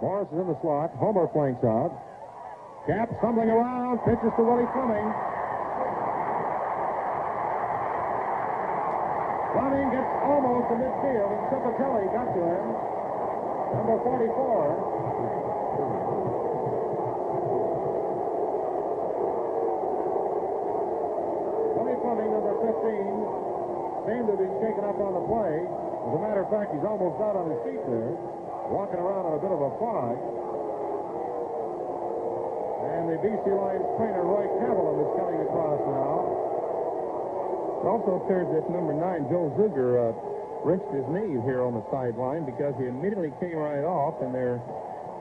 Morris is in the slot. Homer flanks out. Cap stumbling around. Pitches to Willie Fleming. Fleming gets almost to midfield, and Cipatelli got to him. Number 44. Willie Fleming, number 15, seemed to be shaken up on the play. As a matter of fact, he's almost out on his feet there, walking around in a bit of a fog. And the BC Lions trainer, Roy Cavill, is coming across now. It also appears that number 9, Joe Zuger, wrenched his knees here on the sideline because he immediately came right off, and they're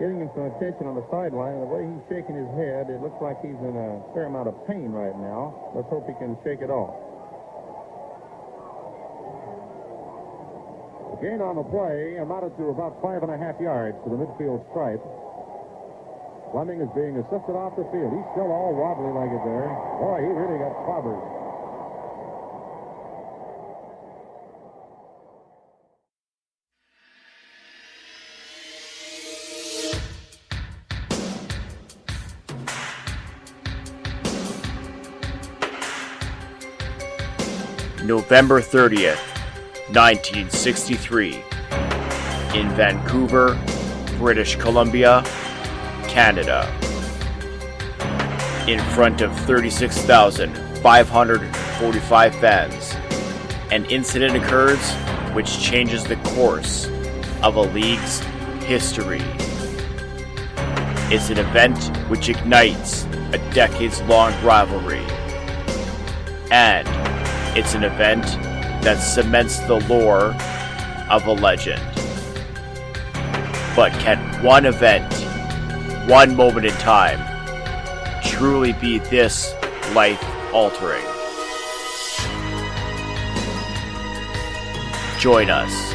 giving him some attention on the sideline. And the way he's shaking his head, it looks like he's in a fair amount of pain right now. Let's hope he can shake it off. The gain on the play amounted to about 5.5 yards to the midfield stripe. Fleming is being assisted off the field. He's still all wobbly like it there. Boy, he really got clobbered. November 30th, 1963, in Vancouver, British Columbia, Canada. In front of 36,545 fans, an incident occurs which changes the course of a league's history. It's an event which ignites a decades-long rivalry. And it's an event that cements the lore of a legend. But can one event, one moment in time, truly be this life-altering? Join us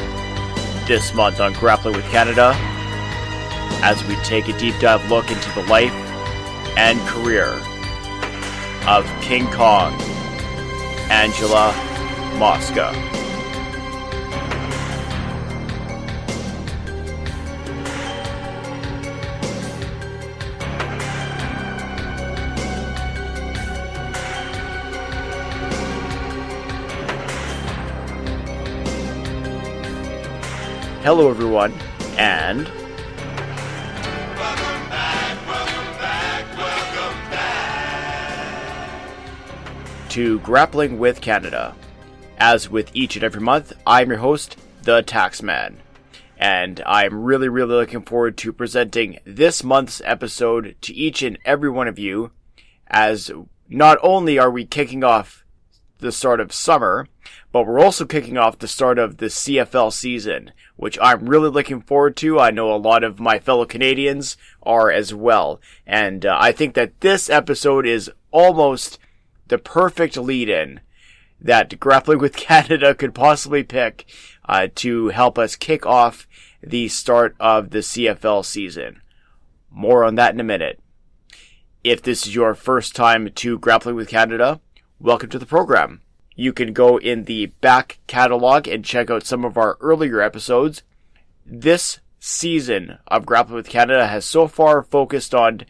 this month on Grappling with Canada as we take a deep dive look into the life and career of King Kong, Angelo Mosca. Hello everyone, and welcome back. To Grappling with Canada. As with each and every month, I'm your host, the Taxman, and I'm really looking forward to presenting this month's episode to each and every one of you, as not only are we kicking off the start of summer, but we're also kicking off the start of the CFL season, which I'm really looking forward to. I know a lot of my fellow Canadians are as well, and I think that this episode is almost the perfect lead-in that Grappling with Canada could possibly pick to help us kick off the start of the CFL season. More on that in a minute. If this is your first time to Grappling with Canada, welcome to the program. You can go in the back catalog and check out some of our earlier episodes. This season of Grappling with Canada has so far focused on,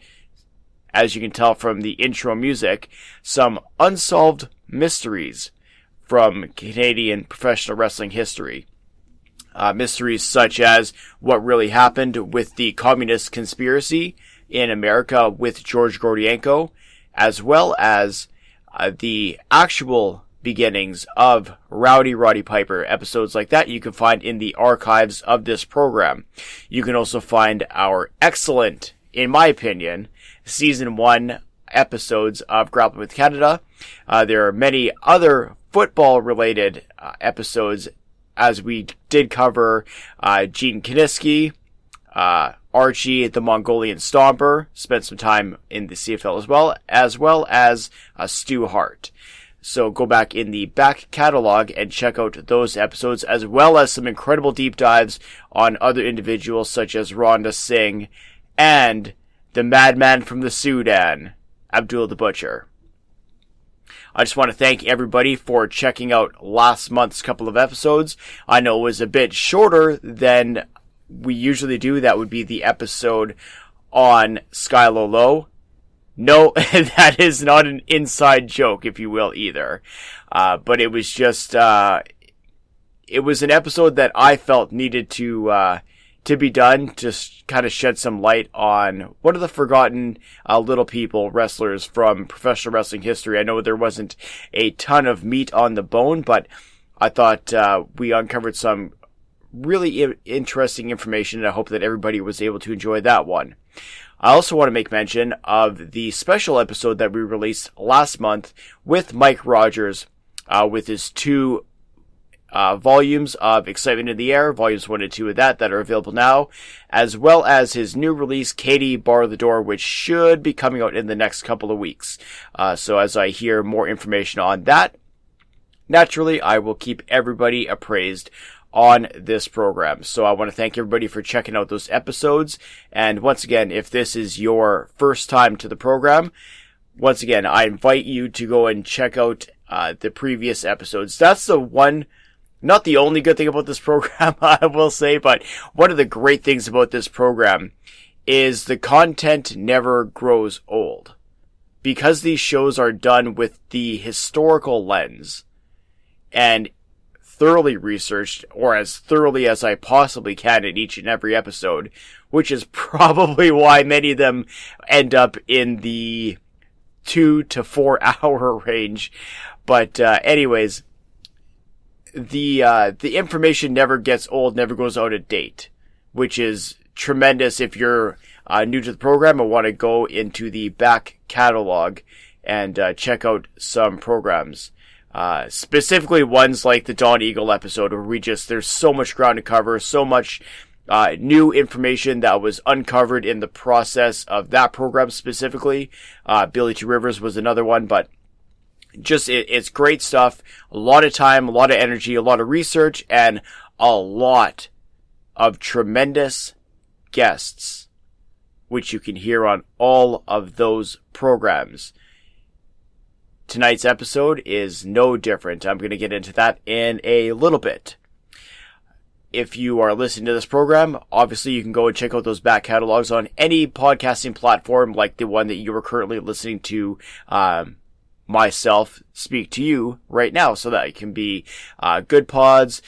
as you can tell from the intro music, some unsolved mysteries from Canadian professional wrestling history. Mysteries such as what really happened with the communist conspiracy in America with George Gordienko, as well as the actual beginnings of Rowdy Roddy Piper. Episodes like that you can find in the archives of this program. You can also find our excellent, in my opinion, Season 1 episodes of Grappling with Canada. There are many other football-related episodes, as we did cover Gene Kiniski, Archie the Mongolian Stomper, spent some time in the CFL as well as Stu Hart. So go back in the back catalog and check out those episodes, as well as some incredible deep dives on other individuals such as Rhonda Singh and the madman from the Sudan, Abdul the Butcher. I just want to thank everybody for checking out last month's couple of episodes. I know it was a bit shorter than we usually do. That would be the episode on Skylo Low. No, that is not an inside joke, if you will, either. But it was just, it was an episode that I felt needed to be done, to kind of shed some light on what are the forgotten little people, wrestlers from professional wrestling history. I know there wasn't a ton of meat on the bone, but I thought we uncovered some really interesting information, and I hope that everybody was able to enjoy that one. I also want to make mention of the special episode that we released last month with Mike Rogers, with his 2 volumes of Excitement in the Air, volumes 1 and 2 of that are available now, as well as his new release, Katie Bar the Door, which should be coming out in the next couple of weeks. So as I hear more information on that, naturally, I will keep everybody appraised on this program. So I want to thank everybody for checking out those episodes. And once again, if this is your first time to the program, once again, I invite you to go and check out the previous episodes. That's the one, not the only good thing about this program, I will say, but one of the great things about this program is the content never grows old. Because these shows are done with the historical lens and thoroughly researched, or as thoroughly as I possibly can in each and every episode, which is probably why many of them end up in the 2 to 4 hour range. But anyways, the information never gets old, never goes out of date, which is tremendous if you're new to the program and want to go into the back catalog and check out some programs. Specifically ones like the Dawn Eagle episode, where there's so much ground to cover, so much new information that was uncovered in the process of that program specifically. Billy Two Rivers was another one, but just, it's great stuff. A lot of time, a lot of energy, a lot of research, and a lot of tremendous guests, which you can hear on all of those programs. Tonight's episode is no different. I'm going to get into that in a little bit. If you are listening to this program, obviously you can go and check out those back catalogs on any podcasting platform like the one that you are currently listening to myself speak to you right now. So that it can be Good Pods,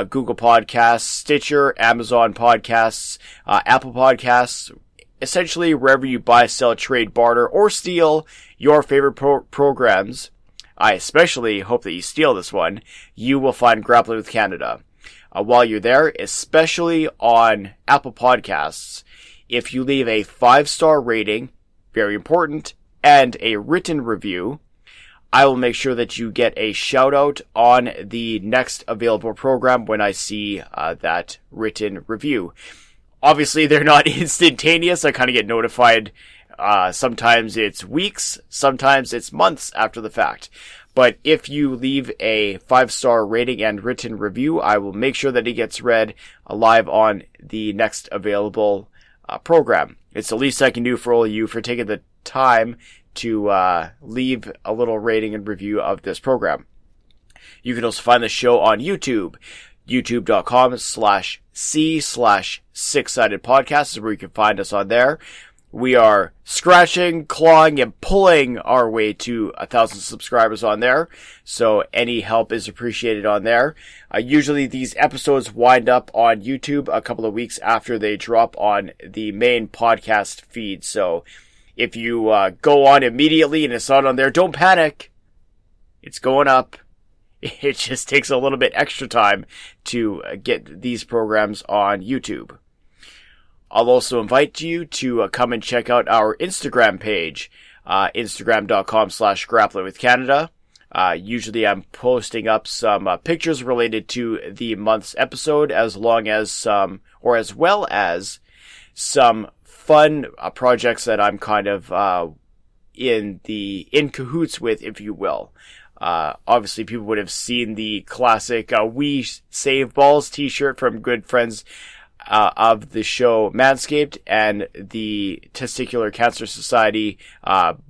Google Podcasts, Stitcher, Amazon Podcasts, Apple Podcasts, essentially wherever you buy, sell, trade, barter, or steal your favorite programs. I especially hope that you steal this one. You will find Grappling with Canada. While you're there, especially on Apple Podcasts, if you leave a 5-star rating, very important, and a written review, I will make sure that you get a shout out on the next available program when I see that written review. Obviously, they're not instantaneous. I kind of get notified. Sometimes it's weeks, sometimes it's months after the fact. But if you leave a 5-star rating and written review, I will make sure that it gets read live on the next available program. It's the least I can do for all of you for taking the time to leave a little rating and review of this program. You can also find the show on YouTube. YouTube.com/C/Six-Sided Podcast is where you can find us on there. We are scratching, clawing, and pulling our way to 1,000 subscribers on there. So any help is appreciated on there. Usually these episodes wind up on YouTube a couple of weeks after they drop on the main podcast feed. So if you go on immediately and it's not on there, don't panic. It's going up. It just takes a little bit extra time to get these programs on YouTube. I'll also invite you to come and check out our Instagram page, Instagram.com/GrapplingWithCanada. Usually I'm posting up some pictures related to the month's episode, as well as some fun projects that I'm kind of in cahoots with, if you will. Obviously people would have seen the classic We Save Balls t-shirt from good friends of the show Manscaped, and the Testicular Cancer Society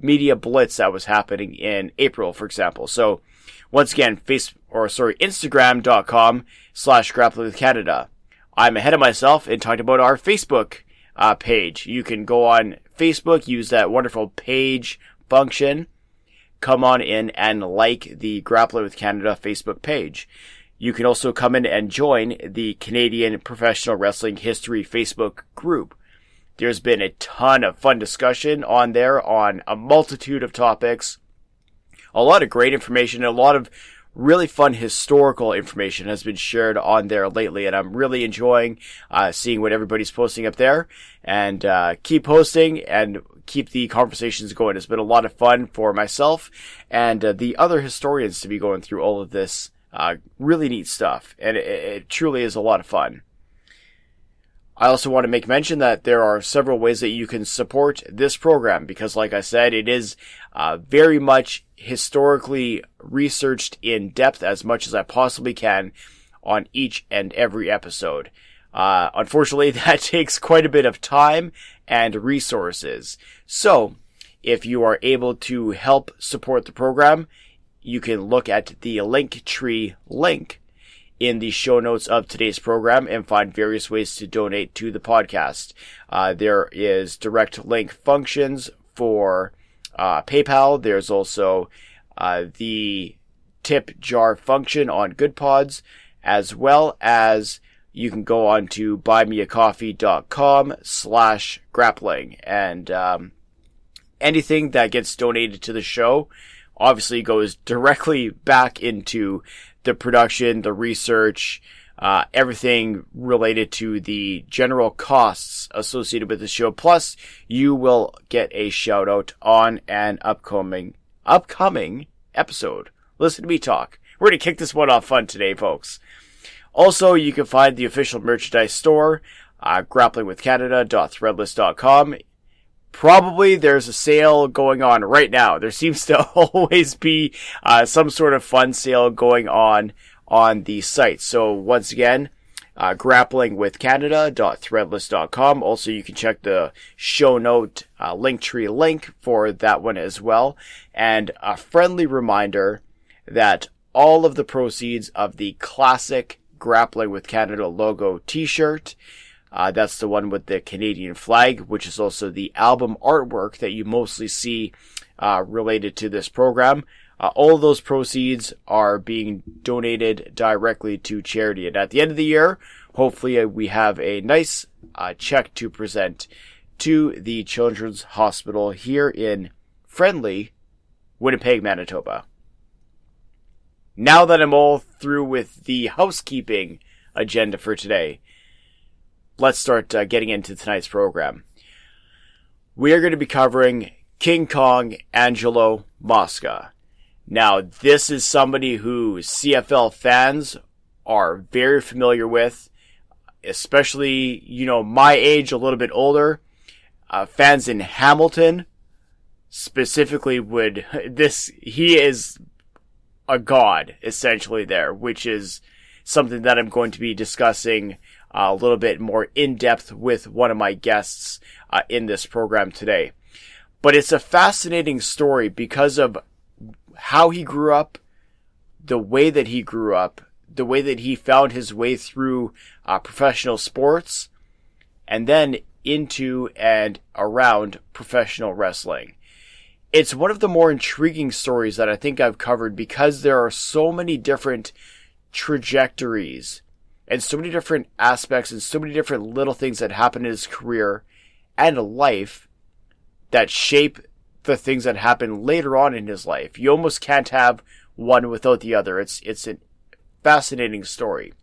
media blitz that was happening in April, for example. So once again, Instagram.com/GrapplingWithCanada. I'm ahead of myself and talked about our Facebook page. You can go on Facebook, use that wonderful page function, come on in and like the Grappling with Canada Facebook page. You can also come in and join the Canadian Professional Wrestling History Facebook group. There's been a ton of fun discussion on there on a multitude of topics. A lot of great information, and a lot of really fun historical information has been shared on there lately, and I'm really enjoying seeing what everybody's posting up there. And keep posting and keep the conversations going. It's been a lot of fun for myself and the other historians to be going through all of this really neat stuff, and it truly is a lot of fun. I also want to make mention that there are several ways that you can support this program because, like I said, it is very much historically researched in depth as much as I possibly can on each and every episode. Unfortunately, that takes quite a bit of time and resources. So, if you are able to help support the program, you can look at the Linktree link in the show notes of today's program and find various ways to donate to the podcast. There is direct link functions for PayPal. There's also the tip jar function on Good Pods, as well as you can go on to buymeacoffee.com/grappling. And anything that gets donated to the show obviously goes directly back into the production, the research, everything related to the general costs associated with the show. Plus, you will get a shout out on an upcoming episode. Listen to me talk. We're going to kick this one off fun today, folks. Also, you can find the official merchandise store, grapplingwithcanada.threadless.com. Probably there's a sale going on right now. There seems to always be some sort of fun sale going on the site. So once again, grapplingwithcanada.threadless.com. Also, you can check the show note Linktree link for that one as well. And a friendly reminder that all of the proceeds of the classic Grappling with Canada logo t-shirt, that's the one with the Canadian flag, which is also the album artwork that you mostly see related to this program. All of those proceeds are being donated directly to charity. And at the end of the year, hopefully we have a nice check to present to the Children's Hospital here in friendly Winnipeg, Manitoba. Now that I'm all through with the housekeeping agenda for today, let's start getting into tonight's program. We are going to be covering King Kong Angelo Mosca. Now, this is somebody who CFL fans are very familiar with, especially, my age, a little bit older. Fans in Hamilton specifically he is a god, essentially, there, which is something that I'm going to be discussing a little bit more in depth with one of my guests in this program today. But it's a fascinating story because of how he grew up, the way that he grew up, the way that he found his way through professional sports, and then into and around professional wrestling. It's one of the more intriguing stories that I think I've covered because there are so many different trajectories and so many different aspects and so many different little things that happen in his career and life that shape the things that happen later on in his life. You almost can't have one without the other. It's a fascinating story.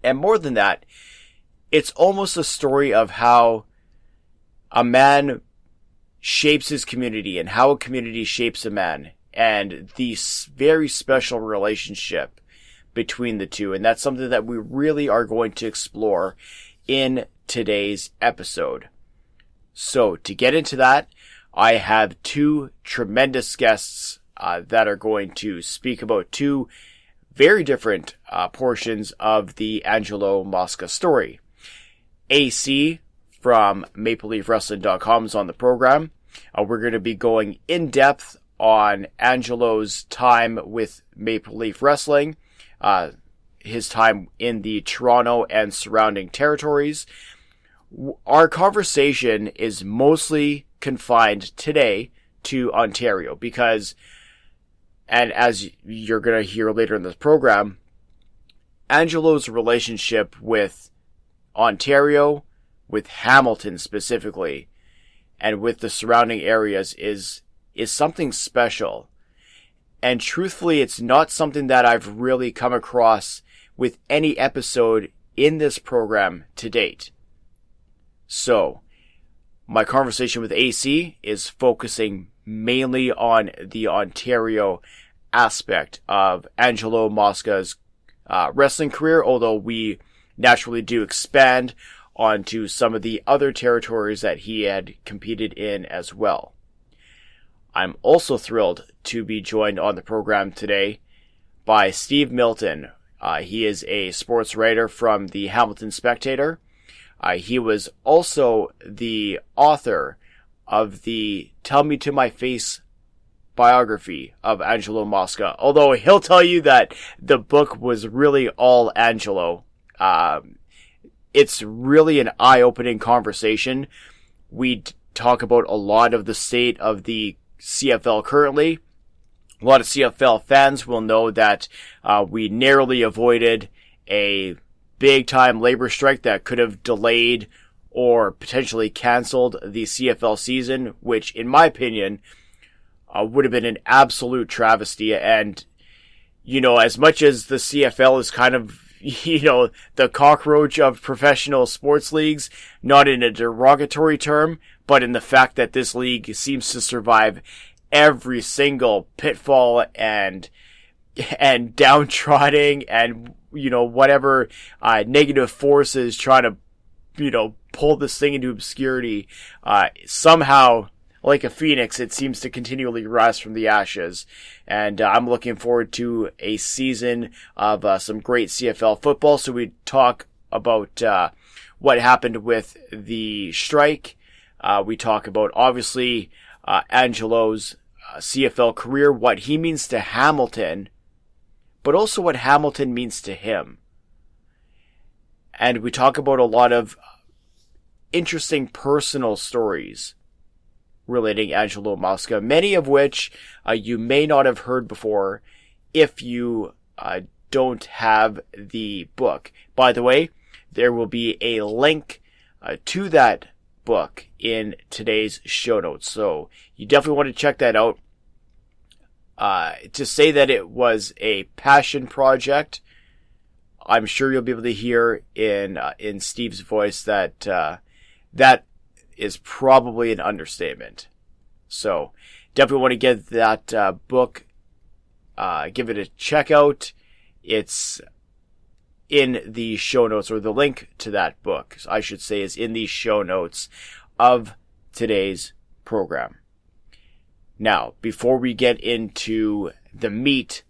And more than that, it's almost a story of how a man shapes his community and how a community shapes a man and the very special relationship between the two. And that's something that we really are going to explore in today's episode. So to get into that, I have two tremendous guests that are going to speak about two very different portions of the Angelo Mosca story. AC from MapleLeafWrestling.com is on the program. We're going to be going in depth on Angelo's time with Maple Leaf Wrestling, his time in the Toronto and surrounding territories. Our conversation is mostly confined today to Ontario because, and as you're going to hear later in this program, Angelo's relationship with Ontario, with Hamilton specifically, and with the surrounding areas is something special. And truthfully, it's not something that I've really come across with any episode in this program to date. So, my conversation with AC is focusing mainly on the Ontario aspect of Angelo Mosca's wrestling career, although we naturally do expand onto some of the other territories that he had competed in as well. I'm also thrilled to be joined on the program today by Steve Milton. He is a sports writer from the Hamilton Spectator. He was also the author of the Tell Me to My Face biography of Angelo Mosca, although he'll tell you that the book was really all Angelo. It's really an eye-opening conversation. We talk about a lot of the state of the CFL currently. A lot of CFL fans will know that we narrowly avoided a big-time labor strike that could have delayed or potentially canceled the CFL season, which, in my opinion, would have been an absolute travesty. And, as much as the CFL is kind of, the cockroach of professional sports leagues, not in a derogatory term, but in the fact that this league seems to survive every single pitfall and downtrodden and, whatever negative forces trying to, pull this thing into obscurity, somehow, like a phoenix, it seems to continually rise from the ashes. And I'm looking forward to a season of some great CFL football. So we talk about what happened with the strike. We talk about, obviously, Angelo's CFL career, what he means to Hamilton, but also what Hamilton means to him. And we talk about a lot of interesting personal stories relating Angelo Mosca, many of which you may not have heard before if you don't have the book. By the way, there will be a link to that book in today's show notes, so you definitely want to check that out. To say that it was a passion project, I'm sure you'll be able to hear in Steve's voice that that is probably an understatement. So definitely want to get that book, give it a check out. It's in the show notes, or the link to that book, I should say, is in the show notes of today's program. Now, before we get into the meat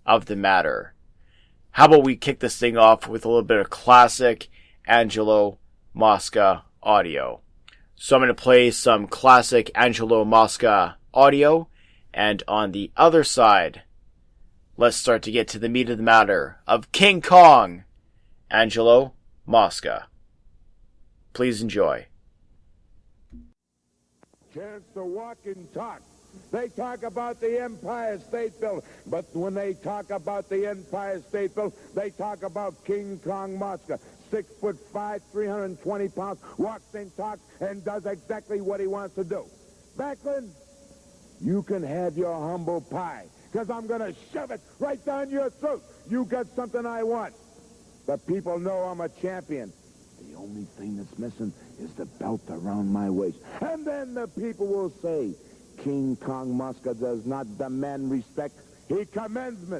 of the matter, how about we kick this thing off with a little bit of classic Angelo Mosca audio. So I'm going to play some classic Angelo Mosca audio, and on the other side, let's start to get to the meat of the matter of King Kong, Angelo Mosca. Please enjoy. Chance to walk and talk. They talk about the Empire State Building, but when they talk about the Empire State Building, they talk about King Kong Mosca. 6'5", 320 pounds, walks and talks and does exactly what he wants to do. Backlund, you can have your humble pie, because I'm going to shove it right down your throat. You got something I want. The people know I'm a champion. The only thing that's missing is the belt around my waist. And then the people will say, King Kong Mosca does not demand respect, he commends me.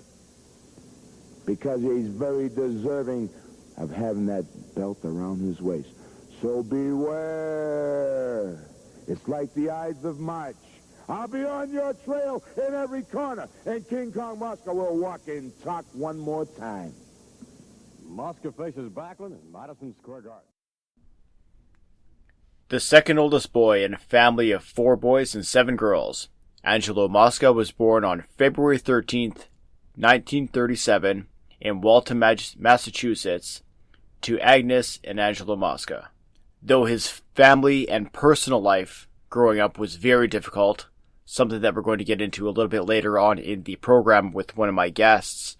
Because he's very deserving of having that belt around his waist. So beware. It's like the Ides of March. I'll be on your trail in every corner, and King Kong Mosca will walk and talk one more time. Mosca faces Backlund in Madison Square Garden. The second oldest boy in a family of 4 boys and 7 girls, Angelo Mosca was born on February 13th, 1937, in Waltham, Massachusetts, to Agnes and Angelo Mosca. Though his family and personal life growing up was very difficult, something that we're going to get into a little bit later on in the program with one of my guests,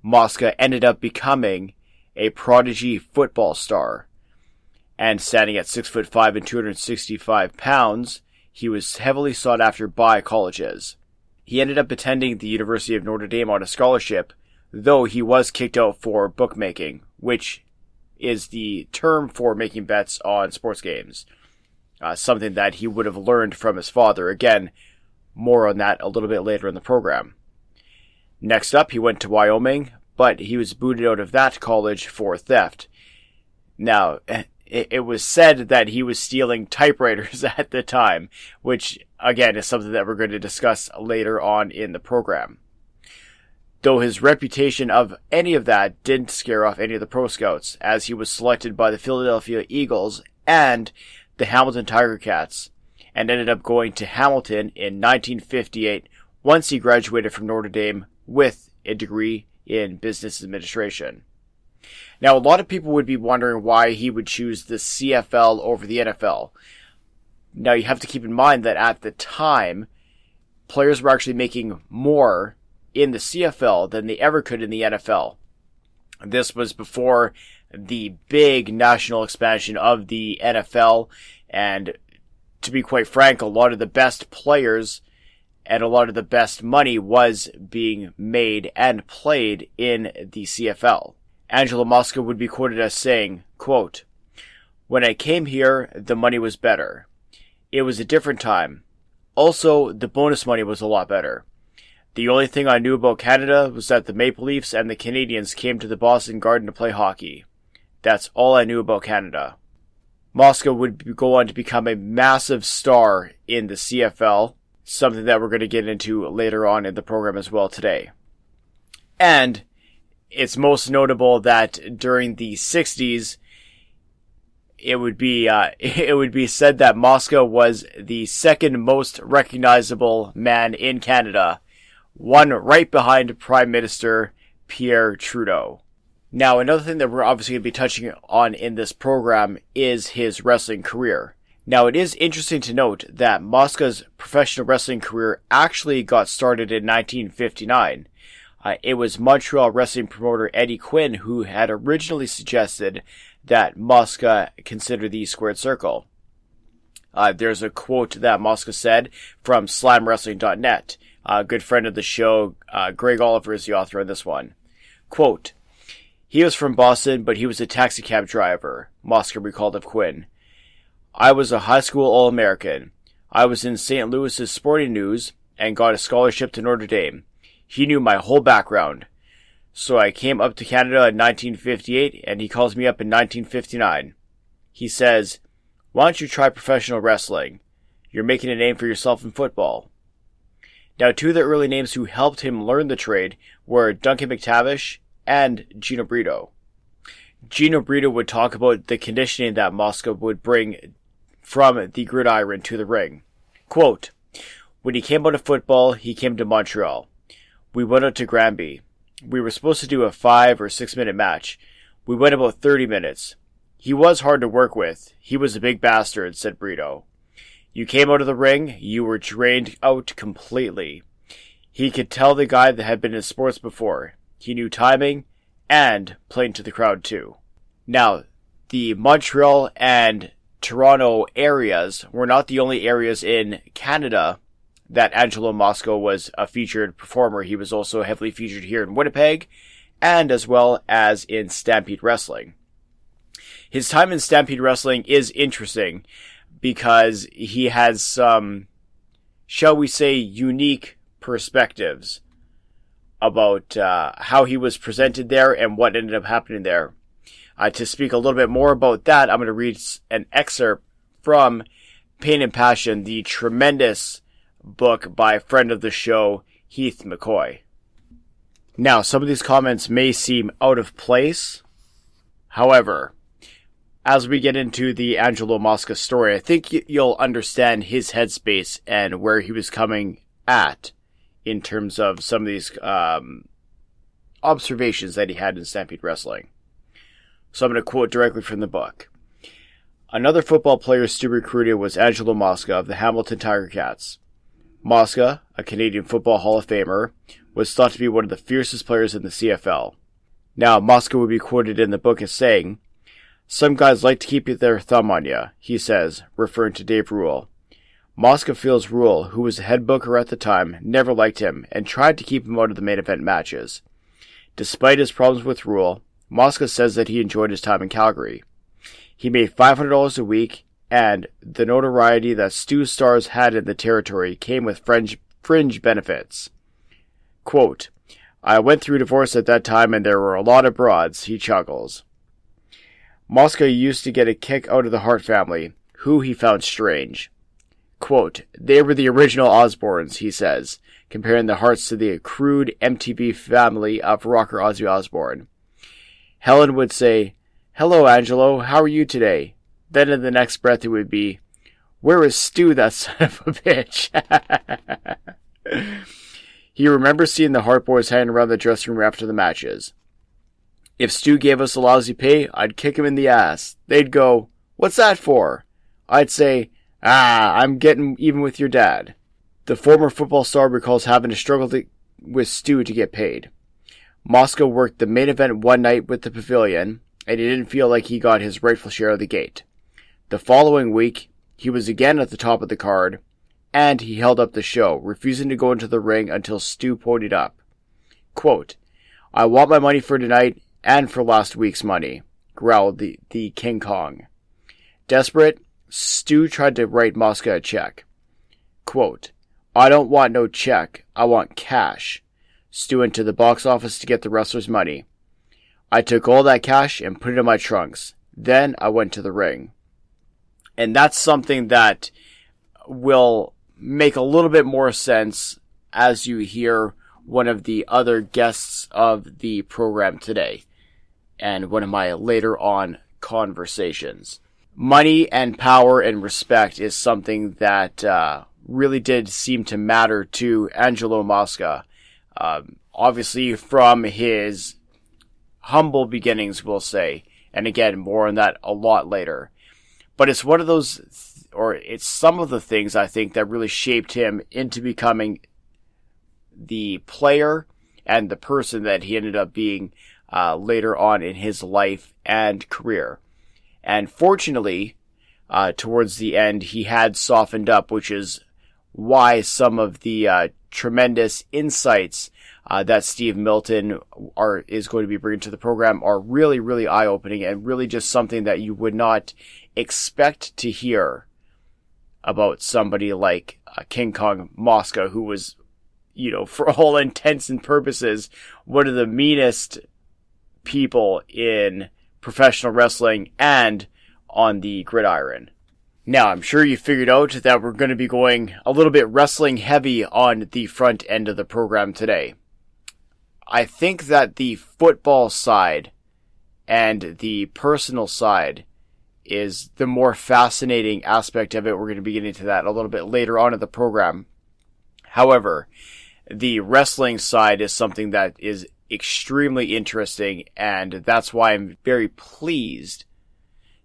Mosca ended up becoming a prodigy football star. And standing at 6'5" and 265 pounds, he was heavily sought after by colleges. He ended up attending the University of Notre Dame on a scholarship, though he was kicked out for bookmaking, which is the term for making bets on sports games. Something that he would have learned from his father. Again, more on that a little bit later in the program. Next up, he went to Wyoming, but he was booted out of that college for theft. Now, it was said that he was stealing typewriters at the time, which, again, is something that we're going to discuss later on in the program. Though his reputation of any of that didn't scare off any of the pro scouts, as he was selected by the Philadelphia Eagles and the Hamilton Tiger Cats, and ended up going to Hamilton in 1958 once he graduated from Notre Dame with a degree in business administration. Now, a lot of people would be wondering why he would choose the CFL over the NFL. Now, you have to keep in mind that at the time, players were actually making more in the CFL than they ever could in the NFL. This was before the big national expansion of the NFL, and to be quite frank, a lot of the best players and a lot of the best money was being made and played in the CFL. Angelo Mosca would be quoted as saying, quote, "When I came here, the money was better. It was a different time. Also, the bonus money was a lot better. The only thing I knew about Canada was that the Maple Leafs and the Canadiens came to the Boston Garden to play hockey. That's all I knew about Canada." Mosca would go on to become a massive star in the CFL, something that we're going to get into later on in the program as well today. And it's most notable that during the 60s, it would be said that Mosca was the second most recognizable man in Canada, one right behind Prime Minister Pierre Trudeau. Now, another thing that we're obviously going to be touching on in this program is his wrestling career. Now, it is interesting to note that Mosca's professional wrestling career actually got started in 1959. It was Montreal wrestling promoter Eddie Quinn who had originally suggested that Mosca consider the squared circle. There's a quote that Mosca said from slamwrestling.net. A good friend of the show, Greg Oliver, is the author on this one. Quote, "He was from Boston, but he was a taxi cab driver," Mosca recalled of Quinn. "I was a high school All-American. I was in St. Louis's Sporting News and got a scholarship to Notre Dame. He knew my whole background. So I came up to Canada in 1958, and he calls me up in 1959. He says, 'Why don't you try professional wrestling? You're making a name for yourself in football.'" Now, two of the early names who helped him learn the trade were Duncan McTavish and Gino Brito. Gino Brito would talk about the conditioning that Mosca would bring from the gridiron to the ring. Quote, "When he came out of football, he came to Montreal. We went out to Granby. We were supposed to do a 5 or 6 minute match. We went about 30 minutes. He was hard to work with. He was a big bastard," said Brito. "You came out of the ring, you were drained out completely. He could tell the guy that had been in sports before. He knew timing and playing to the crowd too." Now, the Montreal and Toronto areas were not the only areas in Canada that Angelo Mosca was a featured performer. He was also heavily featured here in Winnipeg, and as well as in Stampede Wrestling. His time in Stampede Wrestling is interesting because he has some, shall we say, unique perspectives about how he was presented there and what ended up happening there. To speak a little bit more about that, I'm going to read an excerpt from Pain and Passion, the tremendous book by a friend of the show, Heath McCoy. Now, some of these comments may seem out of place. However, as we get into the Angelo Mosca story, I think you'll understand his headspace and where he was coming at in terms of some of these observations that he had in Stampede Wrestling. So I'm going to quote directly from the book. Another football player Stu recruited was Angelo Mosca of the Hamilton Tiger Cats. Mosca, a Canadian Football Hall of Famer, was thought to be one of the fiercest players in the CFL. Now, Mosca would be quoted in the book as saying, "Some guys like to keep their thumb on you," he says, referring to Dave Rule. Mosca feels Rule, who was the head booker at the time, never liked him and tried to keep him out of the main event matches. Despite his problems with Rule, Mosca says that he enjoyed his time in Calgary. He made $500 a week, and the notoriety that Stu stars had in the territory came with fringe benefits. Quote, "I went through divorce at that time and there were a lot of broads," he chuckles. Mosca used to get a kick out of the Hart family, who he found strange. Quote, "They were the original Osbournes," he says, comparing the Harts to the crude MTV family of rocker Ozzy Osbourne. Helen would say, "Hello, Angelo, how are you today?" Then in the next breath it would be, "Where is Stu, that son of a bitch?" He remembers seeing the Hart boys hanging around the dressing room after the matches. "If Stu gave us a lousy pay, I'd kick him in the ass. They'd go, 'What's that for?' I'd say, 'I'm getting even with your dad.'" The former football star recalls having to struggle with Stu to get paid. Mosca worked the main event one night with the Pavilion, and he didn't feel like he got his rightful share of the gate. The following week, he was again at the top of the card, and he held up the show, refusing to go into the ring until Stu ponied up. Quote, "I want my money for tonight and for last week's money," growled the King Kong. Desperate, Stu tried to write Mosca a check. Quote, "I don't want no check, I want cash." Stu went to the box office to get the wrestler's money. "I took all that cash and put it in my trunks. Then I went to the ring." And that's something that will make a little bit more sense as you hear one of the other guests of the program today and one of my later on conversations. Money and power and respect is something that really did seem to matter to Angelo Mosca. Obviously from his humble beginnings, we'll say. And again, more on that a lot later. But it's one of those, or it's some of the things I think that really shaped him into becoming the player and the person that he ended up being later on in his life and career. And fortunately, towards the end, he had softened up, which is why some of the tremendous insights that Steve Milton is going to be bringing to the program are really, really eye-opening and really just something that you would not expect to hear about somebody like King Kong Mosca, who was, for all intents and purposes, one of the meanest people in professional wrestling and on the gridiron. Now, I'm sure you figured out that we're going to be going a little bit wrestling heavy on the front end of the program today. I think that the football side and the personal side is the more fascinating aspect of it. We're going to be getting to that a little bit later on in the program. However, the wrestling side is something that is extremely interesting, and that's why I'm very pleased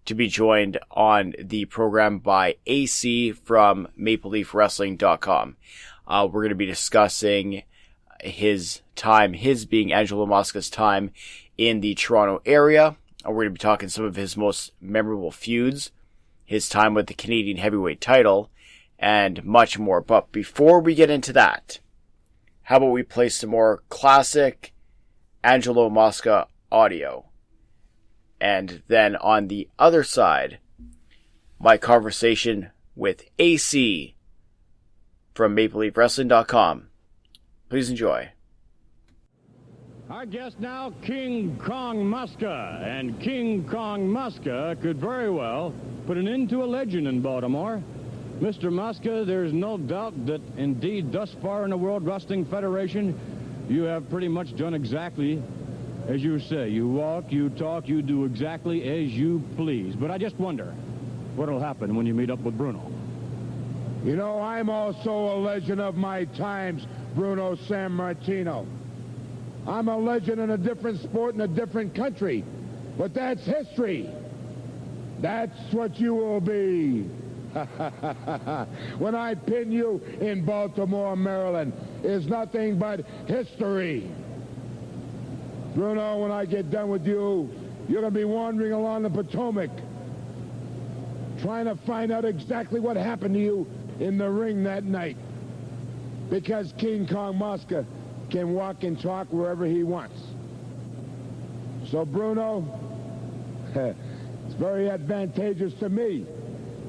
to be joined on the program by AC from MapleLeafWrestling.com. We're going to be discussing his being Angelo Mosca's time in the Toronto area. We're going to be talking some of his most memorable feuds, his time with the Canadian heavyweight title, and much more. But before we get into that, how about we play some more classic Angelo Mosca audio? And then on the other side, my conversation with AC from MapleLeafWrestling.com. Please enjoy. Our guest now, King Kong Mosca. And King Kong Mosca could very well put an end to a legend in Baltimore. Mr. Mosca, there's no doubt that indeed thus far in the World Wrestling Federation, you have pretty much done exactly as you say. You walk, you talk, you do exactly as you please. But I just wonder what'll happen when you meet up with Bruno. I'm also a legend of my times, Bruno Sammartino. I'm a legend in a different sport in a different country. But that's history. That's what you will be. When I pin you in Baltimore, Maryland, is nothing but history. Bruno, when I get done with you, you're going to be wandering along the Potomac, trying to find out exactly what happened to you in the ring that night. Because King Kong Mosca can walk and talk wherever he wants. So, Bruno, it's very advantageous to me,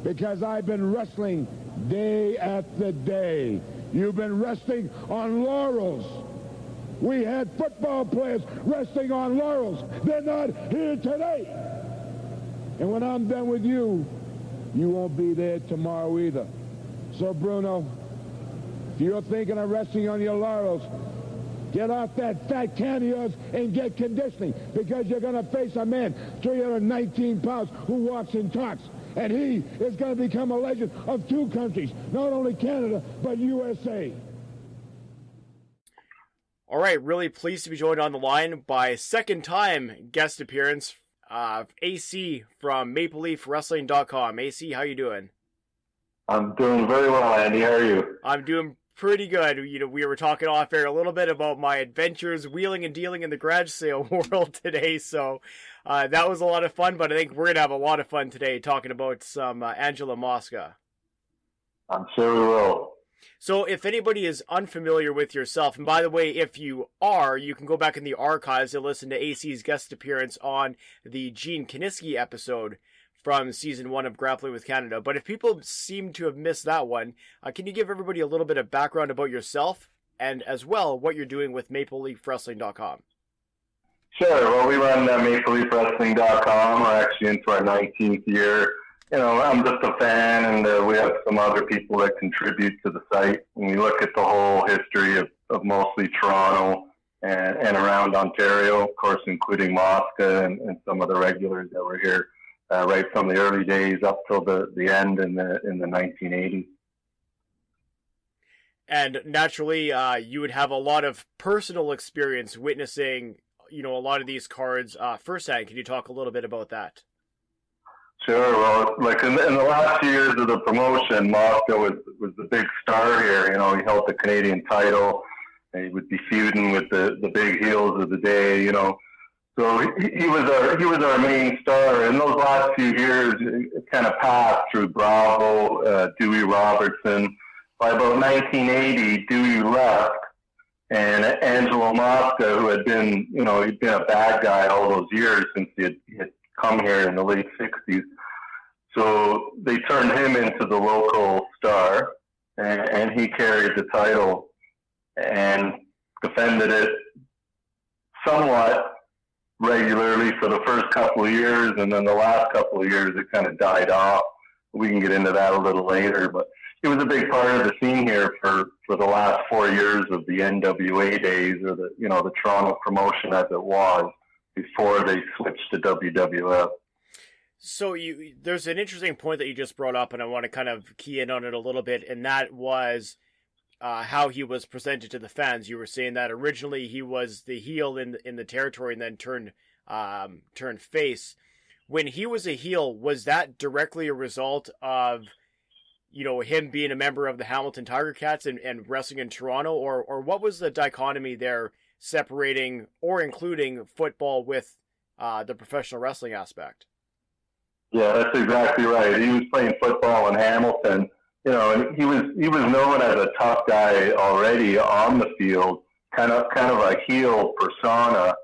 because I've been wrestling day after day. You've been resting on laurels. We had football players resting on laurels. They're not here today. And when I'm done with you, you won't be there tomorrow either. So, Bruno, if you're thinking of resting on your laurels, get off that fat can of yours and get conditioning, because you're going to face a man, 319 pounds, who walks and talks. And he is going to become a legend of two countries, not only Canada, but USA. All right, really pleased to be joined on the line by second-time guest appearance, AC from MapleLeafWrestling.com. AC, how you doing? I'm doing very well, Andy. How are you? I'm doing pretty good. You know, we were talking off air a little bit about my adventures wheeling and dealing in the garage sale world today, so that was a lot of fun, but I think we're going to have a lot of fun today talking about some Angelo Mosca. I'm sure we will. So if anybody is unfamiliar with yourself, and by the way, if you are, you can go back in the archives and listen to AC's guest appearance on the Gene Kiniski episode from Season 1 of Grappling with Canada. But if people seem to have missed that one, can you give everybody a little bit of background about yourself and as well what you're doing with MapleLeafWrestling.com? Sure. Well, we run MapleLeafWrestling.com. We're actually into our 19th year. You know, I'm just a fan, and we have some other people that contribute to the site. When we look at the whole history of mostly Toronto and around Ontario, of course, including Mosca and some of the regulars that were here right from the early days up till the end in the 1980s. And naturally, you would have a lot of personal experience witnessing, you know, a lot of these cards firsthand. Can you talk a little bit about that? Sure. Well, like in the last few years of the promotion, Mosca was the big star here. You know, he held the Canadian title, and he would be feuding with the big heels of the day. You know, so he was our main star. In those last few years, it kind of passed through Bravo, Dewey Robertson. By about 1980, Dewey left, and Angelo Mosca, who had been, you know, he'd been a bad guy all those years since he had come here in the late 60s. So they turned him into the local star, and he carried the title and defended it somewhat regularly for the first couple of years, and then the last couple of years it kind of died off. We can get into that a little later, but he was a big part of the scene here for the last 4 years of the NWA days, or the Toronto promotion as it was, before they switched to WWF. So there's an interesting point that you just brought up, and I want to kind of key in on it a little bit, and that was how he was presented to the fans. You were saying that originally he was the heel in the territory, and then turned face. When he was a heel, was that directly a result of, you know, him being a member of the Hamilton Tiger Cats and wrestling in Toronto, or what was the dichotomy there separating or including football with the professional wrestling aspect? Yeah, that's exactly right. He was playing football in Hamilton, you know, and he was known as a tough guy already on the field, kind of a heel persona,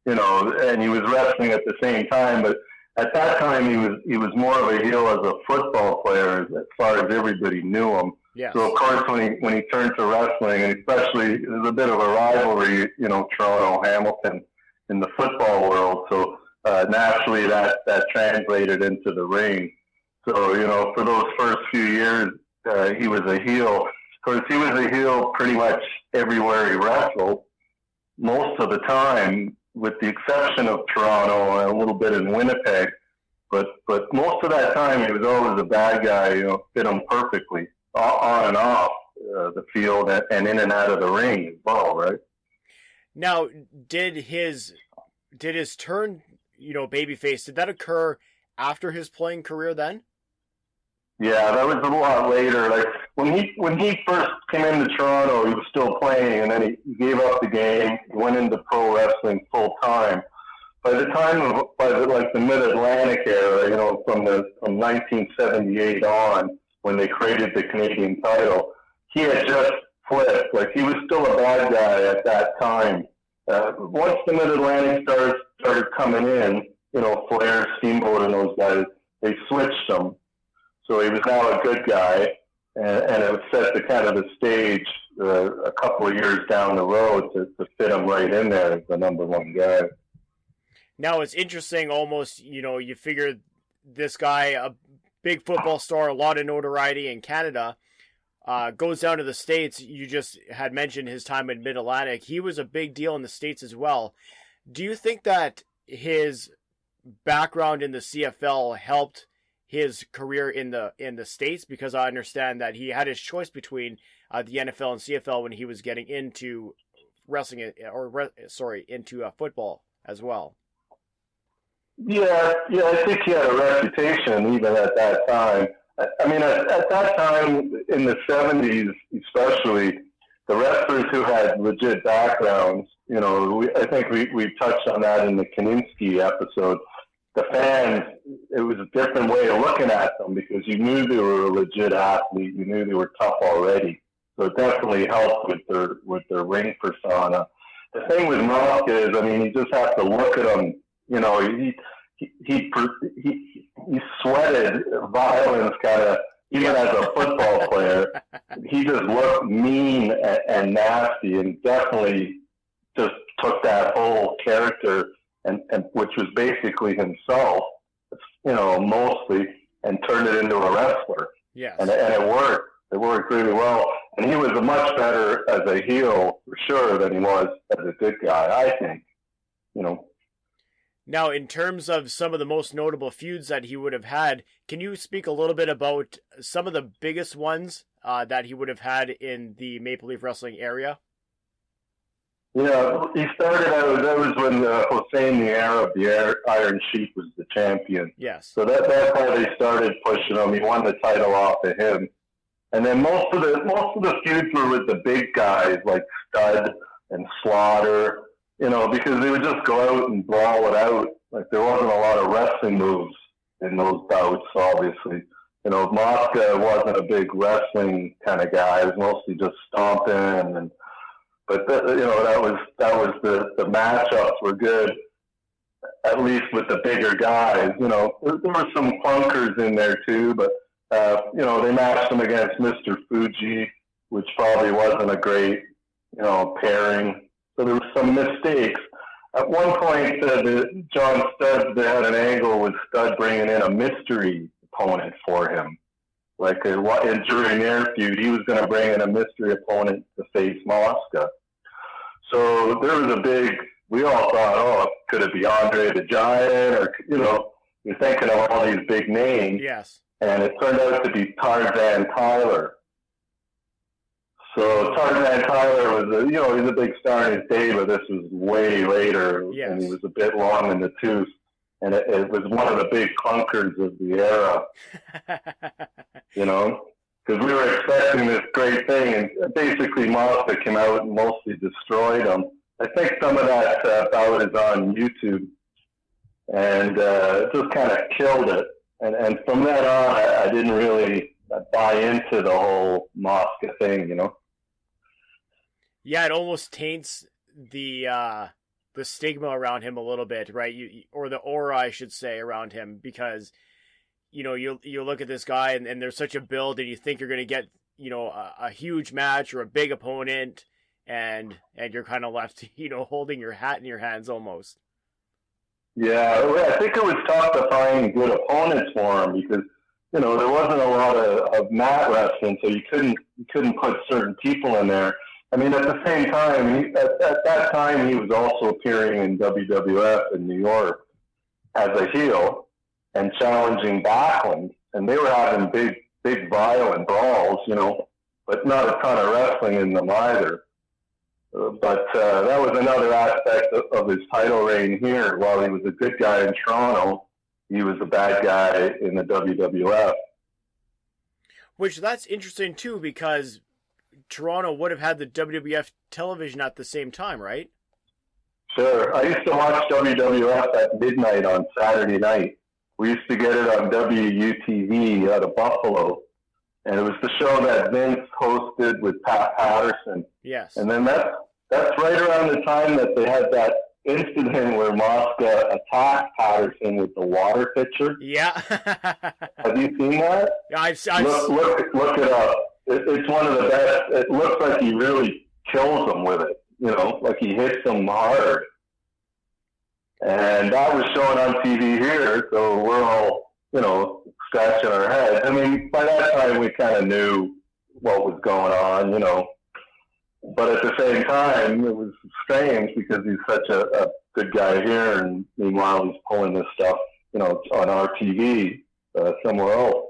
you know, and he was wrestling at the same time. But at that time, he was more of a heel as a football player, as far as everybody knew him. Yes. So of course, when he turned to wrestling, and especially there's a bit of a rivalry, you know, Toronto Hamilton in the football world. So naturally, that translated into the ring. So, you know, for those first few years, he was a heel. Of course, he was a heel pretty much everywhere he wrestled, most of the time, with the exception of Toronto and a little bit in Winnipeg. But most of that time, he was always a bad guy. You know, fit him perfectly on and off the field and in and out of the ring as well, right? Now, did his turn, babyface, did that occur after his playing career then? Yeah, that was a lot later. Like when he first came into Toronto, he was still playing, and then he gave up the game, went into pro wrestling full time. By the Mid-Atlantic era, from 1978 on, when they created the Canadian title, he had just flipped. Like, he was still a bad guy at that time. Once the Mid-Atlantic started coming in, Flair, Steamboat, and those guys, they switched him. So he was now a good guy, and it set the kind of the stage a couple of years down the road to fit him right in there as the number one guy. Now, it's interesting almost, you figure this guy, a big football star, a lot of notoriety in Canada, goes down to the States. You just had mentioned his time in Mid-Atlantic. He was a big deal in the States as well. Do you think that his background in the CFL helped his career in the States? Because I understand that he had his choice between the NFL and CFL when he was getting into wrestling, into football as well. Yeah, I think he had a reputation even at that time. I mean, at that time in the 70s, especially, the wrestlers who had legit backgrounds, I think we touched on that in the Kaninsky episode. The fans, it was a different way of looking at them because you knew they were a legit athlete. You knew they were tough already. So it definitely helped with their ring persona. The thing with Mosca is, you just have to look at him. He sweated violence kind of, even as a football player. He just looked mean and nasty, and definitely just took that whole character and which was basically himself, mostly, and turned it into a wrestler. Yes. And it worked. It worked really well. And he was much better as a heel, for sure, than he was as a good guy, I think. Now, in terms of some of the most notable feuds that he would have had, can you speak a little bit about some of the biggest ones that he would have had in the Maple Leaf Wrestling area? Yeah, he started out, that was when Hossein the Arab, the Iron Sheik, was the champion. Yes. So that's how they started pushing him. He won the title off of him. And then most of the feuds were with the big guys like Stud and Slaughter, because they would just go out and brawl it out. Like, there wasn't a lot of wrestling moves in those bouts, obviously. Mosca wasn't a big wrestling kind of guy. It was mostly just stomping but that was the matchups were good, at least with the bigger guys. There were some clunkers in there too, but they matched him against Mr. Fuji, which probably wasn't a great pairing. So there were some mistakes. At one point, John Studd, they had an angle with Studd bringing in a mystery opponent for him. Like during their feud, he was going to bring in a mystery opponent to face Mosca. So there was we all thought, could it be Andre the Giant? Or, you're thinking of all these big names. Yes. And it turned out to be Tarzan Tyler. So Tarzan Tyler was, he's a big star in his day, but this was way later. Yes. And he was a bit long in the tooth. And it was one of the big clunkers of the era, because we were expecting this great thing, and basically Mosca came out and mostly destroyed him. I think some of that bout is on YouTube, and it just kind of killed it. And from that on, I didn't really buy into the whole Mosca thing, Yeah, it almost taints the stigma around him a little bit, right? Or the aura, I should say, around him, because you look at this guy and there's such a build, and you think you're going to get a huge match or a big opponent, and you're kind of left holding your hat in your hands almost. Yeah, I think it was tough to find good opponents for him because there wasn't a lot of mat wrestling, so you couldn't put certain people in there. I mean, at the same time, at that time, he was also appearing in WWF in New York as a heel and challenging Backlund. And they were having big violent brawls, but not a ton of wrestling in them either. But that was another aspect of his title reign here. While he was a good guy in Toronto, he was a bad guy in the WWF. Which that's interesting too, because Toronto would have had the WWF television at the same time, right? Sure. I used to watch WWF at midnight on Saturday night. We used to get it on WUTV out of Buffalo. And it was the show that Vince hosted with Pat Patterson. Yes. And then that's right around the time that they had that incident where Mosca attacked Patterson with the water pitcher. Yeah. Have you seen that? Yeah, I've look it up. It's one of the best. It looks like he really kills him with it. Like he hits him hard. And that was shown on TV here, so we're all, scratching our heads. I mean, by that time we kind of knew what was going on, But at the same time, it was strange because he's such a good guy here, and meanwhile he's pulling this stuff, on our TV somewhere else.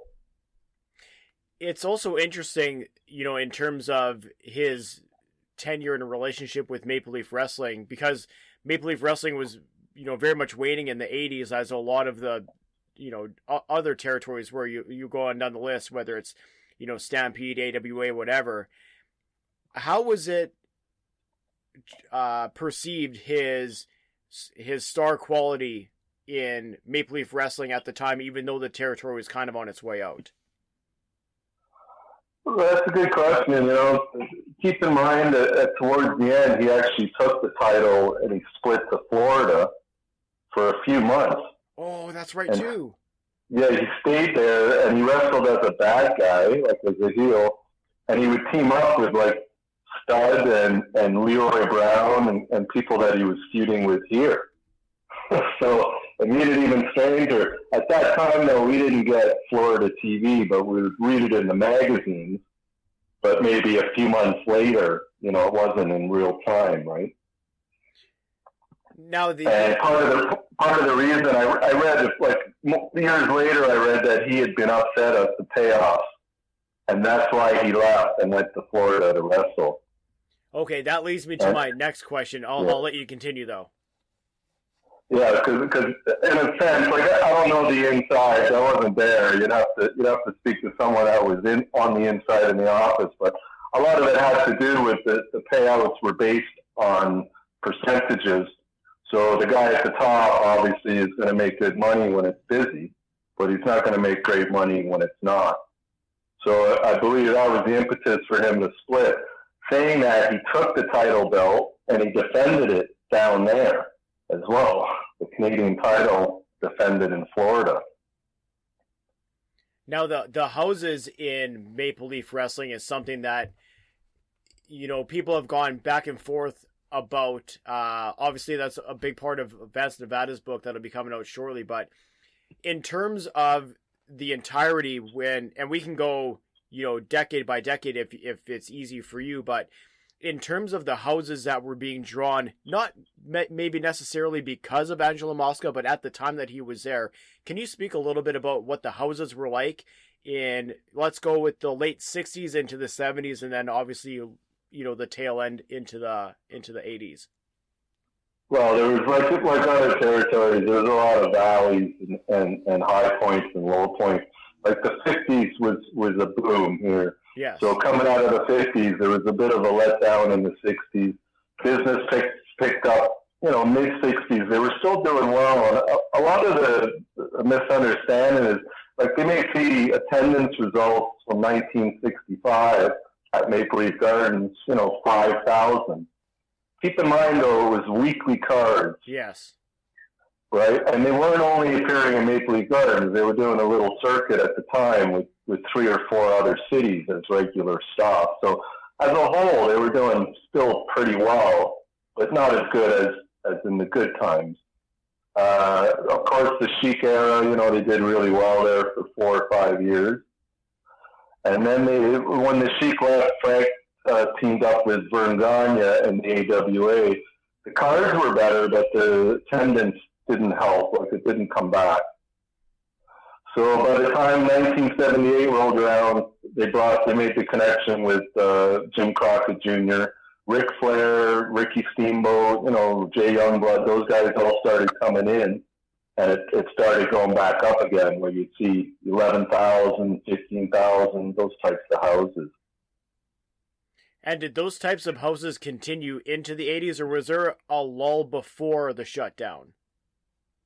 It's also interesting, in terms of his tenure in a relationship with Maple Leaf Wrestling, because Maple Leaf Wrestling was, very much waning in the 80s, as a lot of the, other territories where you go on down the list, whether it's, Stampede, AWA, whatever. How was it perceived, his star quality in Maple Leaf Wrestling at the time, even though the territory was kind of on its way out? Well, that's a good question. Keep in mind that towards the end, he actually took the title and he split to Florida for a few months. Oh, that's right, too. Yeah, he stayed there and he wrestled as a bad guy, like as a heel, and he would team up with like Stud and Leroy Brown and people that he was feuding with here. So it made it even stranger. At that time, though, we didn't get Florida TV, but we would read it in the magazines. But maybe a few months later, it wasn't in real time, right? Now and part of the reason I read, like years later, I read that he had been upset at the payoffs, and that's why he left and went to Florida to wrestle. Okay, that leads me to my next question. I'll let you continue, though. Yeah, because in a sense, like I don't know the inside. I wasn't there. You'd have to speak to someone that was on the inside in the office. But a lot of it has to do with the payouts were based on percentages. So the guy at the top obviously is going to make good money when it's busy, but he's not going to make great money when it's not. So I believe that was the impetus for him to split. Saying that, he took the title belt and he defended it down there as well. The Canadian title defended in Florida. Now, the houses in Maple Leaf Wrestling is something that, people have gone back and forth about. Obviously, that's a big part of Vance Nevada's book that'll be coming out shortly. But in terms of the entirety, and we can go, decade by decade if it's easy for you, but in terms of the houses that were being drawn, not maybe necessarily because of Angelo Mosca, but at the time that he was there, can you speak a little bit about what the houses were like in, let's go with the late 60s into the 70s, and then obviously, the tail end into the 80s? Well, there was like other territories, there was a lot of valleys and high points and low points. Like the 50s was a boom here. Yes. So coming out of the 50s, there was a bit of a letdown in the 60s. Business picked up, mid-60s. They were still doing well. And a lot of the misunderstanding is, like, they may see attendance results from 1965 at Maple Leaf Gardens, 5,000. Keep in mind, though, it was weekly cards. Yes. Right? And they weren't only appearing in Maple Leaf Gardens. They were doing a little circuit at the time with 3 or 4 other cities as regular stops. So as a whole, they were doing still pretty well, but not as good as in the good times. Of course, the Chic era, they did really well there for 4 or 5 years. And then when the Chic left, Frank teamed up with Vern Gagne and the AWA. The cards were better, but the attendance didn't help. Like, it didn't come back. So by the time 1978 rolled around, they made the connection with Jim Crockett Jr., Ric Flair, Ricky Steamboat, Jay Youngblood, those guys all started coming in, and it started going back up again, where you'd see 11,000, 15,000, those types of houses. And did those types of houses continue into the 80s, or was there a lull before the shutdown?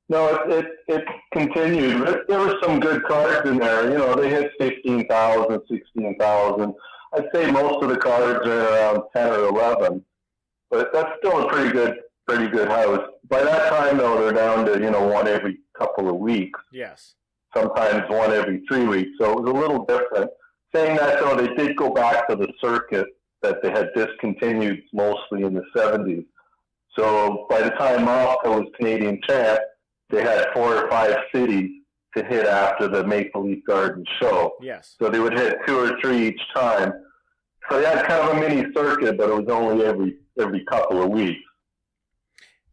No, it continued. There were some good cards in there. They hit 15,000, 16,000. I'd say most of the cards are around 10 or 11, but that's still a pretty good house. By that time, though, they're down to, one every couple of weeks. Yes. Sometimes one every 3 weeks. So it was a little different. Saying that, though, they did go back to the circuit that they had discontinued mostly in the 70s. So by the time Mosca was Canadian champ, they had 4 or 5 cities to hit after the Maple Leaf Garden show. Yes. So they would hit 2 or 3 each time. So they had kind of a mini circuit, but it was only every couple of weeks.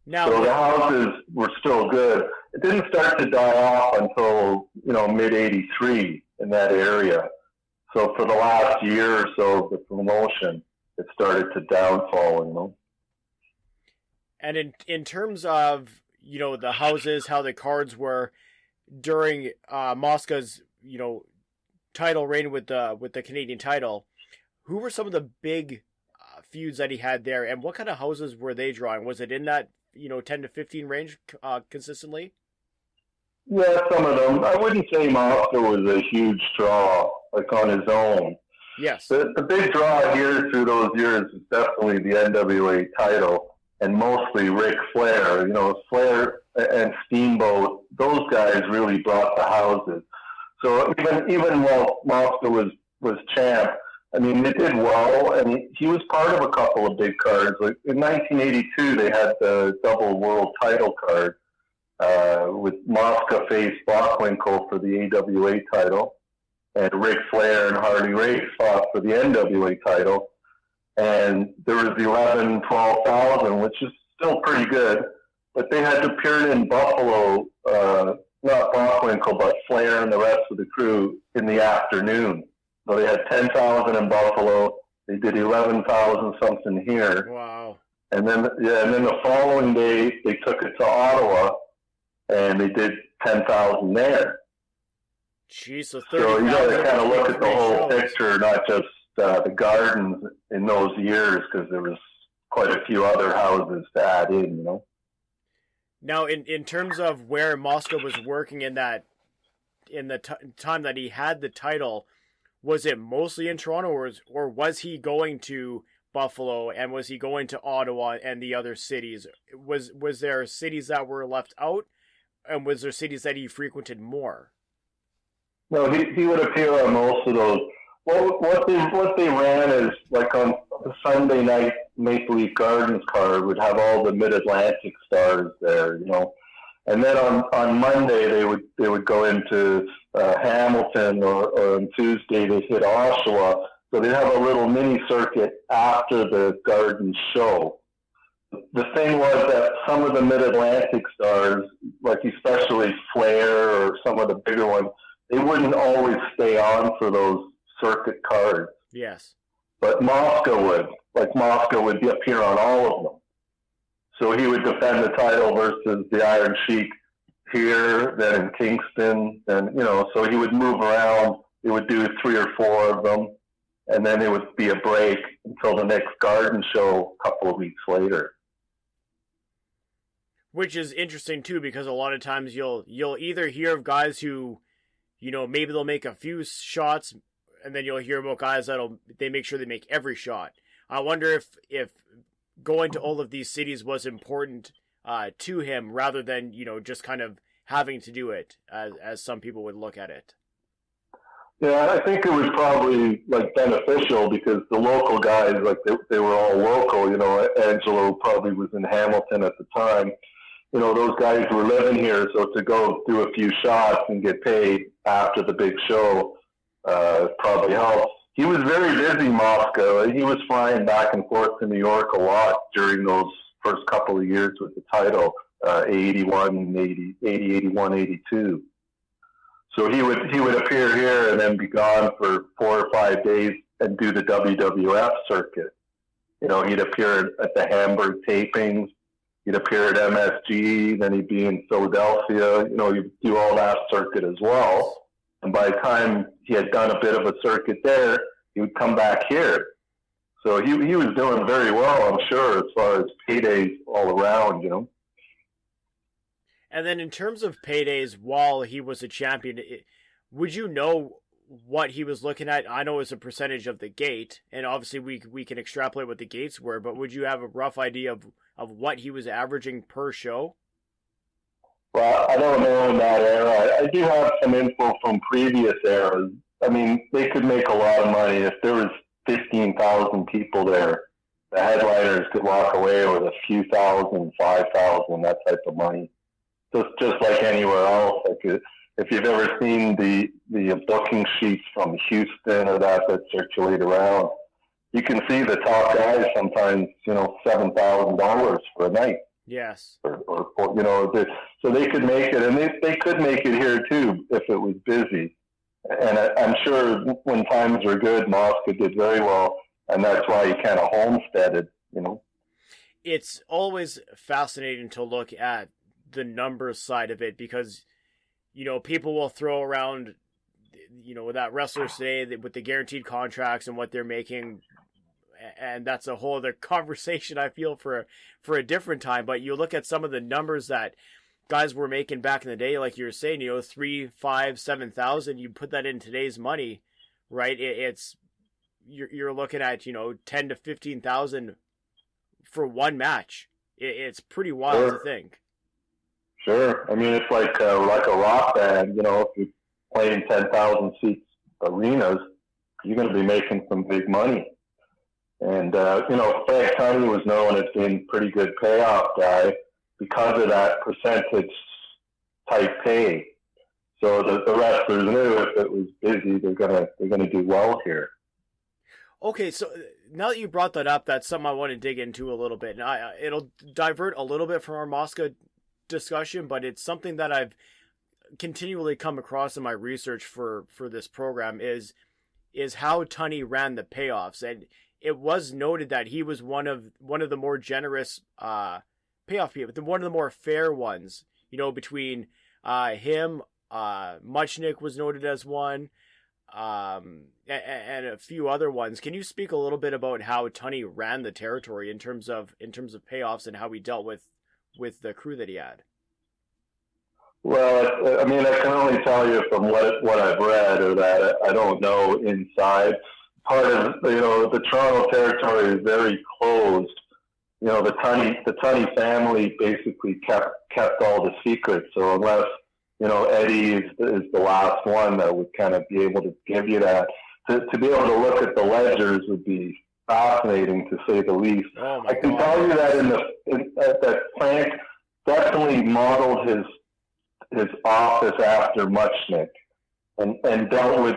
Now, so the houses were still good. It didn't start to die off until, mid-'83 in that area. So for the last year or so of the promotion, it started to downfall, And in terms of, the houses, how the cards were during Mosca's, title reign with the Canadian title, who were some of the big feuds that he had there, and what kind of houses were they drawing? Was it in that 10 to 15 range consistently? Yeah, some of them. I wouldn't say Mosca was a huge draw, like on his own. Yes. The big draw here through those years is definitely the NWA title, and mostly Ric Flair. Flair and Steamboat, those guys really brought the houses. So even while Mosca was champ, I mean, they did well, and he was part of a couple of big cards. Like in 1982, they had the double world title card with Mosca faced Bockwinkel for the AWA title, and Ric Flair and Harley Race fought for the NWA title. And there was the 11, 12,000, which is still pretty good, but they had to appear in Buffalo, not Bockwinkel, but Flair and the rest of the crew in the afternoon. So they had 10,000 in Buffalo. They did 11,000 something here. Wow. And then the following day they took it to Ottawa, and they did 10,000 there. Jeez, so you got to kind of look at the whole picture, not just the gardens in those years, because there was quite a few other houses to add in, Now, in terms of where Mosca was working in the time that he had the title, was it mostly in Toronto, or was he going to Buffalo, and was he going to Ottawa and the other cities? Was there cities that were left out, and was there cities that he frequented more? No, he would appear on most of those. Well, what they ran is, like on the Sunday night Maple Leaf Gardens card would have all the Mid-Atlantic stars there, And then on Monday they would go into Hamilton, or on Tuesday they'd hit Oshawa. So they'd have a little mini circuit after the Garden show. The thing was that some of the Mid-Atlantic stars, like especially Flair or some of the bigger ones, they wouldn't always stay on for those circuit cards. Yes. But Mosca would appear on all of them. So he would defend the title versus the Iron Sheik here, then in Kingston, and so he would move around. He would do 3 or 4 of them, and then it would be a break until the next Garden show a couple of weeks later. Which is interesting too, because a lot of times you'll either hear of guys who, maybe they'll make a few shots, and then you'll hear about guys they make sure they make every shot. I wonder if going to all of these cities was important to him, rather than just kind of having to do it as some people would look at it. Yeah, I think it was probably beneficial, because the local guys, they were all local. Angelo probably was in Hamilton at the time. Those guys were living here, so to go do a few shots and get paid after the big show probably helped. He was very busy, Mosca. He was flying back and forth to New York a lot during those first couple of years with the title, 81, 80, 81, 82. So he would appear here and then be gone for 4 or 5 days and do the WWF circuit. He'd appear at the Hamburg tapings. He'd appear at MSG. Then he'd be in Philadelphia. He'd do all that circuit as well. And by the time he had done a bit of a circuit there, he would come back here. So he was doing very well, I'm sure, as far as paydays all around, And then in terms of paydays while he was a champion, would you know what he was looking at? I know it was a percentage of the gate, and obviously we can extrapolate what the gates were, but would you have a rough idea of what he was averaging per show? Well, I don't know in that era. I do have some info from previous eras. I mean, they could make a lot of money if there was 15,000 people there. The headliners could walk away with a few thousand, 5,000, that type of money. Just like anywhere else. Like if you've ever seen the booking sheets from Houston or that circulate around, you can see the top guys sometimes, $7,000 for a night. Yes. Or so they could make it, and they could make it here too if it was busy. And I'm sure when times were good, Mosca did very well, and that's why he kind of homesteaded, It's always fascinating to look at the numbers side of it because, people will throw around, that wrestlers today with the guaranteed contracts and what they're making, and that's a whole other conversation, I feel, for a different time. But you look at some of the numbers that guys were making back in the day, like you were saying, 3, 5, 7,000. You put that in today's money, right? You're looking at 10 to 15,000 for one match. It's pretty wild to think. Sure. I mean, it's like a rock band. If you're playing 10,000 seats arenas, you're going to be making some big money. And Frank Tunney was known as being a pretty good payoff guy because of that percentage type pay. So the wrestlers knew if it was busy, they're gonna do well here. Okay, so now that you brought that up, that's something I want to dig into a little bit. And it'll divert a little bit from our Mosca discussion, but it's something that I've continually come across in my research for this program is how Tunney ran the payoffs. And it was noted that he was one of the more generous payoff people, one of the more fair ones, between him, Muchnick was noted as one, and a few other ones. Can you speak a little bit about how Tunney ran the territory in terms of payoffs and how he dealt with the crew that he had? Well, I mean, I can only tell you from what I've read or that I don't know inside. Part of the Toronto territory is very closed. The Tunney family basically kept all the secrets. So unless Eddie is the last one that would kind of be able to give you that, to be able to look at the ledgers would be fascinating to say the least. Oh I can tell you that that Frank definitely modeled his office after Muchnick, and dealt with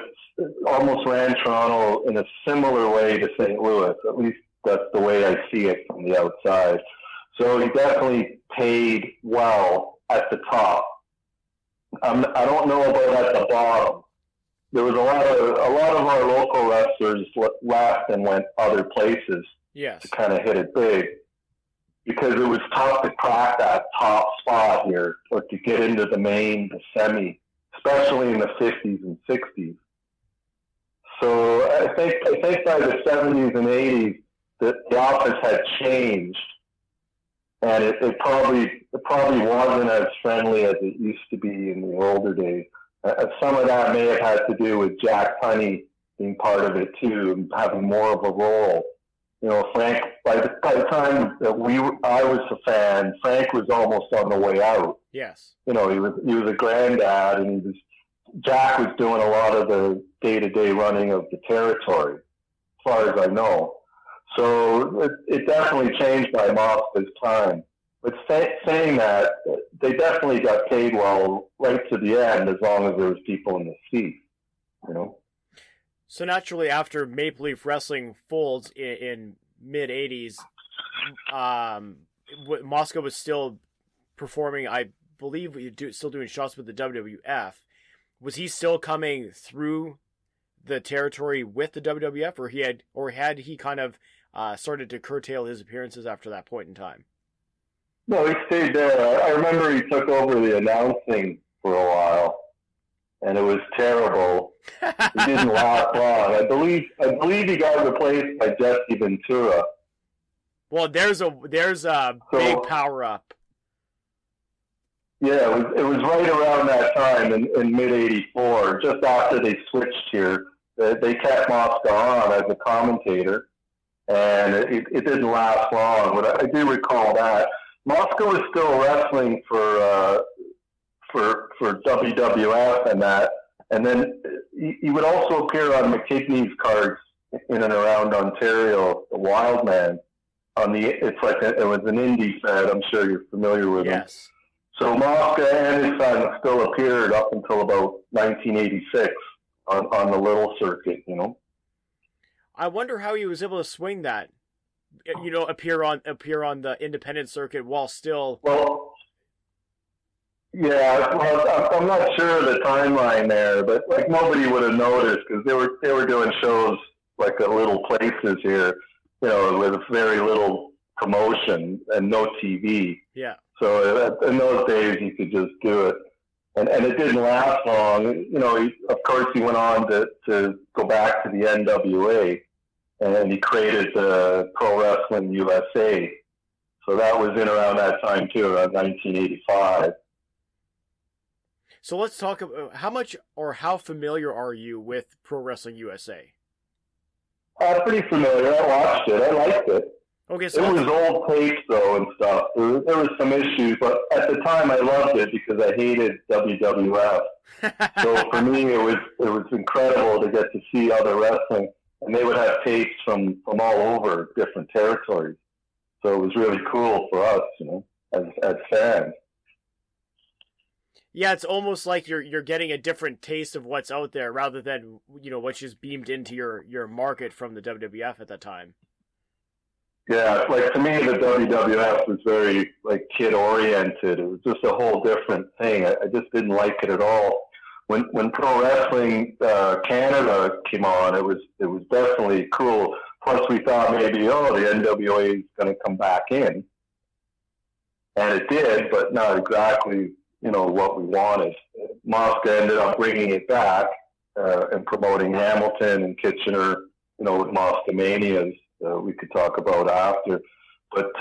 almost ran Toronto in a similar way to St. Louis. At least that's the way I see it from the outside. So he definitely paid well at the top. I don't know about at the bottom. There was a lot of our local wrestlers left and went other places. Yes. To kind of hit it big, because it was tough to crack that top spot here, or to get into the main, the semi, especially in the 50s and 60s. So I think by the 70s and 80s, the office had changed, and it probably wasn't as friendly as it used to be in the older days. Some of that may have had to do with Jack Tunney being part of it too, and having more of a role. Frank, by the time that I was a fan, Frank was almost on the way out. Yes. He was a granddad, and Jack was doing a lot of the day-to-day running of the territory, as far as I know. So it definitely changed by Mosca's time. But saying that, they definitely got paid well right to the end, as long as there was people in the seat, So naturally, after Maple Leaf Wrestling folds in mid-'80s, Mosca was still performing, I believe, still doing shots with the WWF. Was he still coming through the territory with the WWF, or had he kind of started to curtail his appearances after that point in time? No, he stayed there. I remember he took over the announcing for a while, and it was terrible. He didn't last long. I believe he got replaced by Jesse Ventura. Well, there's a big power up. Yeah, it was right around that time in mid '84, just after they switched here. They kept Mosca on as a commentator, and it didn't last long. But I do recall that Mosca was still wrestling for WWF and that, and then he would also appear on McKigney's cards in and around Ontario, the Wild Man. It was an indie fed. I'm sure you're familiar with him. Yes. So Mosca and his son still appeared up until about 1986 on the little circuit, you know. I wonder how he was able to swing that, you know, appear on the independent circuit while still. Well, yeah, well, I'm not sure of the timeline there, but like nobody would have noticed because they were doing shows like at little places here, you know, with very little promotion and no TV. Yeah. So in those days, you could just do it. And it didn't last long. You know, of course, he went on to go back to the NWA, and he created Pro Wrestling USA. So that was in around that time, too, around 1985. So let's talk about how much or how familiar are you with Pro Wrestling USA? Pretty familiar. I watched it. I liked it. Okay, so it was old tapes, though, and stuff. There was some issues, but at the time I loved it because I hated WWF. So for me, it was incredible to get to see other wrestling, and they would have tapes from all over different territories. So it was really cool for us, you know, as fans. Yeah, it's almost like you're getting a different taste of what's out there rather than, you know, what's just beamed into your market from the WWF at that time. Yeah, like to me, the WWF was very like kid oriented. It was just a whole different thing. I just didn't like it at all. When Pro Wrestling Canada came on, it was definitely cool. Plus, we thought maybe the NWA is going to come back in, and it did, but not exactly, you know, what we wanted. Mosca ended up bringing it back and promoting Hamilton and Kitchener, you know, with Mosca Manias. We could talk about after. But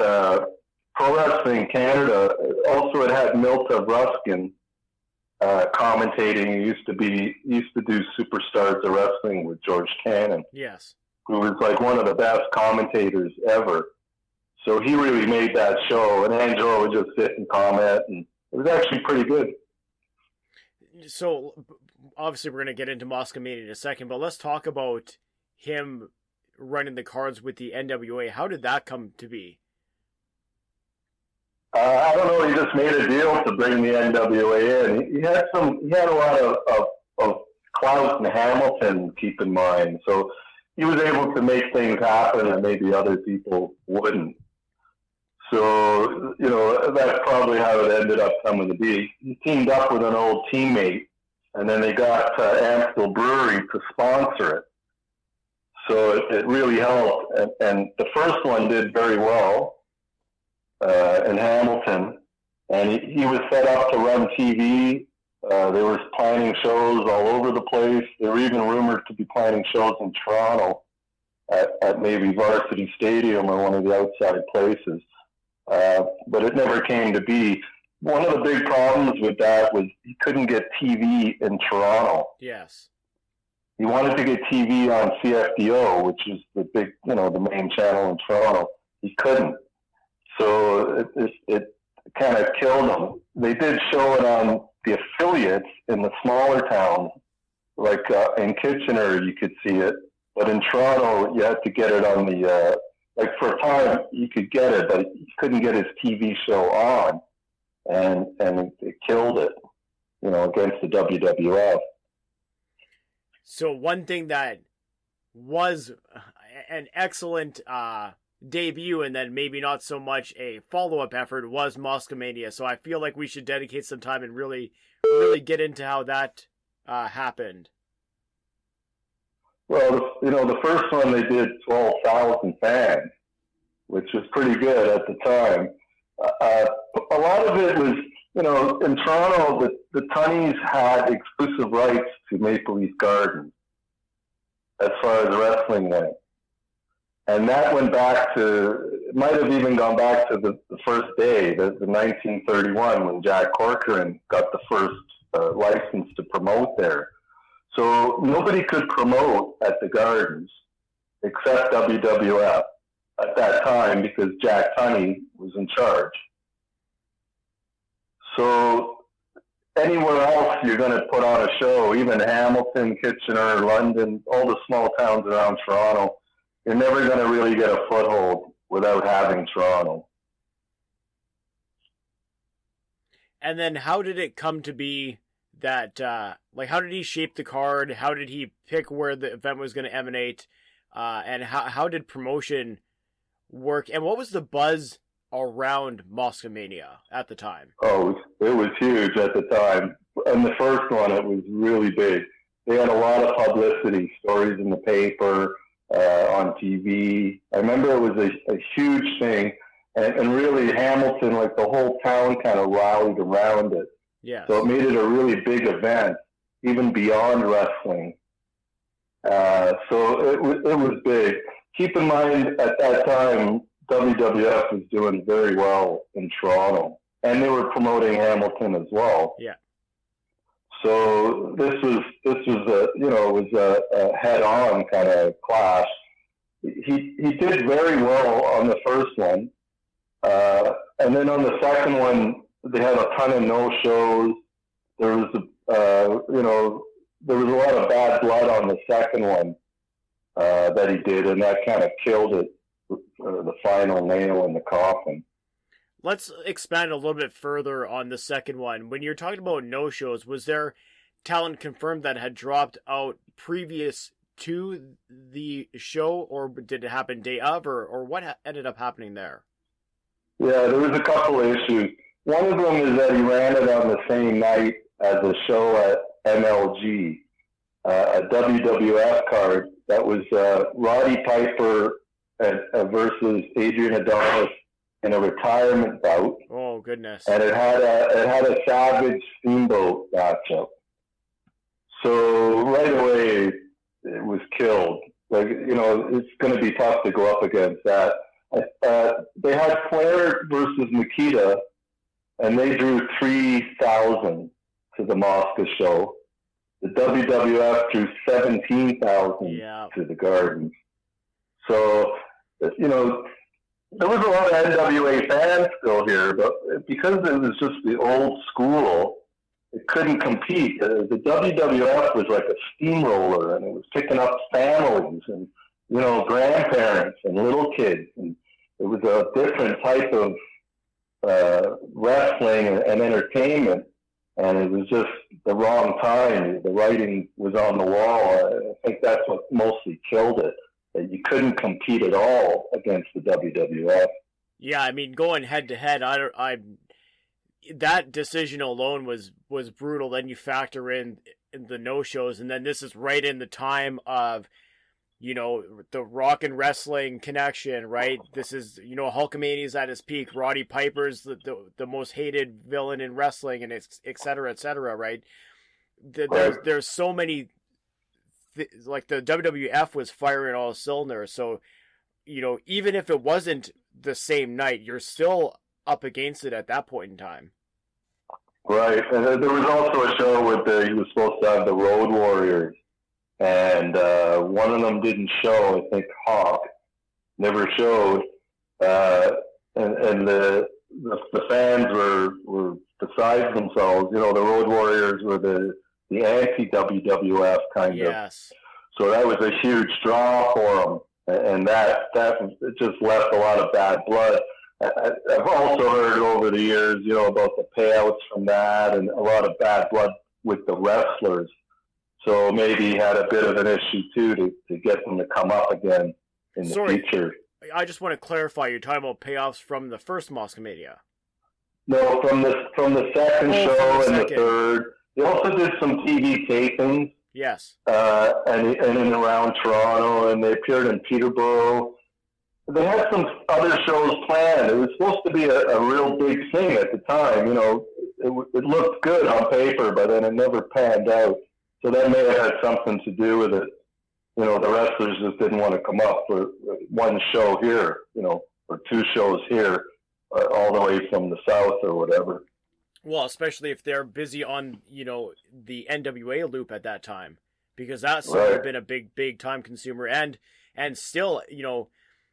Pro Wrestling Canada, also it had Milta Ruskin commentating. He used to do Superstars of Wrestling with George Cannon. Yes. Who was like one of the best commentators ever. So he really made that show, and Angelo would just sit and comment, and it was actually pretty good. So obviously we're going to get into Mosca Mania in a second, but let's talk about him running the cards with the NWA. How did that come to be? I don't know. He just made a deal to bring the NWA in. He had a lot of clout in Hamilton, keep in mind. So he was able to make things happen that maybe other people wouldn't. So, you know, that's probably how it ended up coming to be. He teamed up with an old teammate, and then they got Amstel Brewery to sponsor it. So it really helped. And the first one did very well in Hamilton. And he was set up to run TV. They were planning shows all over the place. They were even rumored to be planning shows in Toronto at maybe Varsity Stadium or one of the outside places. But it never came to be. One of the big problems with that was he couldn't get TV in Toronto. Yes. He wanted to get TV on CFDO, which is the big, you know, the main channel in Toronto. He couldn't. So it kind of killed him. They did show it on the affiliates in the smaller towns. Like in Kitchener, you could see it. But in Toronto, you had to get it on the, like for a time, you could get it, but he couldn't get his TV show on. And it killed it, you know, against the WWF. So one thing that was an excellent debut and then maybe not so much a follow-up effort was Mosca Mania. So I feel like we should dedicate some time and really get into how that happened. Well, the first one they did 12,000 fans, which was pretty good at the time. A lot of it was, in Toronto, the Tunnies had exclusive rights to Maple Leaf Gardens as far as wrestling went. And that went back it might have even gone back to the first day, the 1931, when Jack Corcoran got the first license to promote there. So nobody could promote at the Gardens except WWF at that time because Jack Tunney was in charge. So anywhere else you're going to put on a show, even Hamilton, Kitchener, London, all the small towns around Toronto, you're never going to really get a foothold without having Toronto. And then how did it come to be that, how did he shape the card? How did he pick where the event was going to emanate? And how did promotion work? And what was the buzz around Moscamania at the time? Oh, it was huge at the time. And the first one, it was really big. They had a lot of publicity, stories in the paper, on TV. I remember it was a huge thing. And really Hamilton, like the whole town kind of rallied around it. Yeah. So it made it a really big event, even beyond wrestling. So it was big. Keep in mind, at that time, WWF was doing very well in Toronto, and they were promoting Hamilton as well. Yeah. So this was a head-on kind of clash. He did very well on the first one, and then on the second one, they had a ton of no-shows. There was there was a lot of bad blood on the second one that he did, and that kind of killed it, the final nail in the coffin. Let's expand a little bit further on the second one. When you're talking about no-shows, was there talent confirmed that had dropped out previous to the show, or did it happen day of, or what ended up happening there? Yeah, there was a couple of issues. One of them is that he ran it on the same night as a show at MLG, a WWF card that was Roddy Piper versus Adrian Adonis in a retirement bout. Oh goodness! And it had a Savage Steamboat matchup. So right away it was killed. It's going to be tough to go up against that. They had Flair versus Nikita, and they drew 3,000 to the Mosca show. The WWF drew 17,000 to the Gardens. So, there was a lot of NWA fans still here, but because it was just the old school, it couldn't compete. The WWF was like a steamroller, and it was picking up families and, grandparents and little kids. And it was a different type of wrestling and entertainment, and it was just the wrong time. The writing was on the wall. I think that's what mostly killed it, that you couldn't compete at all against the WWF. Yeah, I mean, going head to head, that decision alone was brutal. Then you factor in the no-shows, and then this is right in the time of, the rock and wrestling connection, right? This is, Hulkamania's at his peak. Roddy Piper's the most hated villain in wrestling, and it's et cetera, right? There's so many, like the WWF was firing all cylinders. So, even if it wasn't the same night, you're still up against it at that point in time. Right. And there was also a show where he was supposed to have the Road Warriors, and one of them didn't show. I think Hawk never showed, and the fans were beside themselves. The Road Warriors were the anti-WWF kind of. So that was a huge draw for them, and that it just left a lot of bad blood. I've also heard over the years, about the payouts from that and a lot of bad blood with the wrestlers. So maybe he had a bit of an issue too to get them to come up again in the future. I just want to clarify, you're talking about payoffs from the first Moscamania. No, from the second show and the third. They also did some TV tapings Yes. And in around Toronto, and they appeared in Peterborough. They had some other shows planned. It was supposed to be a real big thing at the time. You know, it looked good on paper, but then it never panned out. So that may have had something to do with it. You know, the wrestlers just didn't want to come up for one show here, you know, or two shows here, all the way from the south or whatever. Well, especially if they're busy on, you know, the NWA loop at that time, because that's certainly been a big time consumer. And still, you know,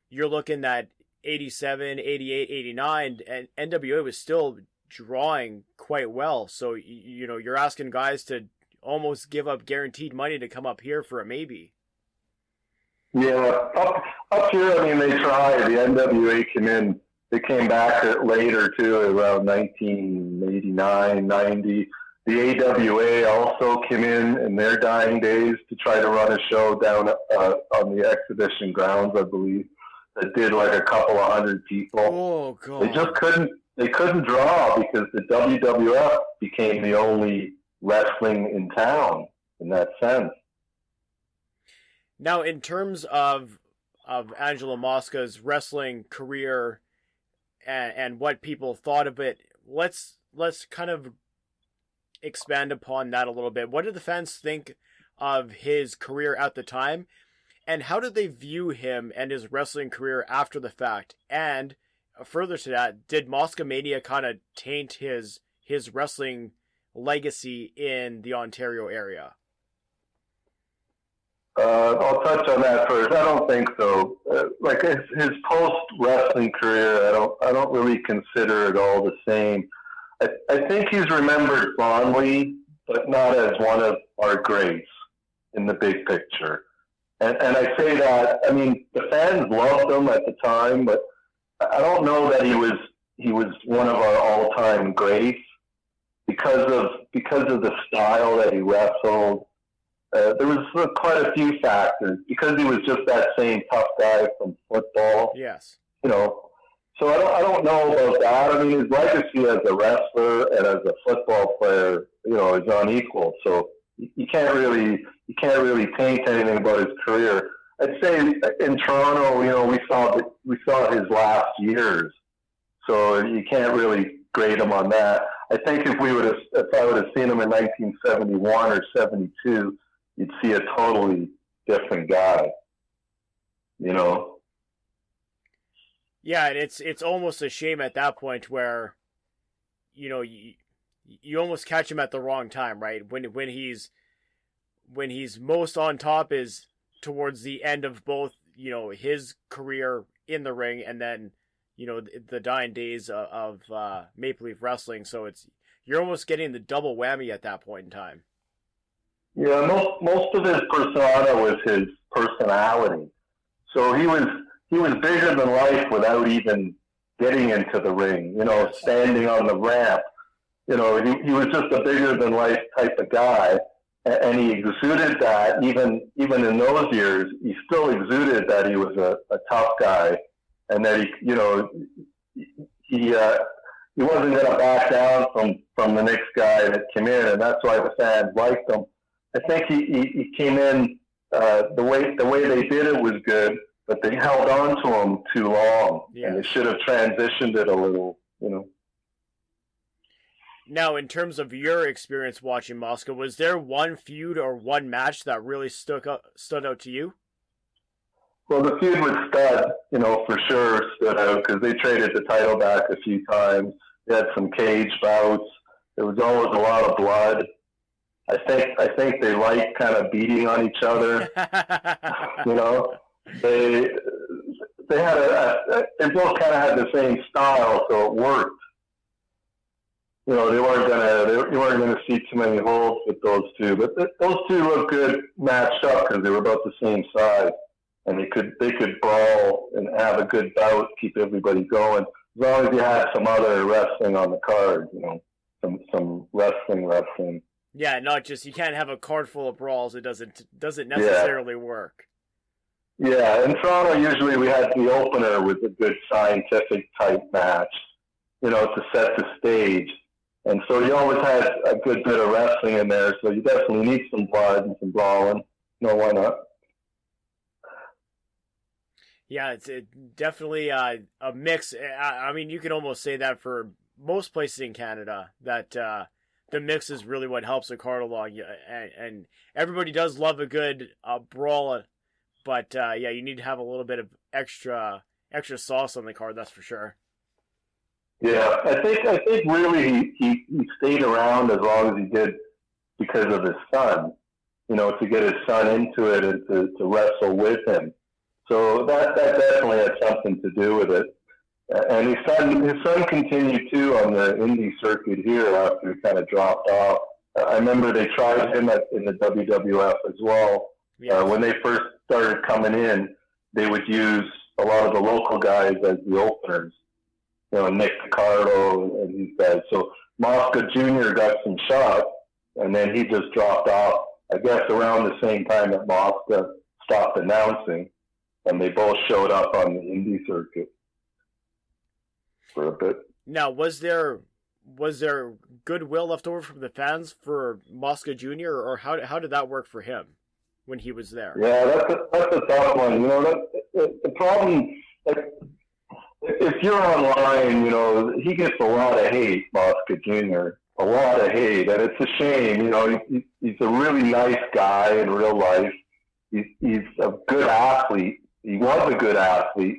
you're looking at 87, 88, 89, and NWA was still drawing quite well. So, you know, you're asking guys to almost give up guaranteed money to come up here for a maybe. Yeah, up here, I mean, they tried. The NWA came in. They came back later, too, around 1989, 90. The AWA also came in their dying days to try to run a show down on the exhibition grounds, I believe, that did like a couple of hundred people. Oh, God. They just couldn't draw because the WWF became the only wrestling in town in that sense. Now, in terms of Angelo Mosca's wrestling career and what people thought of it, let's kind of expand upon that a little bit. What did the fans think of his career at the time, and how did they view him and his wrestling career after the fact? And further to that, did Mosca Mania kind of taint his wrestling legacy in the Ontario area? I'll touch on that first. I don't think so. Like his post-wrestling career, I don't really consider it all the same. I think he's remembered fondly, but not as one of our greats in the big picture. And I say that, I mean, the fans loved him at the time, but I don't know that he was one of our all-time greats because of the style that he wrestled. There was quite a few factors because he was just that same tough guy from football. Yes. You know, so I don't know about that. I mean, his legacy as a wrestler and as a football player, you know, is unequal. So you can't really taint anything about his career. I'd say in Toronto, you know, we saw his last years, so you can't really grade him on that. I think if I would have seen him in 1971 or 72. You'd see a totally different guy, you know? Yeah, and it's almost a shame at that point where, you know, you almost catch him at the wrong time, right? When he's most on top is towards the end of both, you know, his career in the ring and then, you know, the dying days of Maple Leaf Wrestling. So you're almost getting the double whammy at that point in time. Yeah, most of his persona was his personality. So he was bigger than life without even getting into the ring. You know, standing on the ramp. You know, he was just a bigger than life type of guy, and he exuded that. Even in those years, he still exuded that he was a tough guy, and that he wasn't going to back down from the next guy that came in, and that's why the fans liked him. I think he came in, the way they did it was good, but they held on to him too long, and they should have transitioned it a little, you know. Now, in terms of your experience watching Mosca, was there one feud or one match that really stood out to you? Well, the feud with Stud, you know, for sure stood out because they traded the title back a few times. They had some cage bouts. There was always a lot of blood. I think they like kind of beating on each other. You know, they both kind of had the same style, so it worked. You know, you weren't gonna see too many holes with those two, but those two looked good matched up because they were about the same size, and they could brawl and have a good bout, keep everybody going. As long as you had some other wrestling on the card, you know, some wrestling. Yeah, not just, you can't have a card full of brawls. It doesn't necessarily work. Yeah, in Toronto, usually we had the opener with a good scientific type match, you know, to set the stage. And so you always had a good bit of wrestling in there. So you definitely need some blood and some brawling. No, why not? Yeah, it's definitely a mix. I mean, you can almost say that for most places in Canada, that the mix is really what helps a card along. And everybody does love a good brawl, but yeah, you need to have a little bit of extra sauce on the card. That's for sure. Yeah, I think really he stayed around as long as he did because of his son. To get his son into it and to wrestle with him. So that definitely had something to do with it. And his son continued too on the indie circuit here after he kind of dropped off. I remember they tried him in the WWF as well. Yeah. When they first started coming in, they would use a lot of the local guys as the openers. Nick Picardo and these guys. So Mosca Jr. got some shots, and then he just dropped off, I guess, around the same time that Mosca stopped announcing, and they both showed up on the indie circuit for a bit. Now, was there goodwill left over from the fans for Mosca Jr., or how did that work for him when he was there? Yeah, that's a tough one. The problem, like, if you're online, he gets a lot of hate, Mosca Jr., a lot of hate, and it's a shame. He's a really nice guy in real life. He's a good athlete. He was a good athlete.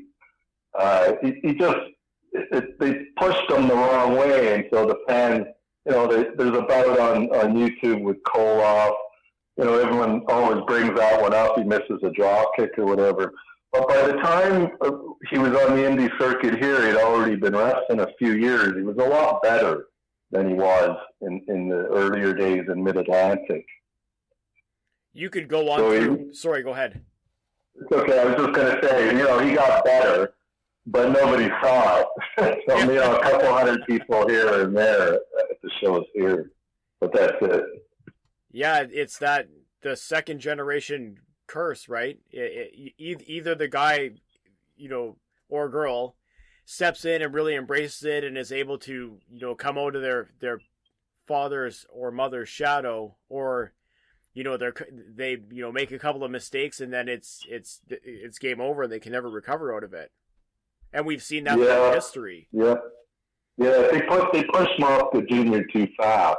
They pushed him the wrong way, and so the fans, there's a bout on YouTube with Koloff. Everyone always brings that one up. He misses a drop kick or whatever. But by the time he was on the indie circuit here, he'd already been wrestling a few years. He was a lot better than he was in the earlier days in Mid-Atlantic. You could go on Sorry, go ahead. It's okay. I was just going to say, he got better, but nobody saw it. So, a couple hundred people here and there at the shows here, but that's it. Yeah, it's the second generation curse, right? Either the guy, or girl steps in and really embraces it and is able to, come out of their father's or mother's shadow, or they make a couple of mistakes and then it's game over and they can never recover out of it. And we've seen that in history. Yeah. They pushed Mosca Jr. too fast.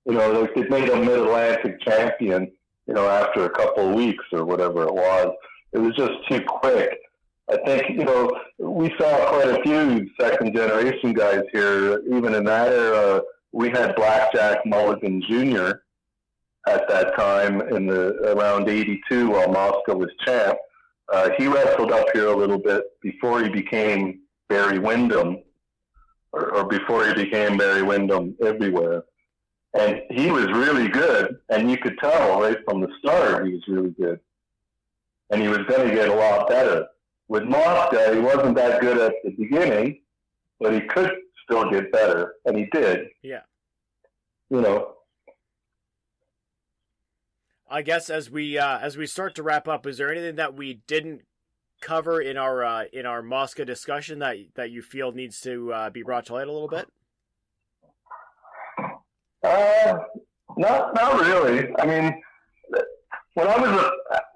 They made him Mid-Atlantic champion, after a couple of weeks or whatever it was. It was just too quick. I think, we saw quite a few second generation guys here. Even in that era, we had Blackjack Mulligan Jr. at that time around 82 while Mosca was champ. He wrestled up here a little bit before he became Barry Windham, or before he became Barry Windham everywhere. And he was really good, and you could tell right from the start he was really good. And he was going to get a lot better. With Mosca, he wasn't that good at the beginning, but he could still get better, and he did. Yeah. I guess as we start to wrap up, is there anything that we didn't cover in our Mosca discussion that you feel needs to be brought to light a little bit? Not really. I mean, when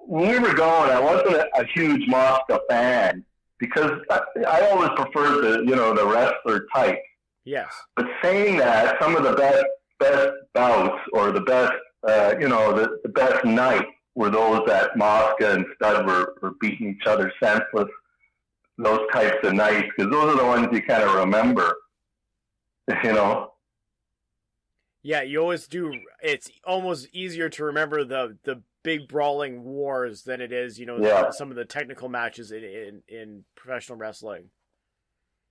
we were going, I wasn't a huge Mosca fan because I always preferred the wrestler type. Yes. But saying that, some of the best bouts or the best, the best nights were those that Mosca and Stud were beating each other senseless. Those types of nights, because those are the ones you kind of remember. Yeah, you always do. It's almost easier to remember the big brawling wars than it is, some of the technical matches in professional wrestling.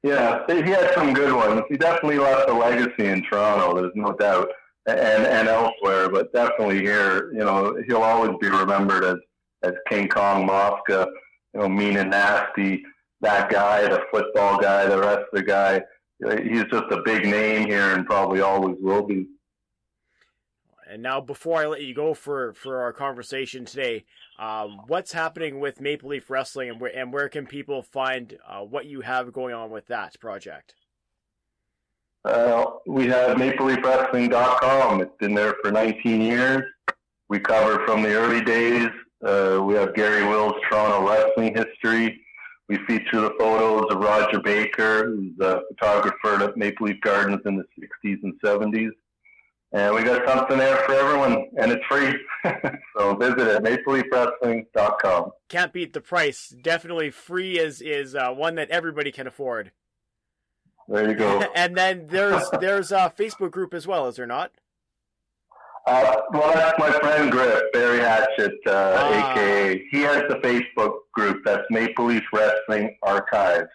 Yeah, he had some good ones. He definitely left a legacy in Toronto, there's no doubt, and elsewhere, but definitely here, he'll always be remembered as King Kong Mosca, mean and nasty, that guy, the football guy, the wrestler guy. He's just a big name here and probably always will be. And now, before I let you go for our conversation today, what's happening with Maple Leaf Wrestling, and where can people find what you have going on with that project? We have MapleLeafWrestling.com. It's been there for 19 years. We cover from the early days. We have Gary Will's Toronto wrestling history. We feature the photos of Roger Baker, who's a photographer at Maple Leaf Gardens in the 60s and 70s. And we got something there for everyone, and it's free. So visit it, MapleLeafWrestling.com. Can't beat the price. Definitely free is one that everybody can afford. There you go. And then there's a Facebook group as well, is there not? Well, that's my friend Griff, Barry Hatchett, a.k.a. He has the Facebook group. That's Maple Leaf Wrestling Archives.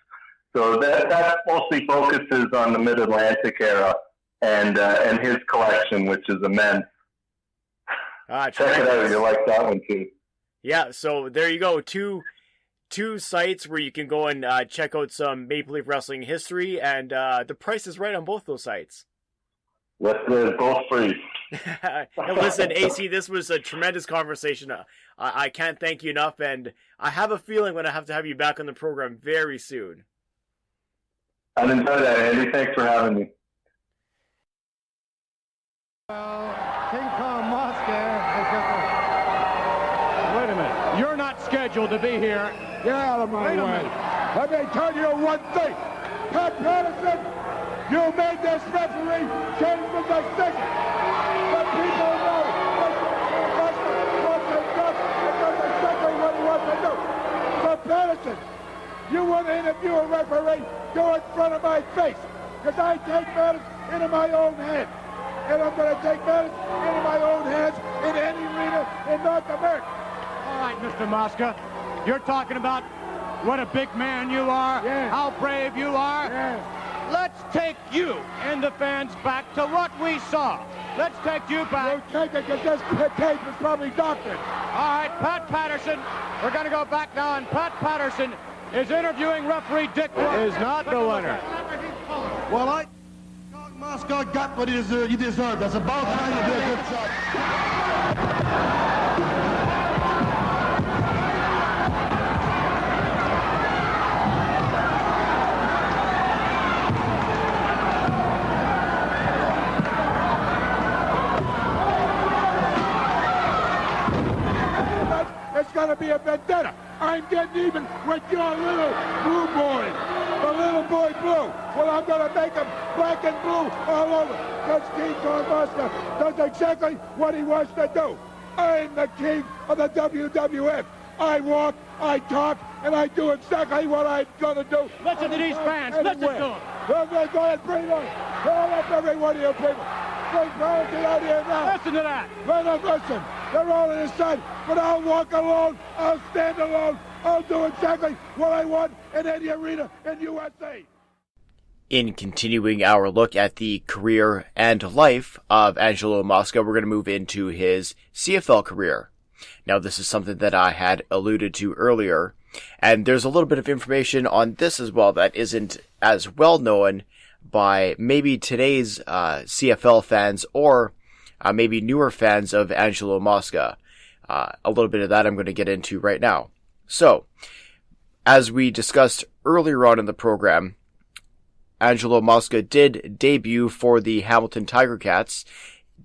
So that mostly focuses on the Mid-Atlantic era and his collection, which is immense. Check it out. You'll like that one, too. Yeah, so there you go. Two sites where you can go and check out some Maple Leaf Wrestling history, and the price is right on both those sites. Yes, they're both free. Listen, AC, this was a tremendous conversation. I can't thank you enough, and I have a feeling when I have to have you back on the program very soon. I've enjoyed that, Andy. Thanks for having me. King Kong Mosca has got the... Wait a minute. You're not scheduled to be here. Get out of my way. Let me tell you one thing. Pat Patterson, you made this referee change from the second. The people know what they got because exactly what he wants to do. So Patterson, you want to interview a referee, go in front of my face. Because I take matters into my own hands. And I'm going to take matters into my own hands in any arena in North America. All right, Mr. Mosca. You're talking about what a big man you are, how brave you are. Let's take you and the fans back to what we saw. Let's take you back. You take it because this tape is probably doctored. All right, Pat Patterson. We're going to go back now, and Pat Patterson is interviewing referee Dick Wood. Is not the winner. Well, Mosca got what he deserved. That's about time you did a good job. It's going to be a vendetta. I'm getting even with your little blue boy. The little boy blue. Well, I'm going to make him black and blue all over. Because King Kong Mosca does exactly what he wants to do. I'm the king of the WWF. I walk, I talk, and I do exactly what I'm going to do. Listen to these fans. Listen to them. Well, go ahead, bring it on. Call up every one of you people. Bring Valentine out here now. Listen to that. Let them listen. They're all on his side, but I'll walk alone. I'll stand alone. I'll do exactly what I want in any arena in USA. In continuing our look at the career and life of Angelo Mosca, we're going to move into his CFL career. Now, this is something that I had alluded to earlier, and there's a little bit of information on this as well that isn't as well known by maybe today's CFL fans or maybe newer fans of Angelo Mosca. A little bit of that I'm going to get into right now. So, as we discussed earlier on in the program, Angelo Mosca did debut for the Hamilton Tiger Cats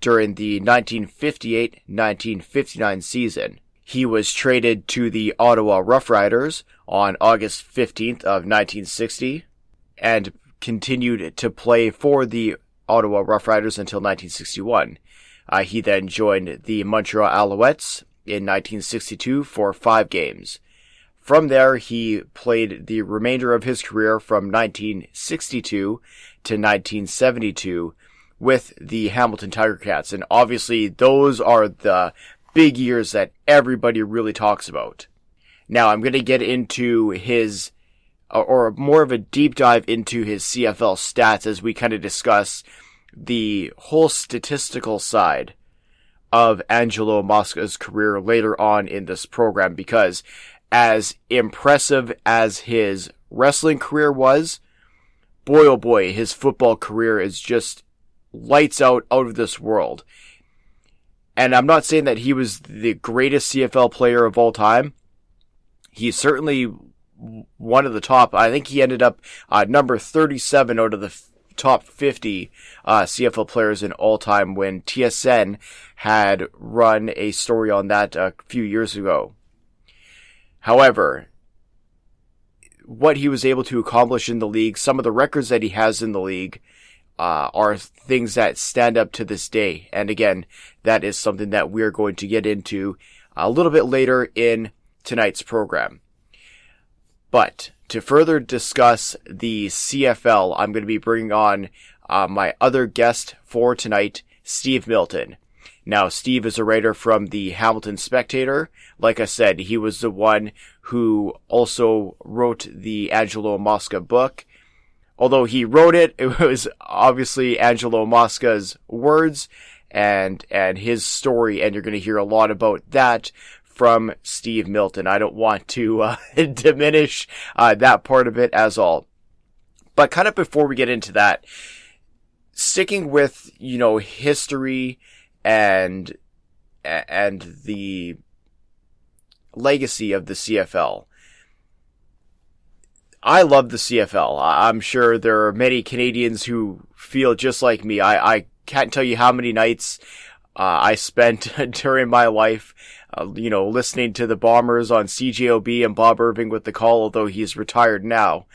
during the 1958-1959 season. He was traded to the Ottawa Rough Riders on August 15th of 1960 and continued to play for the Ottawa Rough Riders until 1961. He then joined the Montreal Alouettes in 1962 for 5 games. From there, he played the remainder of his career from 1962 to 1972 with the Hamilton Tiger Cats. And obviously, those are the big years that everybody really talks about. Now, I'm going to get into his, or more of a deep dive into his CFL stats as we kind of discuss the whole statistical side of Angelo Mosca's career later on in this program, because as impressive as his wrestling career was, boy oh boy, his football career is just lights out of this world. And I'm not saying that he was the greatest CFL player of all time. He's certainly one of the top. I think he ended up number 37 out of top 50 CFL players in all time when TSN had run a story on that a few years ago. However, what he was able to accomplish in the league, some of the records that he has in the league, are things that stand up to this day. And again, that is something that we're going to get into a little bit later in tonight's program. But to further discuss the CFL, I'm going to be bringing on my other guest for tonight, Steve Milton. Now, Steve is a writer from the Hamilton Spectator. Like I said, he was the one who also wrote the Angelo Mosca book. Although he wrote it, it was obviously Angelo Mosca's words and his story, and you're going to hear a lot about that from Steve Milton. I don't want to diminish that part of it as all. But kind of before we get into that, sticking with, history and the legacy of the CFL. I love the CFL. I'm sure there are many Canadians who feel just like me. I can't tell you how many nights I spent during my life, listening to the Bombers on CJOB and Bob Irving with the call, although he's retired now.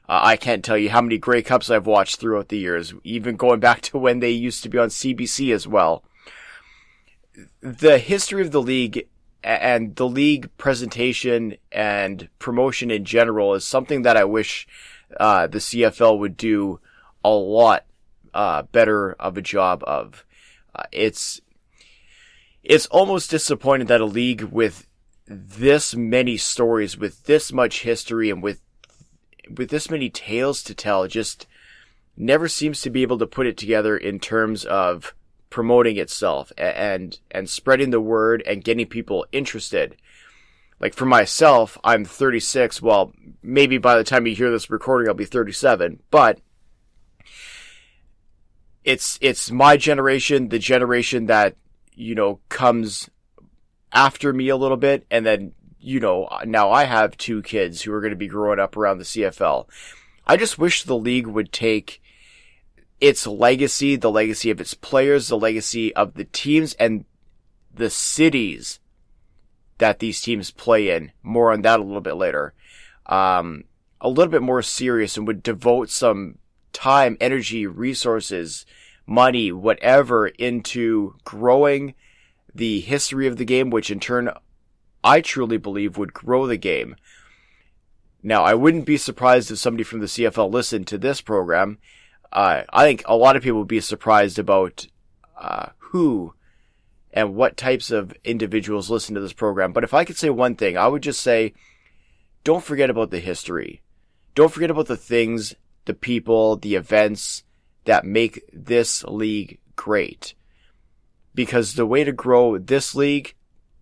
I can't tell you how many Grey Cups I've watched throughout the years, even going back to when they used to be on CBC as well. The history of the league and the league presentation and promotion in general is something that I wish the CFL would do a lot better of a job of. It's almost disappointing that a league with this many stories, with this much history, and with this many tales to tell, just never seems to be able to put it together in terms of promoting itself and spreading the word and getting people interested. Like for myself, I'm 36. Well, maybe by the time you hear this recording, I'll be 37. But it's my generation, the generation that, comes after me a little bit. And then, now I have 2 kids who are going to be growing up around the CFL. I just wish the league would take its legacy, the legacy of its players, the legacy of the teams and the cities that these teams play in. More on that a little bit later. A little bit more serious, and would devote some time, energy, resources, money, whatever, into growing the history of the game, which in turn I truly believe would grow the game. Now, I wouldn't be surprised if somebody from the CFL listened to this program. I think a lot of people would be surprised about who and what types of individuals listen to this program. But if I could say one thing, I would just say, don't forget about the history. Don't forget about the things, the people, the events that make this league great. Because the way to grow this league,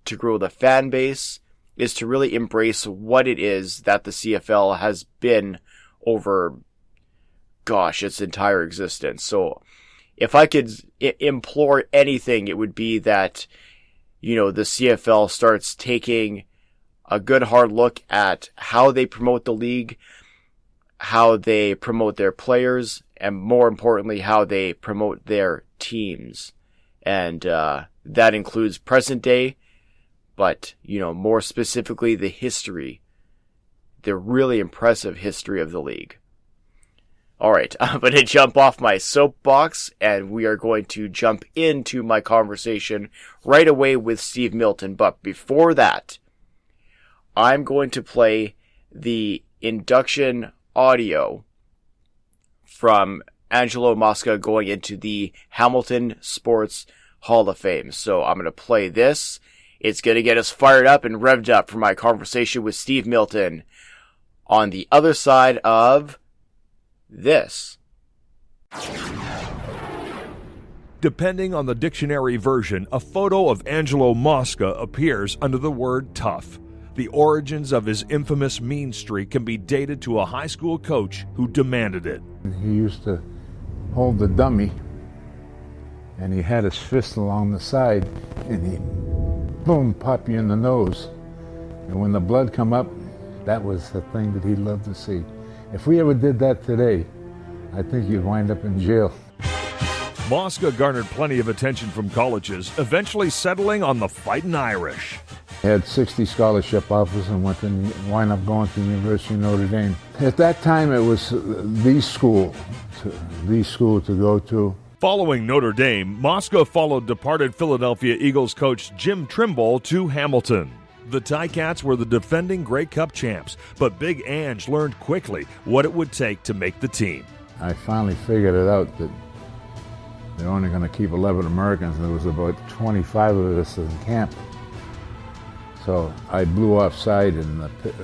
to grow the fan base, is to really embrace what it is that the CFL has been over, its entire existence. So if I could implore anything, it would be that, the CFL starts taking a good hard look at how they promote the league, how they promote their players, and more importantly, how they promote their teams. And that includes present day, but, more specifically the history, the really impressive history of the league. All right, I'm going to jump off my soapbox, and we are going to jump into my conversation right away with Steve Milton. But before that, I'm going to play the induction audio from Angelo Mosca going into the Hamilton Sports Hall of Fame. So I'm going to play this. It's going to get us fired up and revved up for my conversation with Steve Milton on the other side of this. Depending on the dictionary version, a photo of Angelo Mosca appears under the word tough. The origins of his infamous mean streak can be dated to a high school coach who demanded it. He used to hold the dummy, and he had his fist along the side, and he, boom, pop you in the nose. And when the blood come up, that was the thing that he loved to see. If we ever did that today, I think you'd wind up in jail. Mosca garnered plenty of attention from colleges, eventually settling on the Fightin' Irish. I had 60 scholarship offers and wind up going to the University of Notre Dame. At that time, it was the school to go to. Following Notre Dame, Mosca followed departed Philadelphia Eagles coach Jim Trimble to Hamilton. The Ticats were the defending Grey Cup champs, but Big Ange learned quickly what it would take to make the team. I finally figured it out that they're only going to keep 11 Americans, and there was about 25 of us in camp. So I blew offside, and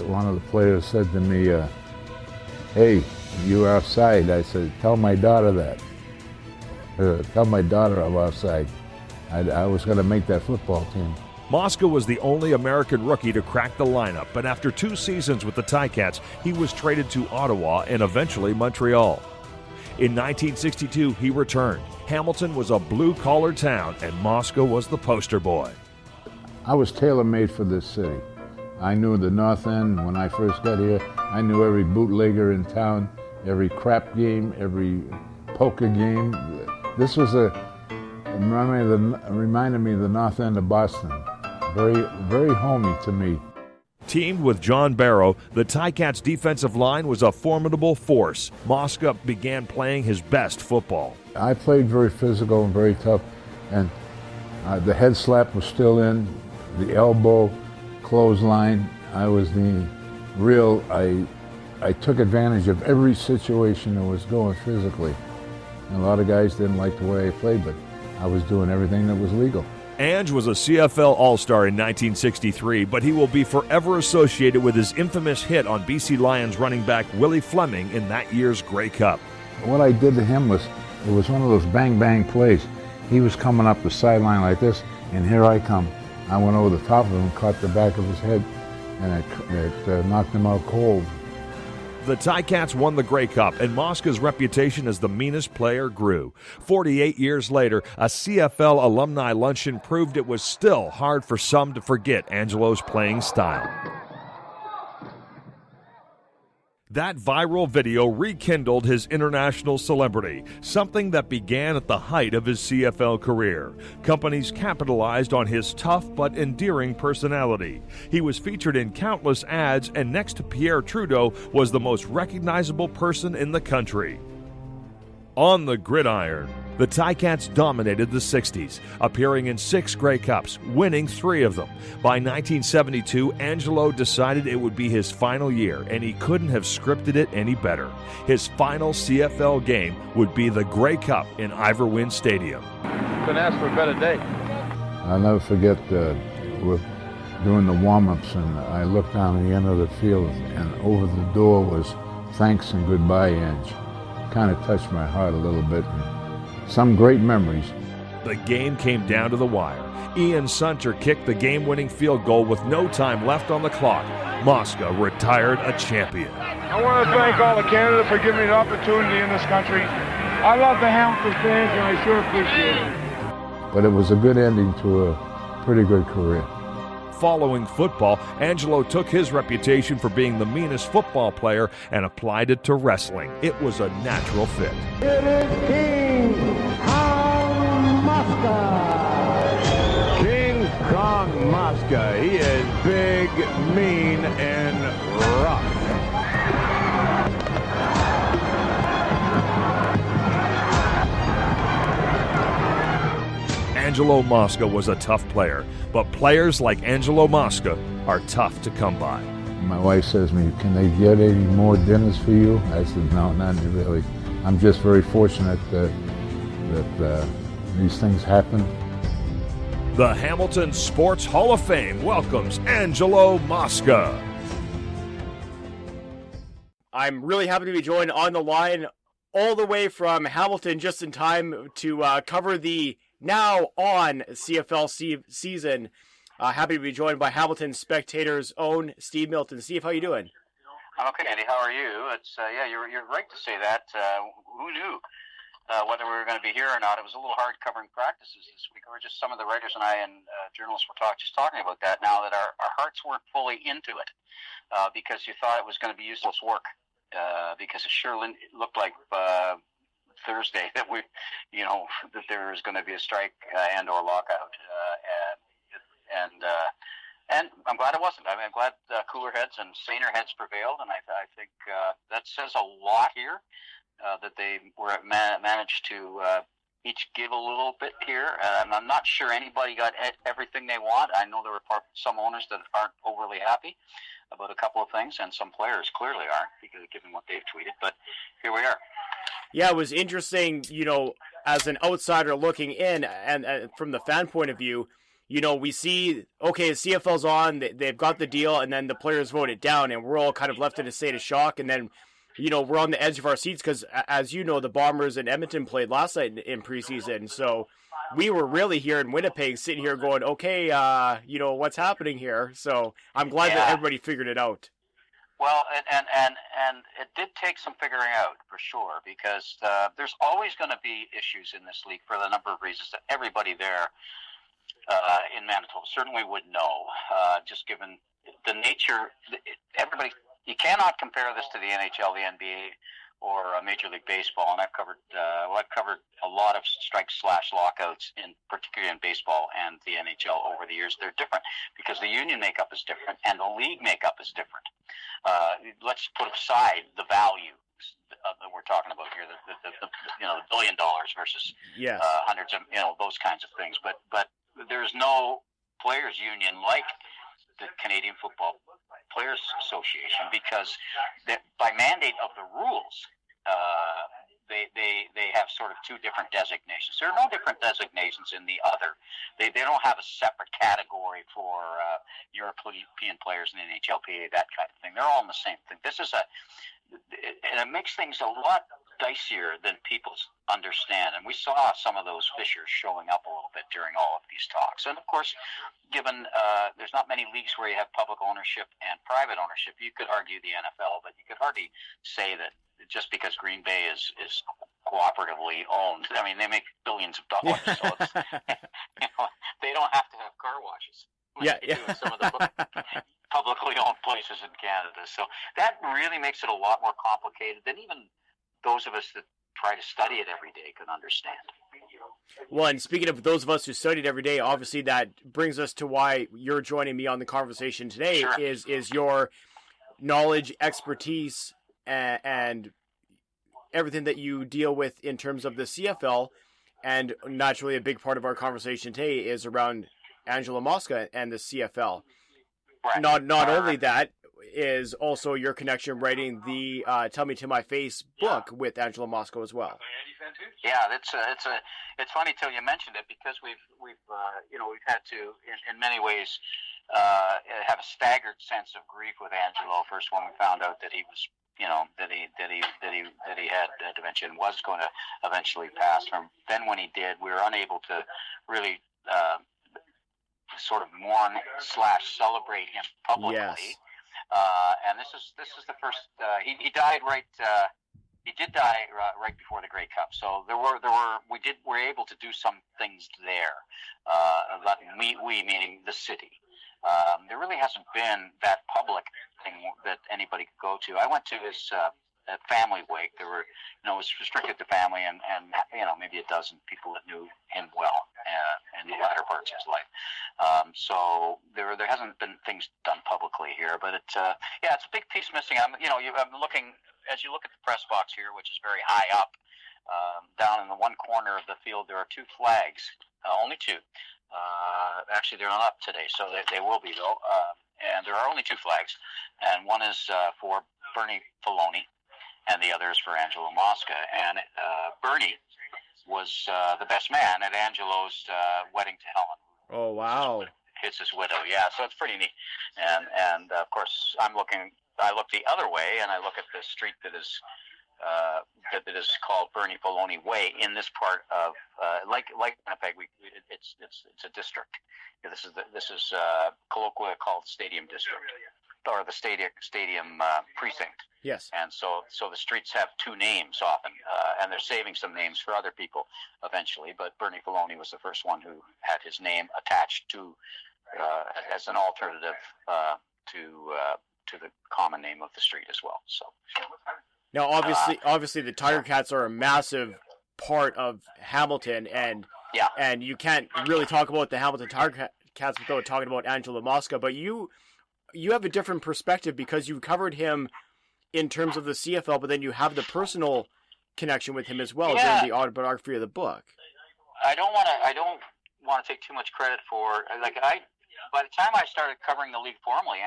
one of the players said to me, "Hey, you're offside." I said, "Tell my daughter that. Tell my daughter I'm offside." I was going to make that football team. Mosca was the only American rookie to crack the lineup, but after 2 seasons with the Ticats, he was traded to Ottawa and eventually Montreal. In 1962, he returned. Hamilton was a blue-collar town, and Mosca was the poster boy. I was tailor-made for this city. I knew the North End when I first got here. I knew every bootlegger in town, every crap game, every poker game. This was reminded me of the North End of Boston. Very, very homey to me. Teamed with John Barrow, the Ticats' defensive line was a formidable force. Mosca began playing his best football. I played very physical and very tough, and the head slap was still in, the elbow, clothesline. I was the real, I took advantage of every situation that was going physically. And a lot of guys didn't like the way I played, but I was doing everything that was legal. Ange was a CFL All-Star in 1963, but he will be forever associated with his infamous hit on BC Lions running back Willie Fleming in that year's Grey Cup. What I did to him was, it was one of those bang-bang plays. He was coming up the sideline like this, and here I come. I went over the top of him, caught the back of his head, and it knocked him out cold. The Ticats won the Grey Cup, and Mosca's reputation as the meanest player grew. 48 years later, a CFL alumni luncheon proved it was still hard for some to forget Angelo's playing style. That viral video rekindled his international celebrity, something that began at the height of his CFL career. Companies capitalized on his tough but endearing personality. He was featured in countless ads, and next to Pierre Trudeau was the most recognizable person in the country. On the gridiron, the Ticats dominated the 60s, appearing in 6 Grey Cups, winning 3 of them. By 1972, Angelo decided it would be his final year, and he couldn't have scripted it any better. His final CFL game would be the Grey Cup in Ivor Wynne Stadium. Couldn't ask for a better day. I'll never forget, we're doing the warm-ups, and I looked down the end of the field, and over the door was "Thanks and goodbye, Ange." Kind of touched my heart a little bit. And some great memories. The game came down to the wire. Ian Sunter kicked the game-winning field goal with no time left on the clock. Mosca retired a champion. I want to thank all of Canada for giving me the opportunity in this country. I love the Hamilton fans, and I sure appreciate it. But it was a good ending to a pretty good career. Following football, Angelo took his reputation for being the meanest football player and applied it to wrestling. It was a natural fit. It is King Kong Mosca. King Kong Mosca. He is big, mean, and rough. Angelo Mosca was a tough player, but players like Angelo Mosca are tough to come by. My wife says to me, "Can they get any more dinners for you?" I said, "No, not really. I'm just very fortunate that these things happen." The Hamilton Sports Hall of Fame welcomes Angelo Mosca. I'm really happy to be joined on the line all the way from Hamilton just in time to cover the now on CFL season. Happy to be joined by Hamilton Spectator's own Steve Milton. Steve, how you doing? I'm okay, Andy. How are you? It's you're right to say that. Who knew whether we were going to be here or not? It was a little hard covering practices this week. We were just some of the writers and I and journalists were talking about that. Now that our hearts weren't fully into it because you thought it was going to be useless work. because it sure looked like Thursday that that there was going to be a strike and or lockout, and I'm glad it wasn't. I mean, I'm glad cooler heads and saner heads prevailed, and I think that says a lot here that they managed to each give a little bit here. I'm not sure anybody got everything they want. I know there were some owners that aren't overly happy about a couple of things, and some players clearly aren't, because given what they've tweeted. But here we are. Yeah, it was interesting, as an outsider looking in, and from the fan point of view, we see, okay, CFL's on, they've got the deal, and then the players vote it down, and we're all kind of left in a state of shock, and then, we're on the edge of our seats, because, as you know, the Bombers and Edmonton played last night in preseason, so we were really here in Winnipeg, sitting here going, okay, what's happening here? So I'm glad that everybody figured it out. Well, and it did take some figuring out, for sure, because there's always going to be issues in this league for the number of reasons that everybody there in Manitoba certainly would know, just given the nature. Everybody, you cannot compare this to the NHL, the NBA, or Major League Baseball, and I've covered a lot of strikes/lockouts, particularly in baseball and the NHL over the years. They're different because the union makeup is different and the league makeup is different. Let's put aside the value that we're talking about here, the $1 billion versus hundreds of those kinds of things. But there's no players union like the Canadian Football Players Association, because by mandate of the rules, they have sort of two different designations. There are no different designations in the other. They don't have a separate category for European players in the NHLPA, that kind of thing. They're all in the same thing. And it makes things a lot dicier than people understand. And we saw some of those fissures showing up a little bit during all of these talks. And of course, given there's not many leagues where you have public ownership and private ownership, you could argue the NFL, but you could hardly say that just because Green Bay is cooperatively owned. I mean, they make billions of dollars, so it's, they don't have to have car washes. Like they do in some of the publicly owned places in Canada. So that really makes it a lot more complicated than even those of us that try to study it every day can understand. Well, and speaking of those of us who studied every day, obviously that brings us to why you're joining me on the conversation today. Sure. is your knowledge, expertise, and everything that you deal with in terms of the CFL. And naturally, a big part of our conversation today is around Angelo Mosca and the CFL. Right. Not only that, is also your connection writing the Tell Me to My Face book with Angelo Mosca as well. Yeah, it's funny till you mentioned it, because we've had to in many ways have a staggered sense of grief with Angelo. First, when we found out that he was that he had dementia and was going to eventually pass. Then when he did, we were unable to really sort of mourn/celebrate him publicly. Yes. And this is the first. He died right. He did die right before the Grey Cup. So we were able to do some things there. We meaning the city. There really hasn't been that public thing that anybody could go to. I went to his family wake. There were, it was restricted to family and maybe a dozen people that knew him well in the latter parts of his life. So there hasn't been things done publicly here, but it's a big piece missing. I'm looking, as you look at the press box here, which is very high up, down in the one corner of the field, there are two flags, only two. Actually, they're not up today, so they will be though. And there are only two flags, and one is for Bernie Filoni, and the other is for Angelo Mosca. And Bernie was the best man at Angelo's wedding to Helen. Oh wow! It's his widow, yeah. So it's pretty neat. And of course, I look the other way, and I look at the street that is called Bernie Filoni Way in this part of like Winnipeg. It's a district. This is colloquially called Stadium District, or the Stadium Precinct. Yes. And so the streets have two names often, and they're saving some names for other people eventually. But Bernie Filoni was the first one who had his name attached to as an alternative to the common name of the street as well. So now, obviously, the Tiger Cats are a massive part of Hamilton, and you can't really talk about the Hamilton Tiger Cats without talking about Angelo Mosca. But you have a different perspective because you covered him in terms of the CFL, but then you have the personal connection with him as well during the autobiography of the book. I don't want to take too much credit for by the time I started covering the league formally,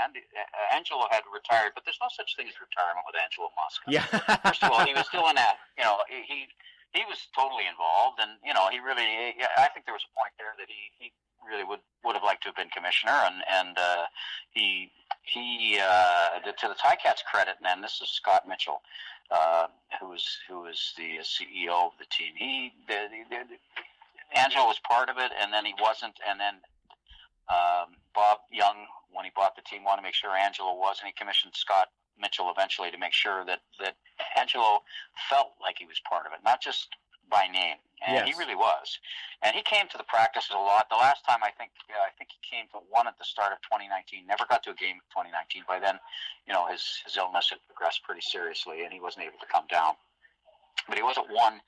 Angelo had retired, but there's no such thing as retirement with Angelo Mosca. Yeah. First of all, he was still in that. He was totally involved, and he really. I think there was a point there that he really would have liked to have been commissioner, and he to the Ticats' credit, and this is Scott Mitchell, who was the CEO of the team. Angelo was part of it, and then he wasn't, and then Bob Young, when he bought the team, wanted to make sure Angelo was, and he commissioned Scott Mitchell eventually to make sure that Angelo felt like he was part of it, not just by name. And he really was. And he came to the practices a lot. The last time I think he came to one at the start of 2019. Never got to a game in 2019. By then, his illness had progressed pretty seriously, and he wasn't able to come down. But he was at one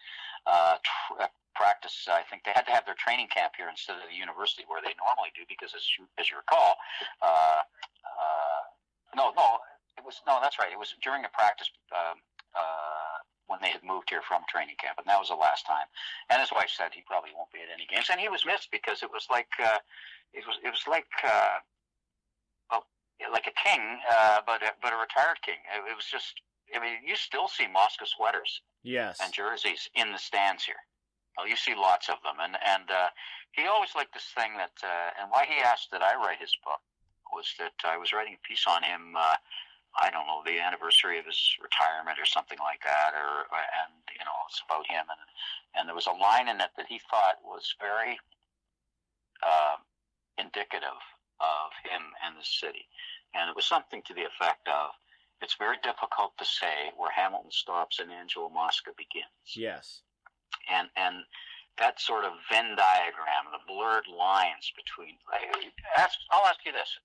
practice. I think they had to have their training camp here instead of the university where they normally do, because as you recall, that's right. It was during the practice when they had moved here from training camp, and that was the last time. And his wife said he probably won't be at any games, and he was missed because it was like a king, but a retired king. It was just. I mean, you still see Mosca sweaters, and jerseys in the stands here. Well, you see lots of them, and he always liked this thing that, and why he asked that I write his book was that I was writing a piece on him. I don't know, the anniversary of his retirement or something like that, and it's about him, and there was a line in it that he thought was very indicative of him and the city, and it was something to the effect of, it's very difficult to say where Hamilton stops and Angelo Mosca begins. Yes. And that sort of Venn diagram, the blurred lines between. I'll ask you this,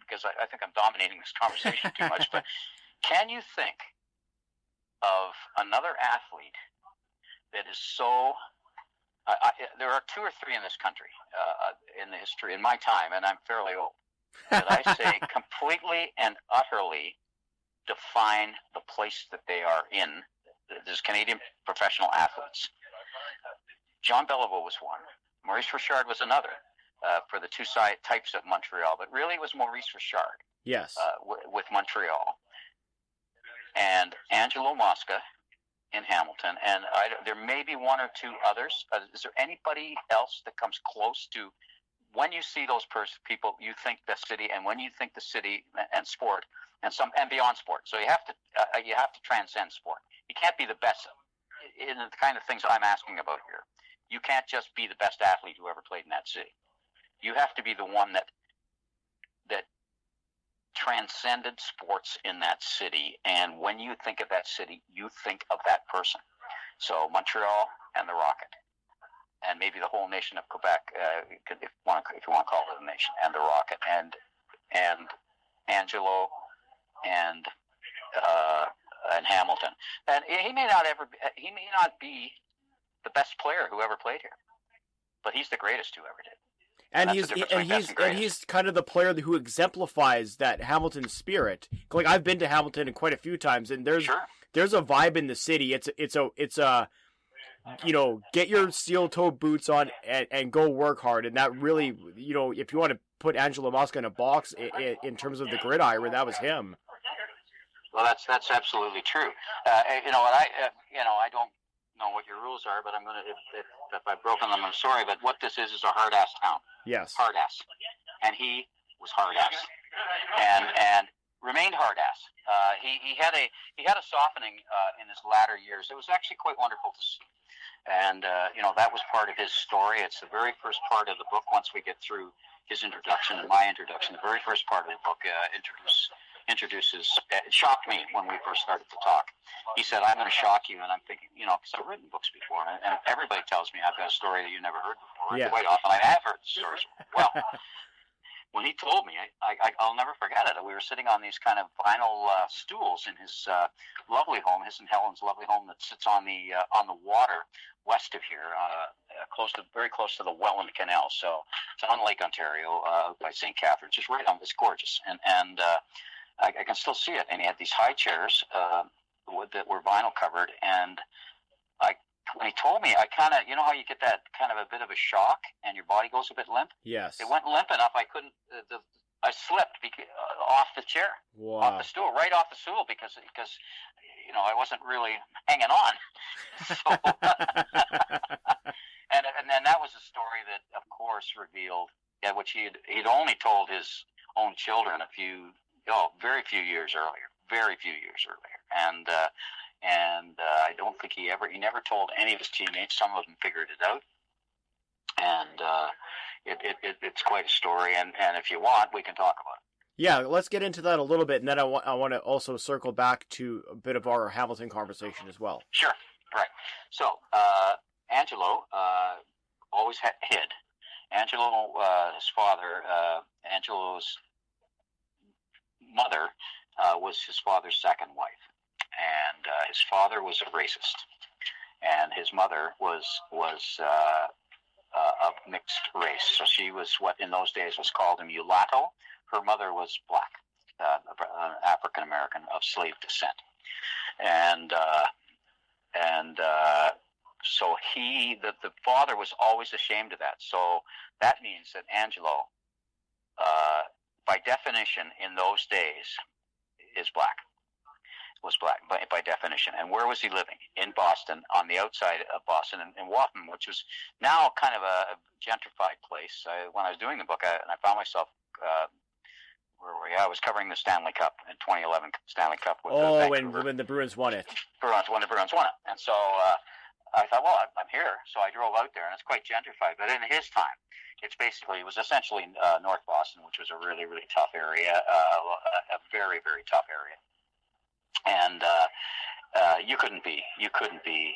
because I think I'm dominating this conversation too much, but can you think of another athlete that is so. There are two or three in this country, in the history, in my time, and I'm fairly old, that I say completely and utterly define the place that they are in. There's Canadian professional athletes. John Beliveau was one. Maurice Richard was another, for the two types of Montreal, but really it was Maurice Richard. Yes. With Montreal. And Angelo Mosca in Hamilton, and there may be one or two others. Is there anybody else that comes close to, when you see those people, you think the city, and when you think the city and sport, and beyond sport. So you have to transcend sport. You can't be the best in the kind of things I'm asking about here. You can't just be the best athlete who ever played in that city. You have to be the one that transcended sports in that city, and when you think of that city, you think of that person. So Montreal and the Rocket, and maybe the whole nation of Quebec, if you want to call it a nation, and the Rocket, and Angelo, and Hamilton. And he may not be the best player who ever played here, but he's the greatest who ever did. And he's kind of the player who exemplifies that Hamilton spirit. Like, I've been to Hamilton quite a few times, and there's a vibe in the city. It's a get your steel-toed boots on and go work hard. And that really, if you want to put Angelo Mosca in a box in terms of the gridiron, that was him. Well, that's absolutely true. I don't know what your rules are, but I'm gonna if I've broken them, I'm sorry. But what this is a hard ass town. Yes. Hard ass, and he was hard ass, and remained hard ass. He had a softening in his latter years. It was actually quite wonderful to see, and that was part of his story. It's the very first part of the book. Once we get through his introduction and my introduction, the very first part of the book introduces. It shocked me when we first started to talk. He said, "I'm going to shock you," and I'm thinking, because I've written books before, and everybody tells me I've got a story that you never heard before. Yeah. Quite often I have heard the stories well, when he told me, I'll never forget it. We were sitting on these kind of vinyl stools in his lovely home, his and Helen's lovely home that sits on the water west of here, very close to the Welland Canal. So it's on Lake Ontario by St. Catharines, just right on. It's gorgeous, and I can still see it. And he had these high chairs that were vinyl covered, and when he told me, I kind of, you know how you get that kind of a bit of a shock and your body goes a bit limp? Yes. It went limp enough I couldn't, I slipped off the chair, off the stool, right off the stool because you know, I wasn't really hanging on. So, and then that was a story that, of course, revealed, which he'd only told his own children very few years earlier. And I don't think he never told any of his teammates. Some of them figured it out, and it's quite a story. And if you want, we can talk about it. Yeah, let's get into that a little bit, and then I want to also circle back to a bit of our Hamilton conversation as well. Sure, right. So Angelo always hid. Angelo, his father, Angelo's mother was his father's second wife. And his father was a racist, and his mother was of mixed race. So she was what in those days was called a mulatto. Her mother was black, African American of slave descent, and so the father was always ashamed of that. So that means that Angelo, by definition, in those days, was black by definition. And where was he living? In Boston, on the outside of Boston, in Wapping, which was now kind of a gentrified place. When I was doing the book, I found myself, I was covering the Stanley Cup in 2011 Stanley Cup. With when the Bruins won it. When the Bruins won it. And so I thought, well, I'm here. So I drove out there, and it's quite gentrified. But in his time, it was essentially North Boston, which was a really, really tough area, a very, very tough area. And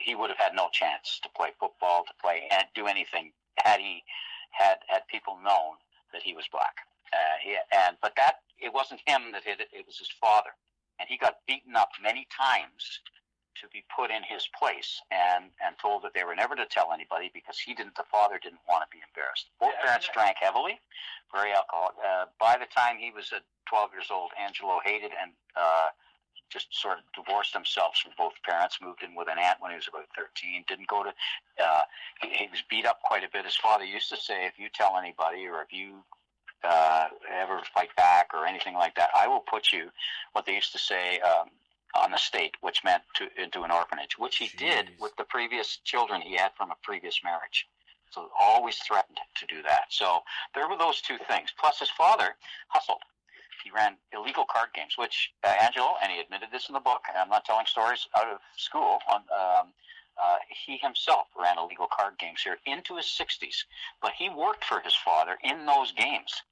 he would have had no chance to play football, and do anything had people known that he was black. But it wasn't him that hit it; it was his father, and he got beaten up many times to be put in his place, and told that they were never to tell anybody because the father didn't want to be embarrassed. Both parents drank heavily, very alcoholic. By the time he was 12 years old, Angelo hated and just sort of divorced themselves from both parents, moved in with an aunt when he was about 13, didn't go to, he was beat up quite a bit. His father used to say, if you tell anybody or if you ever fight back or anything like that, I will put you, what they used to say, on the state, which meant into an orphanage, which he did with the previous children he had from a previous marriage. So always threatened to do that. So there were those two things. Plus his father hustled. He ran illegal card games, which Angelo, and he admitted this in the book, and I'm not telling stories out of school, he himself ran illegal card games here into his 60s. But he worked for his father in those games.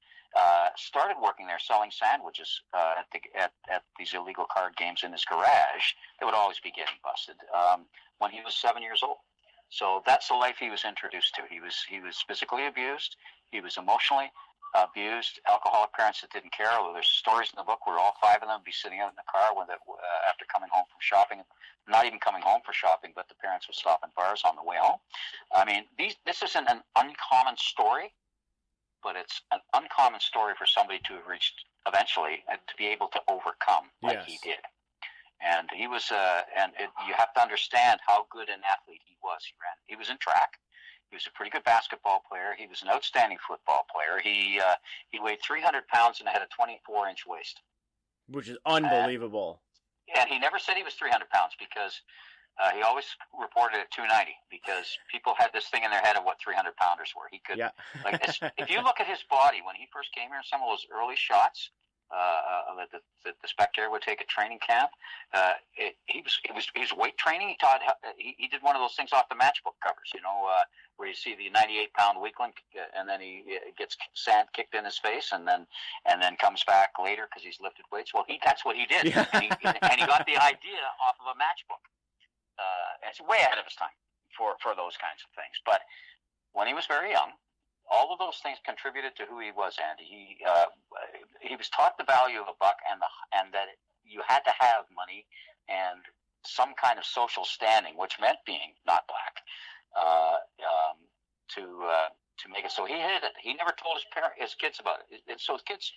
Started working there selling sandwiches at these illegal card games in his garage. They would always be getting busted when he was 7 years old. So that's the life he was introduced to. He was physically abused. He was emotionally abused. Alcoholic parents that didn't care. Well, there's stories in the book where all five of them would be sitting out in the car after coming home from shopping. Not even coming home for shopping, but the parents would stop in bars on the way home. I mean, this isn't an uncommon story, but it's an uncommon story for somebody to have reached eventually and to be able to overcome like he did. And he was, you have to understand how good an athlete he was. He was in track. He was a pretty good basketball player. He was an outstanding football player. He weighed 300 pounds and had a 24-inch waist, which is unbelievable. And he never said he was 300 pounds because he always reported at 290 because people had this thing in their head of what 300-pounders were. He could, if you look at his body when he first came here, some of those early shots that the Spectator would take at training camp, he was weight training. He taught. He did one of those things off the matchbook covers, where you see the 98-pound weakling, and then he gets sand kicked in his face, and then comes back later because he's lifted weights. Well, that's what he did, and he got the idea off of a matchbook. It's way ahead of his time for those kinds of things. But when he was very young, all of those things contributed to who he was, Andy. He was taught the value of a buck and that you had to have money and some kind of social standing, which meant being not black, to make it. So he hid it. He never told his kids about it. And so his kids,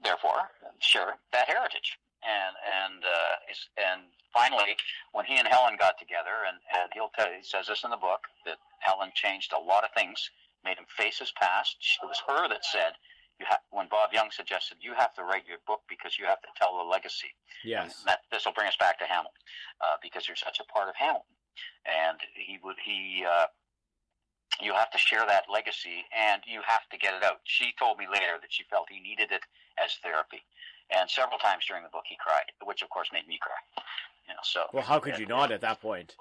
therefore, share that heritage. And finally, when he and Helen got together, and he says this in the book, that Helen changed a lot of things, made him face his past. It was her that said, when Bob Young suggested, you have to write your book because you have to tell the legacy. Yes. This will bring us back to Hamilton, because you're such a part of Hamilton. And you have to share that legacy, and you have to get it out. She told me later that she felt he needed it as therapy. And several times during the book he cried, which of course made me cry. So. Well, how could you not at that point?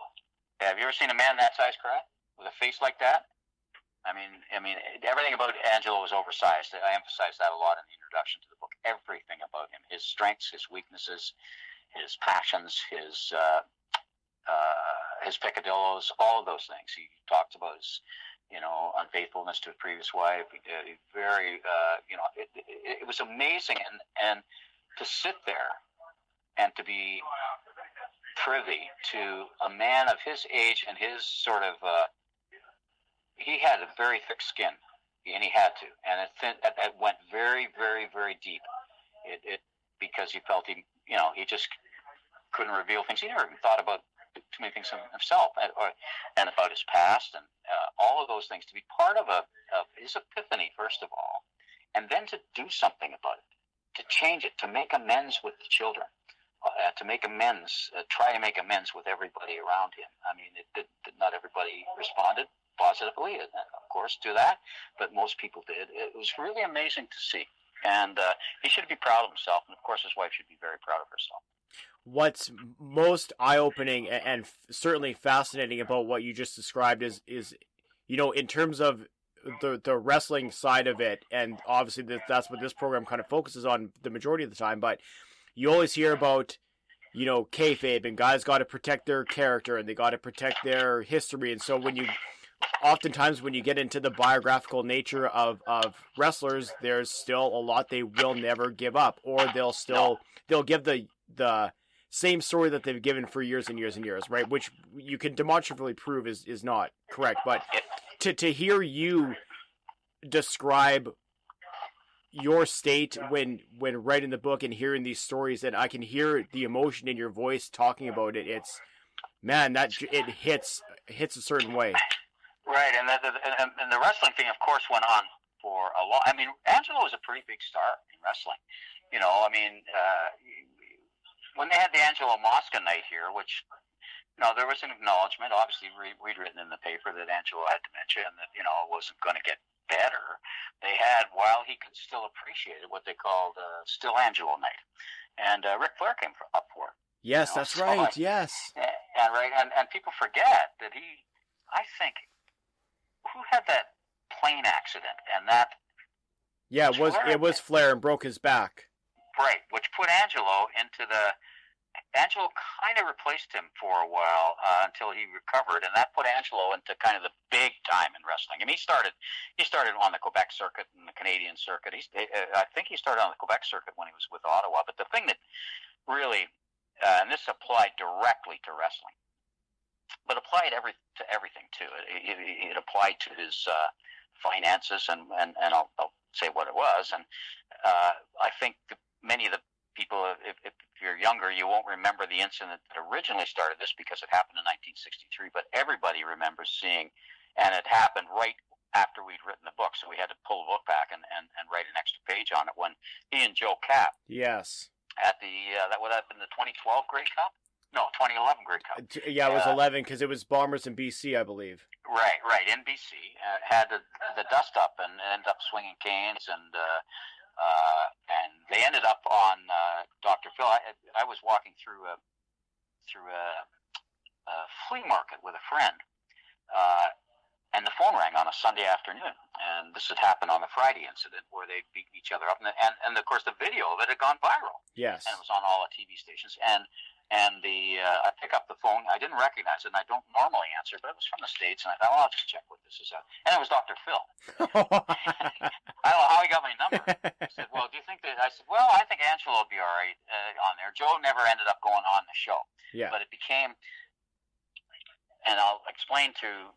Have you ever seen a man that size cry with a face like that? I mean, everything about Angelo was oversized. I emphasize that a lot in the introduction to the book. Everything about him, his strengths, his weaknesses, his passions, his peccadillos, all of those things. He talks about his, unfaithfulness to his previous wife. It was amazing, and to sit there and to be privy to a man of his age and his sort of. He had a very thick skin, and he had to, and it went very, very, very deep. It because he felt he just couldn't reveal things. He never even thought about too many things himself, and about his past, and all of those things. To be part of his epiphany, first of all, and then to do something about it, to change it, to make amends with the children, to make amends, try to make amends with everybody around him. I mean, not everybody responded positively, of course, to that, but most people did. It was really amazing to see, and he should be proud of himself, and of course his wife should be very proud of herself. What's most eye-opening and certainly fascinating about what you just described is in terms of the wrestling side of it, and obviously that's what this program kind of focuses on the majority of the time, but you always hear about kayfabe, and guys got to protect their character and they got to protect their history, and so oftentimes when you get into the biographical nature of wrestlers, there's still a lot they will never give up, or they'll give the same story that they've given for years and years and years, right? Which you can demonstrably prove is not correct. But to hear you describe your state when writing the book and hearing these stories, and I can hear the emotion in your voice talking about it. It's, man, it hits a certain way. Right, and the wrestling thing, of course, went on for a long. I mean, Angelo was a pretty big star in wrestling. When they had the Angelo Mosca night here, which, there was an acknowledgement. Obviously, we'd written in the paper that Angelo had dementia and that, it wasn't going to get better. They had, while he could still appreciate it, what they called Still Angelo night. And Ric Flair came up for it. Yes, that's right, yes. And people forget that I think, who had that plane accident and that? Yeah, it was Flair and broke his back. Right, which put Angelo into Angelo kind of replaced him for a while until he recovered, and that put Angelo into kind of the big time in wrestling. I mean, he started on the Quebec circuit and the Canadian circuit. I think he started on the Quebec circuit when he was with Ottawa. But the thing that really, and this applied directly to wrestling, but applied to everything too. It applied to his finances, and I'll say what it was. And I think many of the people, if you're younger, you won't remember the incident that originally started this because it happened in 1963. But everybody remembers seeing, and it happened right after we'd written the book, so we had to pull the book back and write an extra page on it. When he and Joe Kapp, yes, at the that would have been the 2012 Grey Cup. No, 2011 Grey Cup. Yeah, it was 11 because it was Bombers in BC, I believe. Right. In BC, had the dust up and ended up swinging canes, and they ended up on Dr. Phil. I was walking through a flea market with a friend, and the phone rang on a Sunday afternoon, and this had happened on the Friday incident where they beat each other up, and of course the video of it had gone viral. Yes, and it was on all the TV stations, and And I pick up the phone. I didn't recognize it, and I don't normally answer, but it was from the States, and I thought, well, I'll just check what this is. And it was Dr. Phil. I don't know how he got my number. He said, well, do you think that... I said, well, I think Angelo will be all right on there. Joe never ended up going on the show. Yeah. But it became... And I'll explain to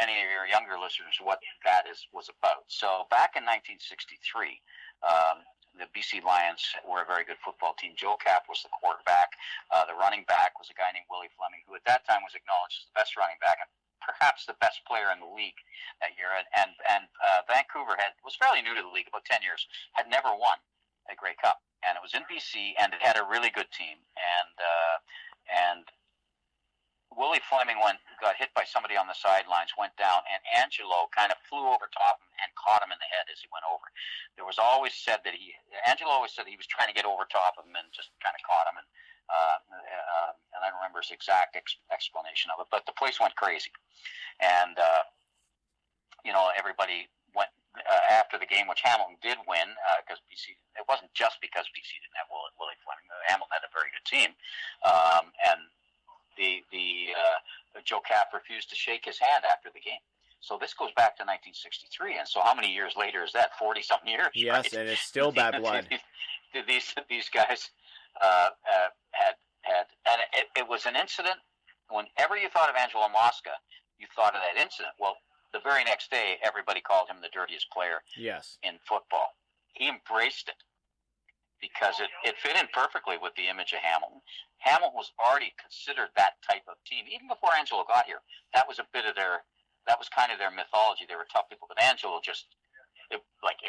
any of your younger listeners what that was about. So back in 1963... the BC Lions were a very good football team. Joe Cap was the quarterback. The running back was a guy named Willie Fleming, who at that time was acknowledged as the best running back and perhaps the best player in the league that year. And Vancouver was fairly new to the league, about 10 years, had never won a Grey Cup. And it was in BC, and it had a really good team. And Willie Fleming got hit by somebody on the sidelines, went down, and Angelo kind of flew over top him and caught him in the head as he went over. There was always said that Angelo always said he was trying to get over top of him and just kind of caught him. And I don't remember his exact explanation of it, but the place went crazy. And, everybody went after the game, which Hamilton did win, because BC, it wasn't just because BC didn't have Willie Fleming. Hamilton had a very good team. And Joe Cap refused to shake his hand after the game. So this goes back to 1963, and so how many years later is that? 40-something years. Yes, right? And it's still bad blood. These guys had, and it was an incident. Whenever you thought of Angelo Mosca, you thought of that incident. Well, the very next day, everybody called him the dirtiest player in football. He embraced it because it fit in perfectly with the image of Hamilton. Hamilton was already considered that type of team. Even before Angelo got here, that was kind of their mythology. They were tough people, but Angelo it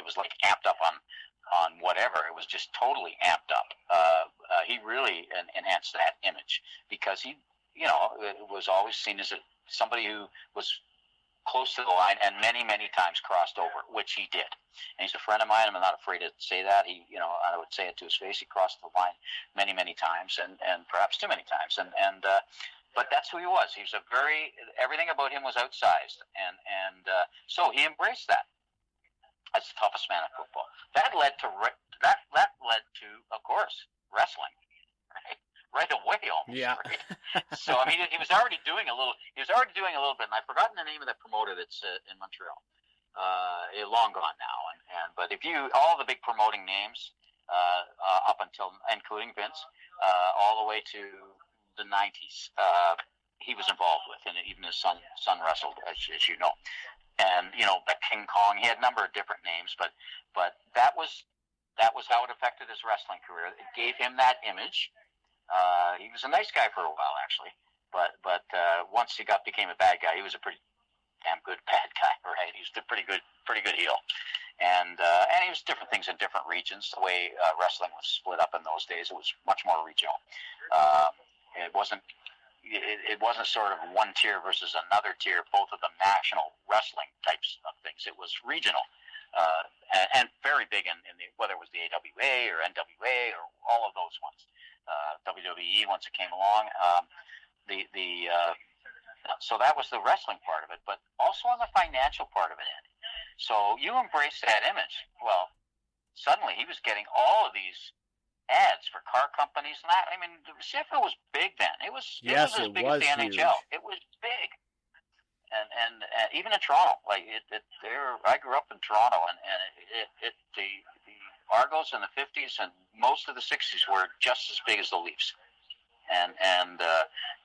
was amped up on whatever. It was just totally amped up. He really enhanced that image because he, was always seen as somebody who was close to the line and many, many times crossed over, which he did. And he's a friend of mine. I'm not afraid to say that. I would say it to his face. He crossed the line many, many times, and perhaps too many times. But that's who he was. He was everything about him was outsized, and so he embraced that as the toughest man in football. That led to, of course, wrestling, right away almost. Yeah. Right? So I mean, he was already doing a little bit, and I've forgotten the name of that promoter that's in Montreal. Long gone now, but if all the big promoting names up until including Vince, all the way to the 90s, he was involved with, and even his son wrestled, as you know. And the King Kong, he had a number of different names, but that was how it affected his wrestling career. It gave him that image. He was a nice guy for a while, actually, but once he became a bad guy, he was a pretty damn good bad guy, right? He was a pretty good heel, and he was different things in different regions. The way wrestling was split up in those days, it was much more regional. It wasn't sort of one tier versus another tier, both of them national wrestling types of things. It was regional, and very big in whether it was the AWA or NWA or all of those ones. WWE once it came along. So that was the wrestling part of it, but also on the financial part of it. So you embrace that image. Well, suddenly he was getting all of these ads for car companies and that. I mean, the CFL was big then. It was as big as the NHL. It was big, and even in Toronto, I grew up in Toronto, and the Argos in the 50s and most of the 60s were just as big as the Leafs, and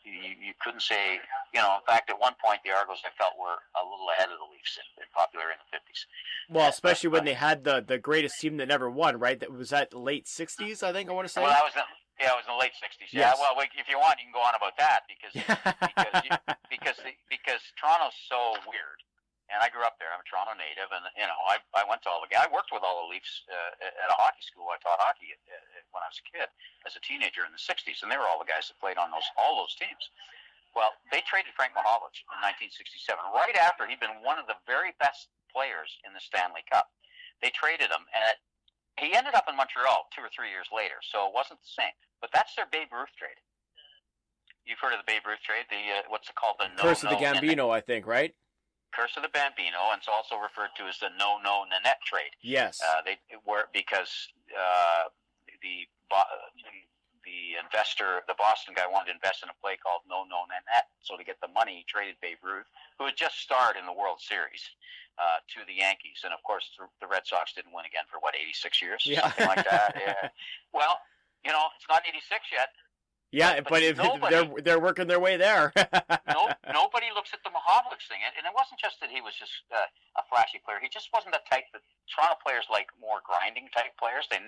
you couldn't say, in fact, at one point the Argos I felt were a little ahead of the Leafs in popularity in the 50s. Well, especially when they had the greatest team that never won, right? That was that late 60s, I think I want to say. Well, it was in the late 60s. Yeah, well, if you want, you can go on about that because Toronto's so weird. And I grew up there. I'm a Toronto native, and I went to all the guys. I worked with all the Leafs at a hockey school. I taught hockey when I was a kid, as a teenager in the '60s, and they were all the guys that played on all those teams. Well, they traded Frank Mahovlich in 1967, right after he'd been one of the very best players in the Stanley Cup. They traded him, and he ended up in Montreal 2 or 3 years later, so it wasn't the same. But that's their Babe Ruth trade. You've heard of the Babe Ruth trade? What's it called? The Curse of the Gambino, I think, right? Curse of the Bambino, and it's also referred to as the no Nanette trade. Yes. They were because investor, the Boston guy, wanted to invest in a play called No No Nanette. So to get the money, he traded Babe Ruth, who had just starred in the World Series, to the Yankees. And of course, the Red Sox didn't win again for 86 years, something like that. Yeah. Well, it's not 86 yet. Yeah, but they're working their way there. Nobody looks at the Mahovlich thing, and it wasn't just that he was just a flashy player. He just wasn't the type that Toronto players like, more grinding type players. They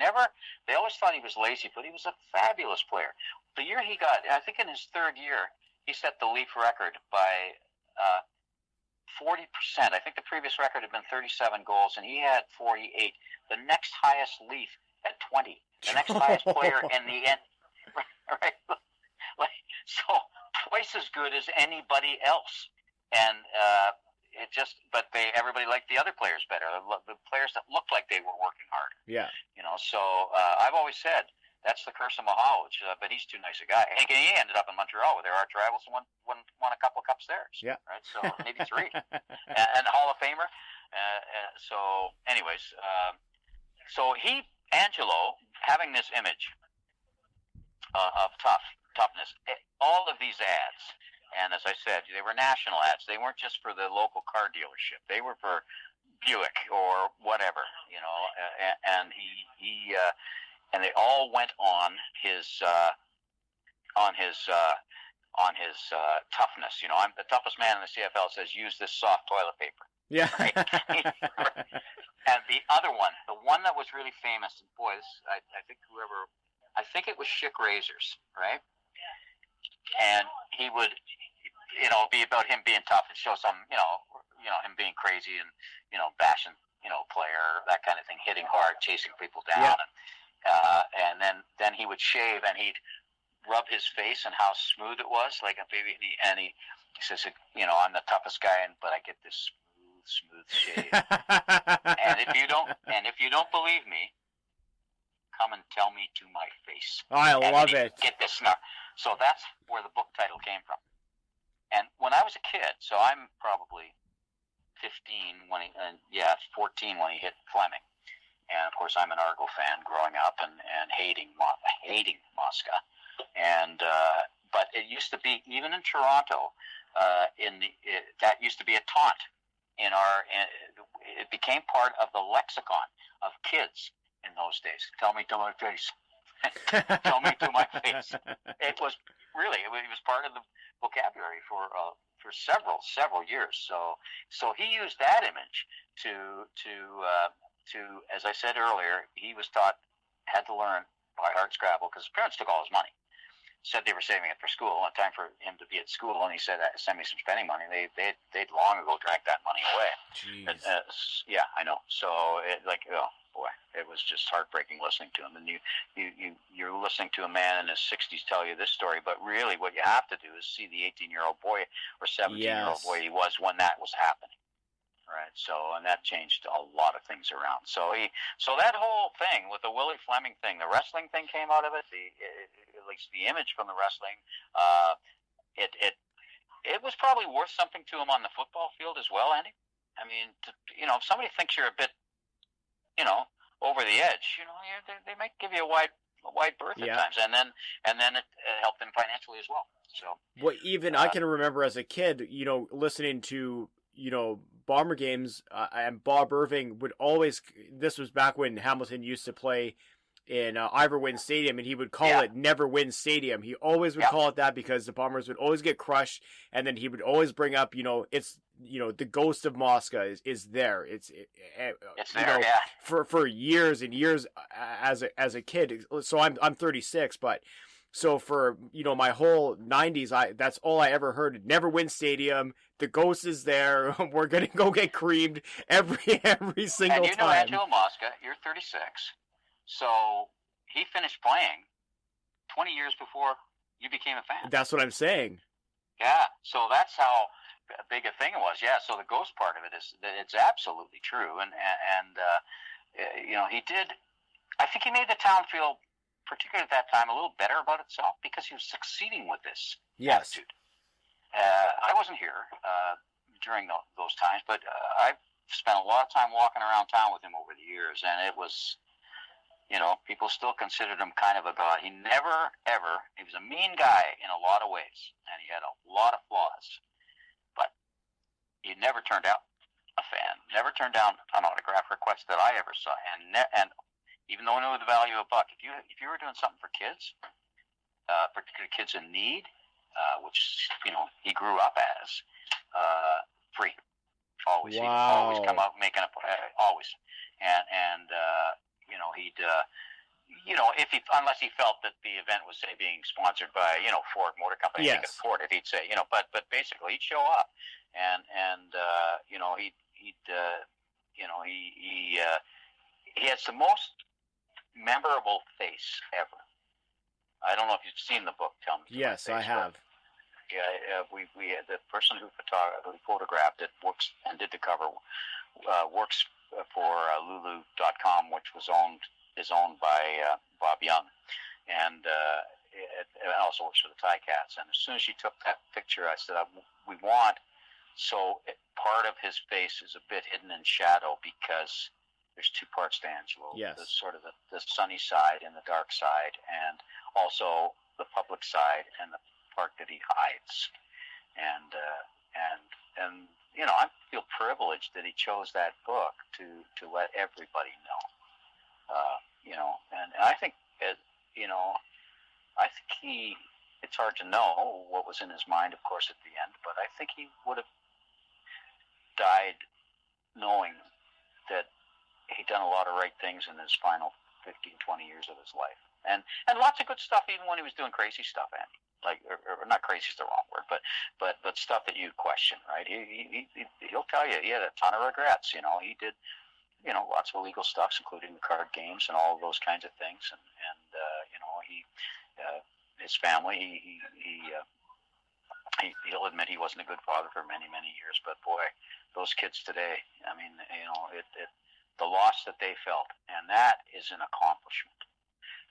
always thought he was lazy, but he was a fabulous player. The year he got, I think in his third year, he set the Leaf record by 40%. I think the previous record had been 37 goals, and he had 48. The next highest Leaf had 20. The next highest player in the end. Right, so twice as good as anybody else, and everybody liked the other players better, the players that looked like they were working hard. Yeah, So I've always said that's the curse of Mahovlich, but he's too nice a guy. And he ended up in Montreal with their arch rivals and won a couple of cups there. Yeah, right. So maybe 3, and Hall of Famer. So, anyways, so Angelo, having this image of toughness. All of these ads, and as I said, they were national ads. They weren't just for the local car dealership. They were for Buick or whatever, and and they all went on his toughness. I'm the toughest man in the CFL. Says use this soft toilet paper. Yeah. Right? And the other one, the one that was really famous, and boy, I think it was Schick Razors, right? And he would, be about him being tough and show some, him being crazy and, bashing, player, that kind of thing, hitting hard, chasing people down. Yeah. And then he would shave and he'd rub his face and how smooth it was, like a baby. And he says, I'm the toughest guy, but I get this smooth shave. and if you don't believe me, come and tell me to my face. Oh, I love it. Get this now. So that's where the book title came from. And when I was a kid, so I'm probably 15 when 14 when he hit Fleming. And of course, I'm an Argo fan growing up and hating Mosca. And but it used to be, even in Toronto, that used to be a taunt it became part of the lexicon of kids in those days. Tell me to my face. Tell me to my face. It was part of the vocabulary for several years. So he used that image to as I said earlier, he was had to learn by heart Scrabble because his parents took all his money. Said they were saving it for school, and time for him to be at school, and he said, "Send me some spending money." They'd long ago drank that money away. Jeez. Yeah, I know. So it was just heartbreaking listening to him. And you're listening to a man in his 60s tell you this story, but really what you have to do is see the 18-year-old boy or 17-year-old boy he was when that was happening. Right. So, and that changed a lot of things around. So that whole thing with the Willie Fleming thing, the wrestling thing came out of it. At least the image from the wrestling, it was probably worth something to him on the football field as well, Andy. I mean, if somebody thinks you're a bit, over the edge, they might give you a wide berth at times, and then it helped them financially as well. So, well, even I can remember as a kid, listening to Bomber games, and Bob Irving would always, this was back when Hamilton used to play in Ivor Wynne Stadium, and he would call it Never Win Stadium. He always would call it that because the Bombers would always get crushed, and then he would always bring up, it's the ghost of Mosca is there. It's there, for years and years as a kid. So I'm 36, but so for my whole 90s, that's all I ever heard. Never Win Stadium. The ghost is there. We're gonna go get creamed every single time. And Angelo Mosca, you're 36, so he finished playing 20 years before you became a fan. That's what I'm saying. Yeah, so that's how big a thing it was. Yeah, so the ghost part of it is that it's absolutely true, and he did. I think he made the town feel, particularly at that time, a little better about itself because he was succeeding with this attitude. I wasn't here during those times, but I've spent a lot of time walking around town with him over the years, and it was people still considered him kind of a god. He never, ever, he was a mean guy in a lot of ways, and he had a lot of flaws, but he never turned out a fan, never turned down an autograph request that I ever saw, and even though I knew the value of a buck, if you were doing something for kids, particularly kids in need, which, he grew up as, free. Always. Wow. He'd always come out making up, always. And he'd, unless he felt that the event was, say, being sponsored by, Ford Motor Company, he could afford it, he'd say, but basically he'd show up. And he has the most memorable face ever. I don't know if you've seen the book, Tell Me. Yes, I have. Yeah, we had the person who photographed it works and did the cover works for Lulu.com, which is owned by Bob Young, and it also works for the Ticats. And as soon as she took that picture, I said, "We want." So part of his face is a bit hidden in shadow because there's two parts to Angelo. Yes. There's sort of the sunny side and the dark side, and also the public side and the part that he hides. And I feel privileged that he chose that book to let everybody know. And I think it's hard to know what was in his mind, of course, at the end, but I think he would have died knowing that he'd done a lot of right things in his final 15, 20 years of his life. And lots of good stuff, even when he was doing crazy stuff, Andy. Or not crazy is the wrong word, but stuff that you question, right? He'll tell you he had a ton of regrets. He did, lots of illegal stuff, including the card games and all of those kinds of things. And his family, he'll admit he wasn't a good father for many, many years. But boy, those kids today, I mean, the loss that they felt, and that is an accomplishment.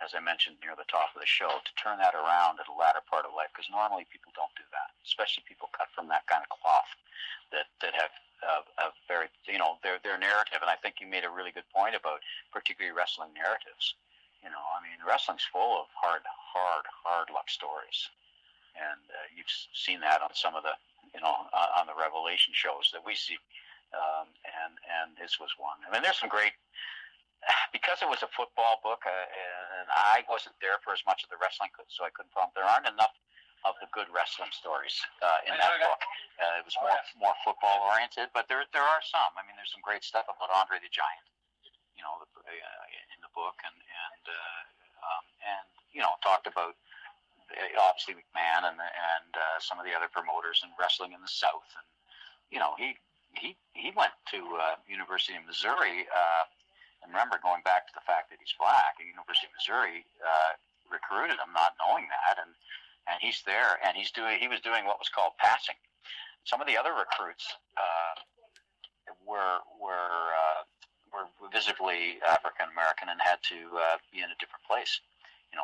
As I mentioned near the top of the show, to turn that around at the latter part of life, because normally people don't do that, especially people cut from that kind of cloth that have a very, their narrative. And I think you made a really good point about particularly wrestling narratives. Wrestling's full of hard luck stories, and you've seen that on some of the, on the Revelation shows that we see, and this was one. I mean, there's some great. Because it was a football book, and I wasn't there for as much of the wrestling, so I couldn't follow. There aren't enough of the good wrestling stories in that book. It was more football oriented, but there are some. I mean, there's some great stuff about Andre the Giant, in the book, and talked about obviously McMahon and some of the other promoters and wrestling in the South, and he went to University of Missouri. And remember, going back to the fact that he's black, the University of Missouri recruited him, not knowing that, and he's there, and he was doing what was called passing. Some of the other recruits were visibly African American and had to be in a different place.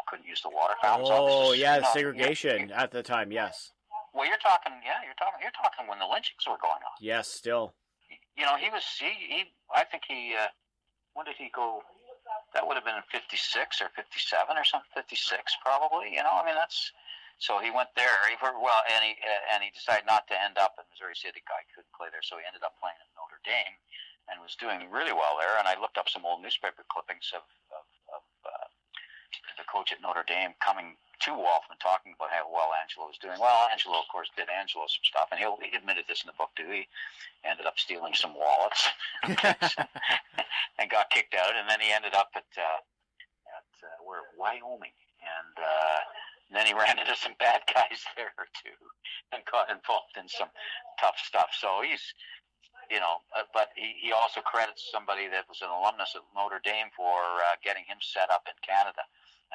Couldn't use the water fountains. Oh, yeah, segregation at the time. Yes. Well, you're talking when the lynchings were going on. Yes, still. I think he. When did he go? That would have been in 56 or 57 or something. 56 probably. That's. So he went there. And he decided not to end up in Missouri City. Guy couldn't play there, so he ended up playing at Notre Dame, and was doing really well there. And I looked up some old newspaper clippings of the coach at Notre Dame coming to Wolfman, talking about how well Angelo was doing. Well, Angelo, of course, did Angelo some stuff, and he admitted this in the book too. He ended up stealing some wallets and got kicked out, and then he ended up at Wyoming, and then he ran into some bad guys there too, and got involved in some tough stuff. So he's, but he also credits somebody that was an alumnus at Notre Dame for getting him set up in Canada.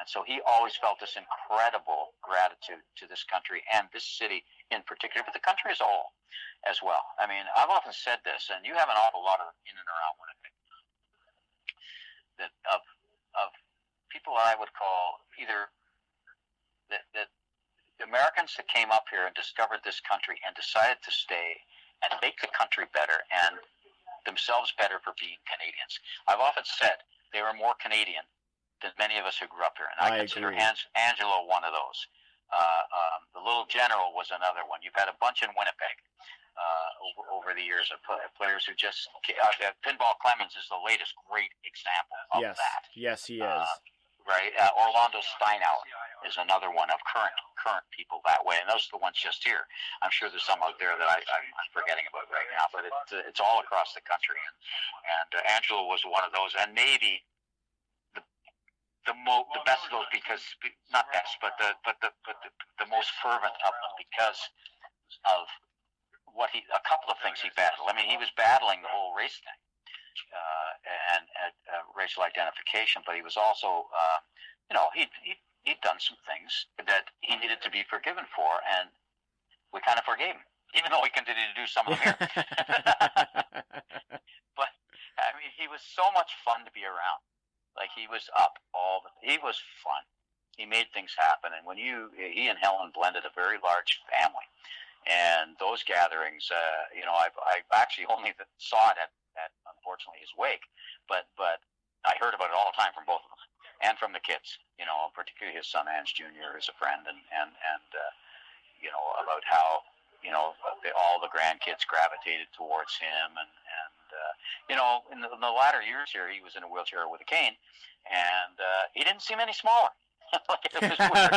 And so he always felt this incredible gratitude to this country and this city in particular, but the country as a whole as well. I mean, I've often said this, and you have an awful lot of in and around Winnipeg, that of people I would call either that the Americans that came up here and discovered this country and decided to stay and make the country better and themselves better for being Canadians. I've often said they were more Canadian than many of us who grew up here. And I consider agree. Angelo one of those. The Little General was another one. You've had a bunch in Winnipeg over the years of players who just Pinball Clemens is the latest great example of that. Yes, he is. Right, Orlando Steinauer is another one of current people that way, and those are the ones just here. I'm sure there's some out there that I'm forgetting about right now, but it's all across the country, and Angelo was one of those, and maybe the best of those, because not best, but the most fervent of them, because of a couple of things he battled. I mean, he was battling the whole race thing. And racial identification, but he was also, he'd done some things that he needed to be forgiven for, and we kind of forgave him, even though he continued to do some of them here. But I mean, he was so much fun to be around. Like, he was up he was fun. He made things happen, and when he and Helen blended a very large family, and those gatherings, I actually only saw it at unfortunately his wake, but I heard about it all the time from both of them and from the kids, particularly his son Ange Jr. is a friend, and about how all the grandkids gravitated towards him, and in the latter years here, he was in a wheelchair with a cane, and he didn't seem any smaller. Like, it was weird.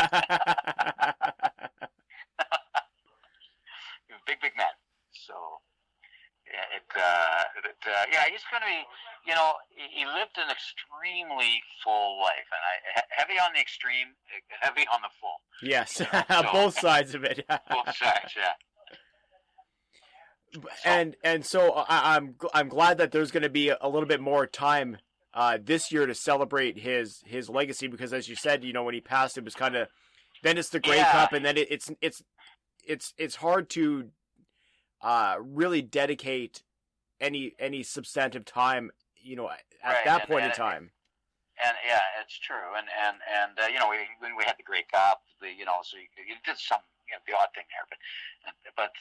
He was a big man. So he's going to be, he lived an extremely full life, and heavy on the extreme, heavy on the full. Yes, so, both sides of it. Both sides, yeah. And so I'm glad that there's going to be a little bit more time this year to celebrate his legacy, because as you said, when he passed, it was kind of, then it's the Grey Cup, and then it's hard to really dedicate any substantive time, at that point in time. And yeah, it's true. And we had the Grey Cup, so you did some, the odd thing there, but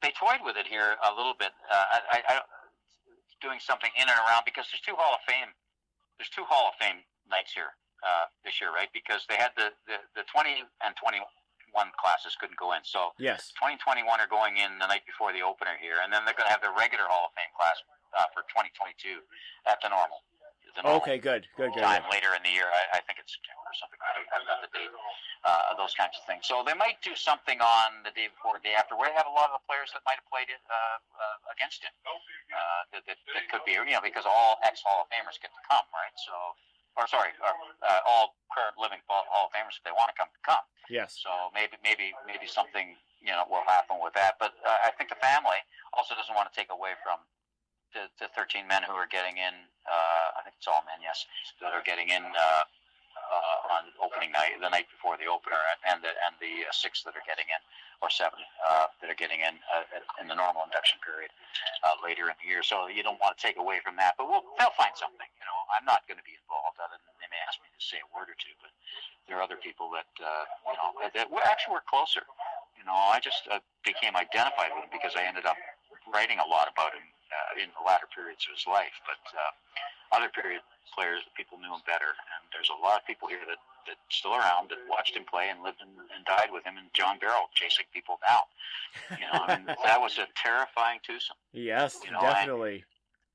they toyed with it here a little bit. I doing something in and around, because there's two Hall of Fame nights here this year, right? Because they had the 20 and 21 classes couldn't go in, so yes, 2021 are going in the night before the opener here, and then they're going to have their regular Hall of Fame class for 2022 at the normal. Okay, good. Time later in the year, I think it's September or something. I've got the date. Those kinds of things. So they might do something on the day before, day after, where they have a lot of the players that might have played against him. That could be, because all ex-Hall of Famers get to come, right? So, all current living Hall of Famers, if they want to come. Yes. So maybe something will happen with that. But I think the family also doesn't want to take away from the 13 men who are getting in. I think it's all men, yes, that are getting in on opening night, the night before the opener, and the 6 that are getting in, or 7 that are getting in the normal induction period later in the year. So you don't want to take away from that, but they'll find something. I'm not going to be involved. Other than they may ask me to say a word or two, but there are other people that that we're closer. I just became identified with him because I ended up writing a lot about him in the latter periods of his life. But other period players, people knew him better, and there's a lot of people here that still around that watched him play and lived and died with him, and John Barrow chasing people down. That was a terrifying twosome. Yes, definitely.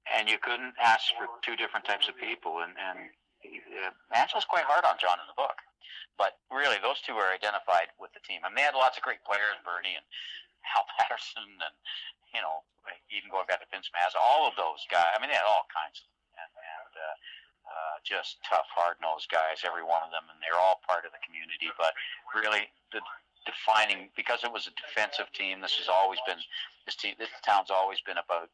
And you couldn't ask for two different types of people, and Angelo's quite hard on John in the book. But really, those two are identified with the team. I mean, they had lots of great players, Bernie and Hal Patterson, and even going back to Vince Mazza, all of those guys. I mean, they had all kinds of them, and just tough, hard-nosed guys, every one of them, and they're all part of the community. But really, the defining, because it was a defensive team, this town's always been about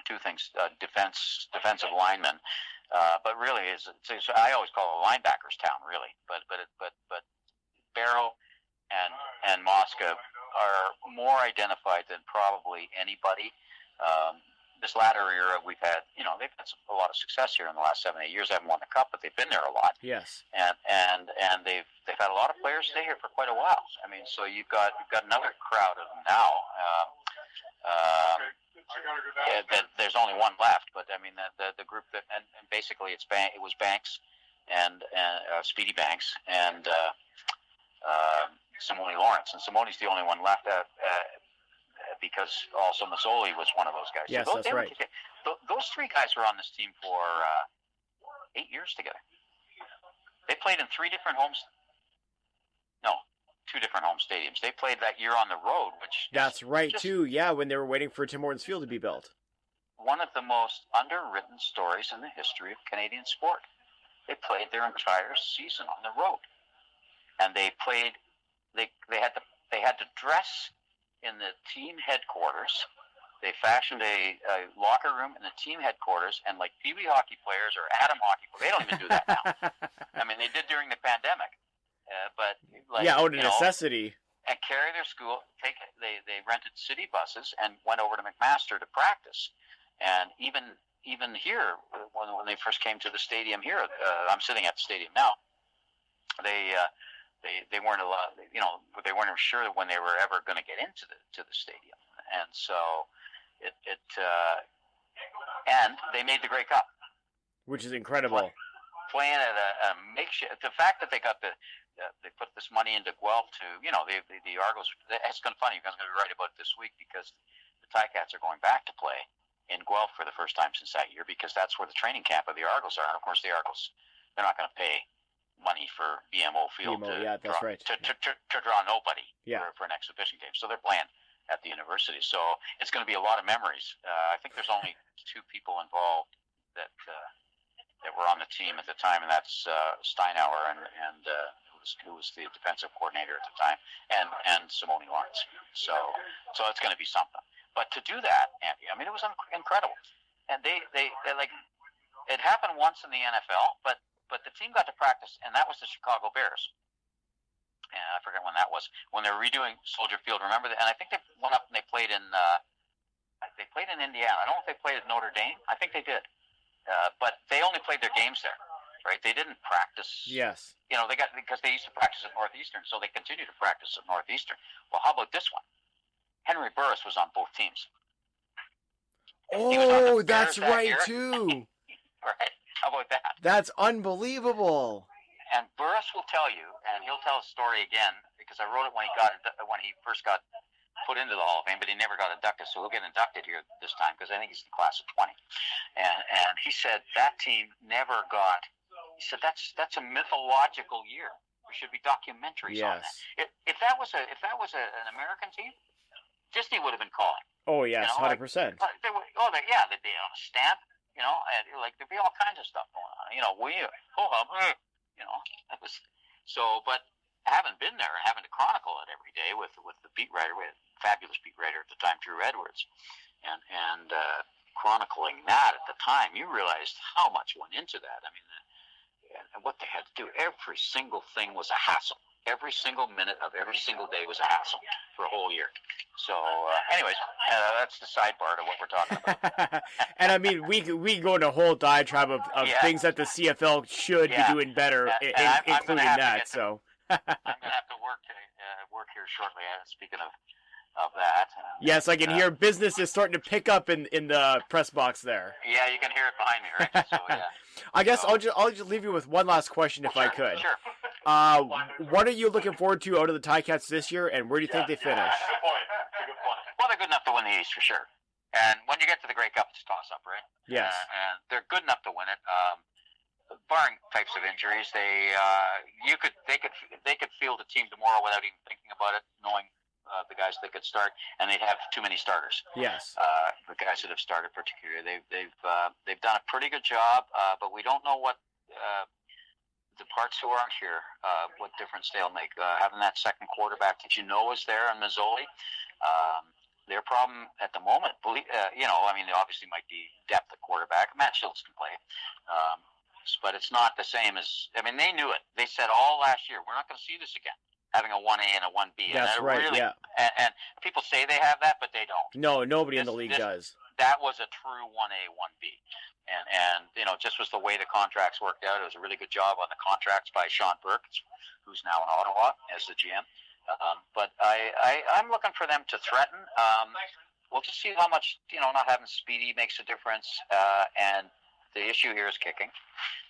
two things: defensive linemen. But really, I always call it a linebackers town, really. But Barrow and Mosca are more identified than probably anybody. This latter era, we've had, they've had a lot of success here in the last 7-8 years. They haven't won the cup, but they've been there a lot. Yes. And they've had a lot of players stay here for quite a while. I mean, so you've got another crowd of them now. that there's only one left. But I mean, the group that and basically it was Banks and Speedy Banks and Simone Lawrence, and Simone's the only one left. Because also Mazzoli was one of those guys. Yes, so that's right. Those three guys were on this team for 8 years together. They played in two different home stadiums. They played that year on the road, which that's right too. Yeah, when they were waiting for Tim Hortons Field to be built. One of the most underwritten stories in the history of Canadian sport. They played their entire season on the road, and they played. They had to dress in the team headquarters. They fashioned a locker room in the team headquarters, and like Pee Wee hockey players or Atom hockey players, they don't even do that now. I mean, they did during the pandemic, but like, out of necessity. And carry their school. They rented city buses and went over to McMaster to practice. And even here, when they first came to the stadium here, I'm sitting at the stadium now. They weren't allowed, they weren't sure when they were ever going to get into the stadium, and so and they made the Grey Cup, which is incredible. Playing at a makeshift. The fact that they got they put this money into Guelph to, the Argos. It's kind of funny. I'm going to write about it this week because the Ticats are going back to play in Guelph for the first time since that year because that's where the training camp of the Argos are. And of course, the Argos, they're not going to pay money for BMO Field to draw nobody for an exhibition game. So they're playing at the university. So it's going to be a lot of memories. I think there's only two people involved that were on the team at the time, and that's Steinauer and who was the defensive coordinator at the time, and Simone Lawrence. So it's going to be something. But to do that, Andy, I mean, it was incredible. And they like, it happened once in the NFL, but the team got to practice, and that was the Chicago Bears. And I forget when that was, when they were redoing Soldier Field. Remember that? And I think they went up and they played in Indiana. I don't know if they played at Notre Dame. I think they did. But they only played their games there, right? They didn't practice. Yes. Because they used to practice at Northeastern, so they continued to practice at Northeastern. Well, how about this one? Henry Burris was on both teams. Oh, that's right, too. Right. How about that? That's unbelievable. And Burris will tell you, and he'll tell a story again, because I wrote it when he first got put into the Hall of Fame, but he never got inducted, so he'll get inducted here this time, because I think he's in the class of 20. And he said that team never got. He said that's a mythological year. There should be documentaries on that. If that was an American team, Disney would have been calling. Oh yes, 100%. They'd be on a stamp. And like there'd be all kinds of stuff going on. That was so. But having been there and having to chronicle it every day with the beat writer, we had a fabulous beat writer at the time, Drew Edwards, and chronicling that at the time, you realized how much went into that. I mean, and what they had to do. Every single thing was a hassle. Every single minute of every single day was a hassle for a whole year. So, anyways, that's the sidebar to what we're talking about. And I mean, we go into a whole diatribe of things that the CFL should be doing better, including that. So, I'm going to have to work here shortly. Speaking of that. Yes, I can hear business is starting to pick up in the press box there. Yeah, you can hear it behind me, right? So, yeah. I guess I'll just leave you with one last question, if I could. Sure. What are you looking forward to out of the Ticats this year, and where do you think they finish? Good point. Well, they're good enough to win the East for sure. And when you get to the Grey Cup, it's a toss-up, right? Yes. And they're good enough to win it. Barring types of injuries, they could field a team tomorrow without even thinking about it, knowing the guys that could start, and they'd have too many starters. Yes. The guys that have started, particularly, they've done a pretty good job, but we don't know what the parts who aren't here, what difference they'll make. Having that second quarterback that is there in Mazzoli, their problem at the moment, there obviously might be depth at quarterback. Matt Shields can play, but it's not the same as. I mean, they knew it. They said all last year, we're not going to see this again. Having a 1A and a 1B. That's right, really, and people say they have that, but they don't. No, nobody in the league does. That was a true 1A, 1B. And just was the way the contracts worked out. It was a really good job on the contracts by Sean Burke, who's now in Ottawa as the GM. But I'm looking for them to threaten. we'll just see how much, not having Speedy makes a difference. And the issue here is kicking.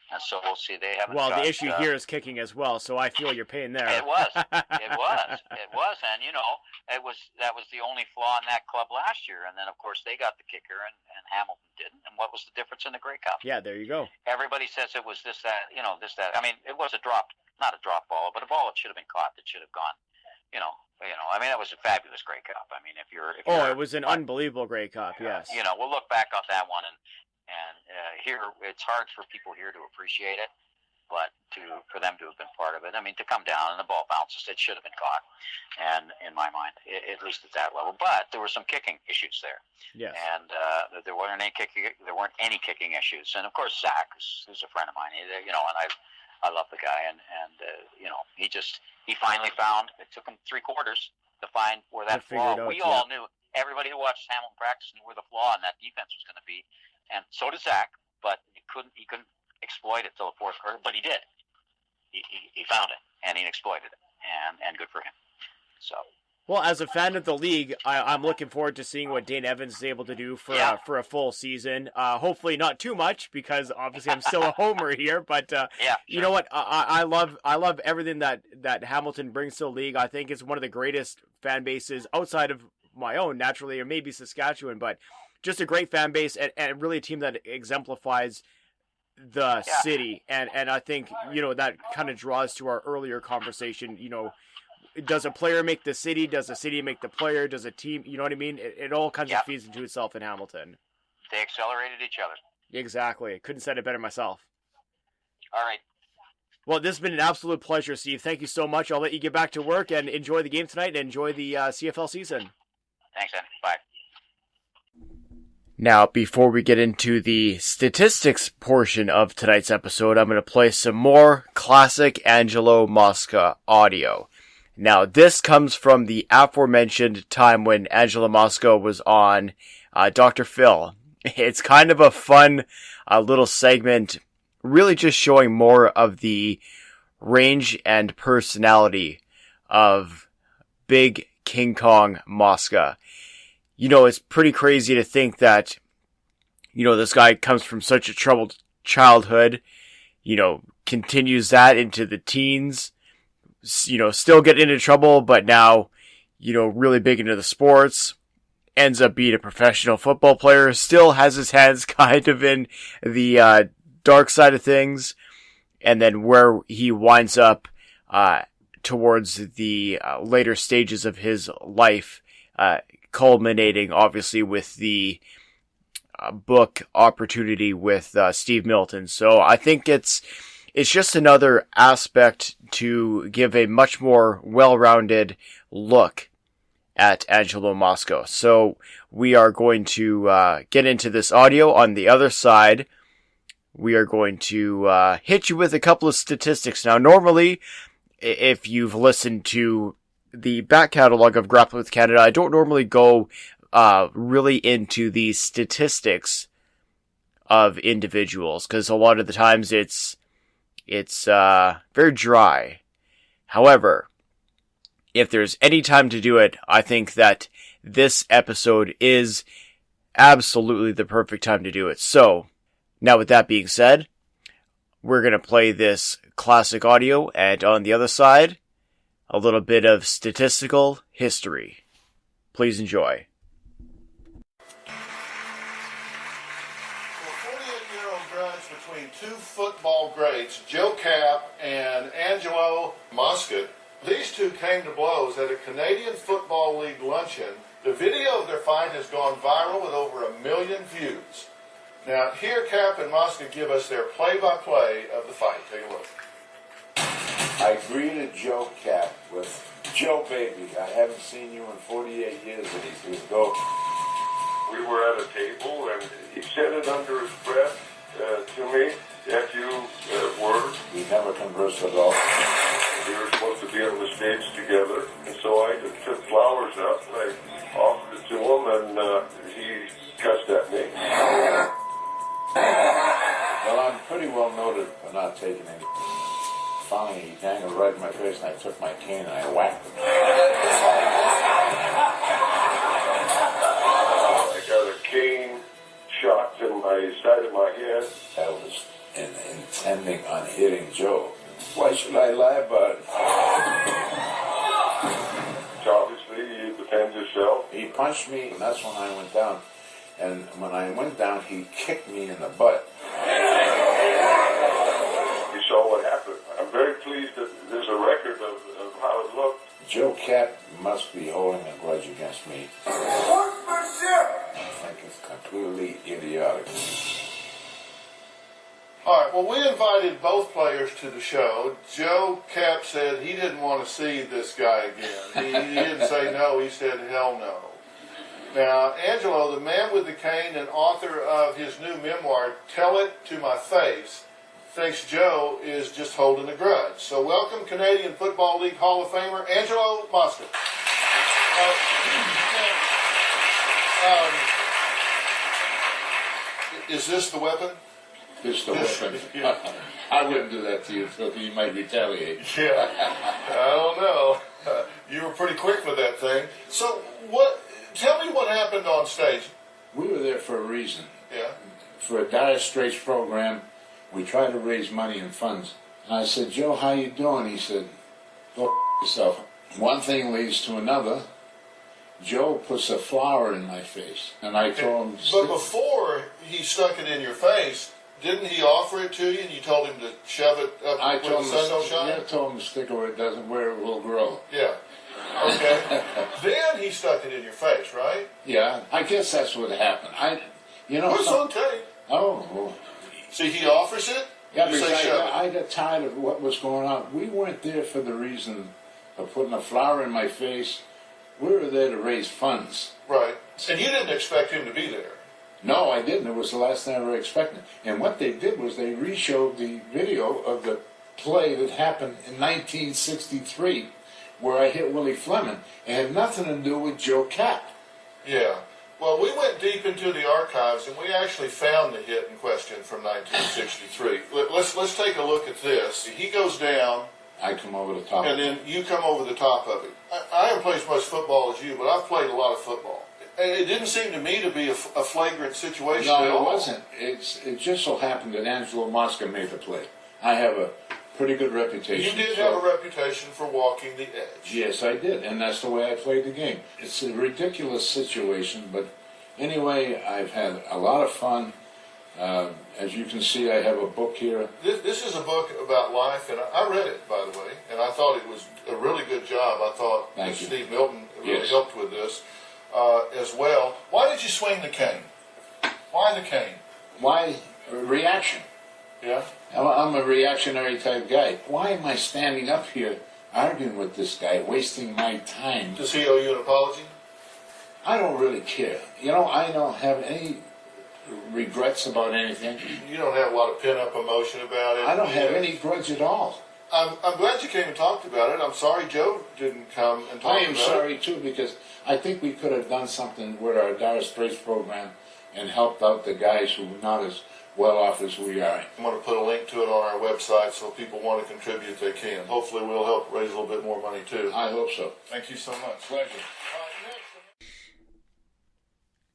And so we'll see. They haven't. Well, the issue here is kicking as well, so I feel your pain there. It was, and that was the only flaw in that club last year. And then of course they got the kicker, and Hamilton didn't. And what was the difference in the Grey Cup? Yeah, there you go. Everybody says it was this, that. I mean, it was not a drop ball, but a ball that should have been caught, that should have gone. I mean, that was a fabulous Grey Cup. I mean, if you're it was an unbelievable Grey Cup. Yes. We'll look back on that one and here, it's hard for people here to appreciate it, but for them to have been part of it. I mean, to come down and the ball bounces, it should have been caught, and in my mind, at least at that level. But there were some kicking issues there. Yes. And there weren't any kicking issues. And of course, Zach, who's a friend of mine, and I love the guy, and he finally found. It took him 3 quarters to find where that flaw. We all knew. Everybody who watched Hamilton practice knew where the flaw in that defense was going to be. And so did Zach, but he couldn't exploit it till the 4th quarter. But he did. He found it, and he exploited it, and good for him. So. Well, as a fan of the league, I'm looking forward to seeing what Dane Evans is able to do for a full season. Hopefully not too much, because obviously I'm still a homer here. But you know what? I love everything that Hamilton brings to the league. I think it's one of the greatest fan bases outside of my own, naturally, or maybe Saskatchewan, but just a great fan base, and really a team that exemplifies the city. And I think, that kind of draws to our earlier conversation. Does a player make the city? Does a city make the player? Does a team, you know what I mean? It all kinds of feeds into itself in Hamilton. They accelerated each other. Exactly. Couldn't have said it better myself. All right. Well, this has been an absolute pleasure, Steve. Thank you so much. I'll let you get back to work and enjoy the game tonight and enjoy the CFL season. Thanks, Andy. Bye. Now, before we get into the statistics portion of tonight's episode, I'm going to play some more classic Angelo Mosca audio. Now, this comes from the aforementioned time when Angelo Mosca was on Dr. Phil. It's kind of a fun little segment, really just showing more of the range and personality of Big King Kong Mosca. It's pretty crazy to think that, this guy comes from such a troubled childhood, continues that into the teens, still get into trouble, but now, really big into the sports, ends up being a professional football player, still has his hands kind of in the dark side of things, and then where he winds up towards the later stages of his life, culminating obviously with the book opportunity with Steve Milton. So I think it's just another aspect to give a much more well-rounded look at Angelo Mosca. So we are going to get into this audio. On the other side, we are going to hit you with a couple of statistics. Now, normally, if you've listened to the back catalog of Grappling With Canada, I don't normally go really into the statistics of individuals, because a lot of the times it's very dry. However, if there's any time to do it, I think that this episode is absolutely the perfect time to do it. So, now with that being said, we're going to play this classic audio, and on the other side, a little bit of statistical history. Please enjoy. For 48-year-old grudge between two football greats, Joe Cap and Angelo Mosca, these two came to blows at a Canadian Football League luncheon. The video of their fight has gone viral with over 1 million views. Now, here Cap and Mosca give us their play-by-play of the fight. Take a look. I greeted Joe Cap with, "Joe, baby, I haven't seen you in 48 years." And he says, "Go." We were at a table, and he said it under his breath to me that you were. We never conversed at all. We were supposed to be on the stage together, and so I took flowers up, and I offered it to him, and he cussed at me. Well, I'm pretty well noted for not taking any. Finally, he dangled right in my face, and I took my cane and I whacked him. inside of my head. I was intending on hitting Joe. Why should I lie about it? So obviously, you defend yourself. He punched me, and that's when I went down. And when I went down, he kicked me in the butt. You saw what happened. I'm very pleased that there's a record of how it looked. Joe Cap must be holding a grudge against me. I think it's completely idiotic. All right, well, we invited both players to the show. Joe Cap said he didn't want to see this guy again. He didn't say no, he said hell no. Now, Angelo, the man with the cane and author of his new memoir, Tell It to My Face, thinks Joe is just holding a grudge. So welcome Canadian Football League Hall of Famer, Angelo Mosca. Is this the weapon? It's the weapon. Yeah. I wouldn't do that to you, Filthy. You might retaliate. Yeah, I don't know. You were pretty quick with that thing. So, tell me what happened on stage. We were there for a reason. Yeah. For a Dire Straits program, we tried to raise money and funds. And I said, Joe, how you doing? He said, go yourself. One thing leads to another. Joe puts a flower in my face. And I told him... But before he stuck it in your face, didn't he offer it to you and you told him to shove it up where the sun don't shine? I told him to stick it where it doesn't, where it will grow. Yeah. Okay. Then he stuck it in your face, right? Yeah, I guess that's what happened. What's on tape? Oh. Well. See, he offers it? Yeah, you because say shove it. I got tired of what was going on. We weren't there for the reason of putting a flower in my face. We were there to raise funds. Right. And you didn't expect him to be there. No, I didn't. It was the last thing I ever expected. And what they did was they re-showed the video of the play that happened in 1963 where I hit Willie Fleming. It had nothing to do with Joe Cap. Yeah. Well, we went deep into the archives and we actually found the hit in question from 1963. Let's take a look at this. He goes down. I come over the top. And then you come over the top of it. I haven't played as much football as you, but I've played a lot of football. And it didn't seem to me to be a flagrant situation at all. No, it wasn't. It just so happened that Angelo Mosca made the play. I have a pretty good reputation. You did have a reputation for walking the edge. Yes, I did, and that's the way I played the game. It's a ridiculous situation, but anyway, I've had a lot of fun. As you can see, I have a book here. This is a book about life, and I read it, by the way, and I thought it was a really good job. I thought Steve Milton really helped with this as well. Why did you swing the cane? Why the cane? Why? Reaction. Yeah? I'm a reactionary type guy. Why am I standing up here arguing with this guy, wasting my time? Does he owe you an apology? I don't really care. I don't have any regrets about anything. You don't have a lot of pent-up emotion about it? I don't have any grudge at all. I'm glad you came and talked about it. I'm sorry Joe didn't come and talk about it. I am sorry, too, because I think we could have done something with our Dire Straits program and helped out the guys who are not as well off as we are. I'm going to put a link to it on our website so if people want to contribute, they can. Hopefully we'll help raise a little bit more money, too. I hope so. Thank you so much. Pleasure.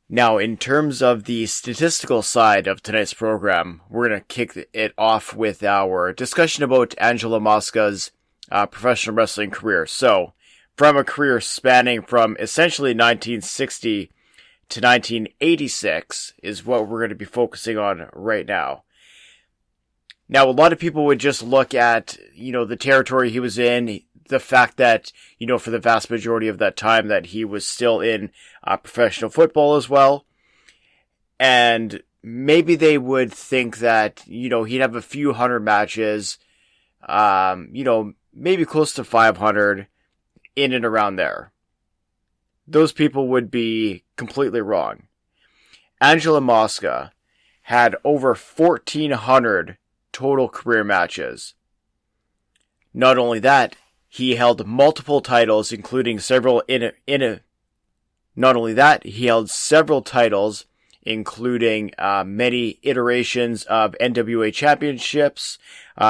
Now, in terms of the statistical side of tonight's program, we're going to kick it off with our discussion about Angelo Mosca's professional wrestling career. So, from a career spanning from essentially 1960 to 1986 is what we're going to be focusing on right now. Now, a lot of people would just look at, the territory he was in, the fact that, for the vast majority of that time that he was still in professional football as well. And maybe they would think that, he'd have a few hundred matches, maybe close to 500 in and around there. Those people would be completely wrong. Angelo Mosca had over 1,400 total career matches. Not only that, he held multiple titles, including several many iterations of NWA championships.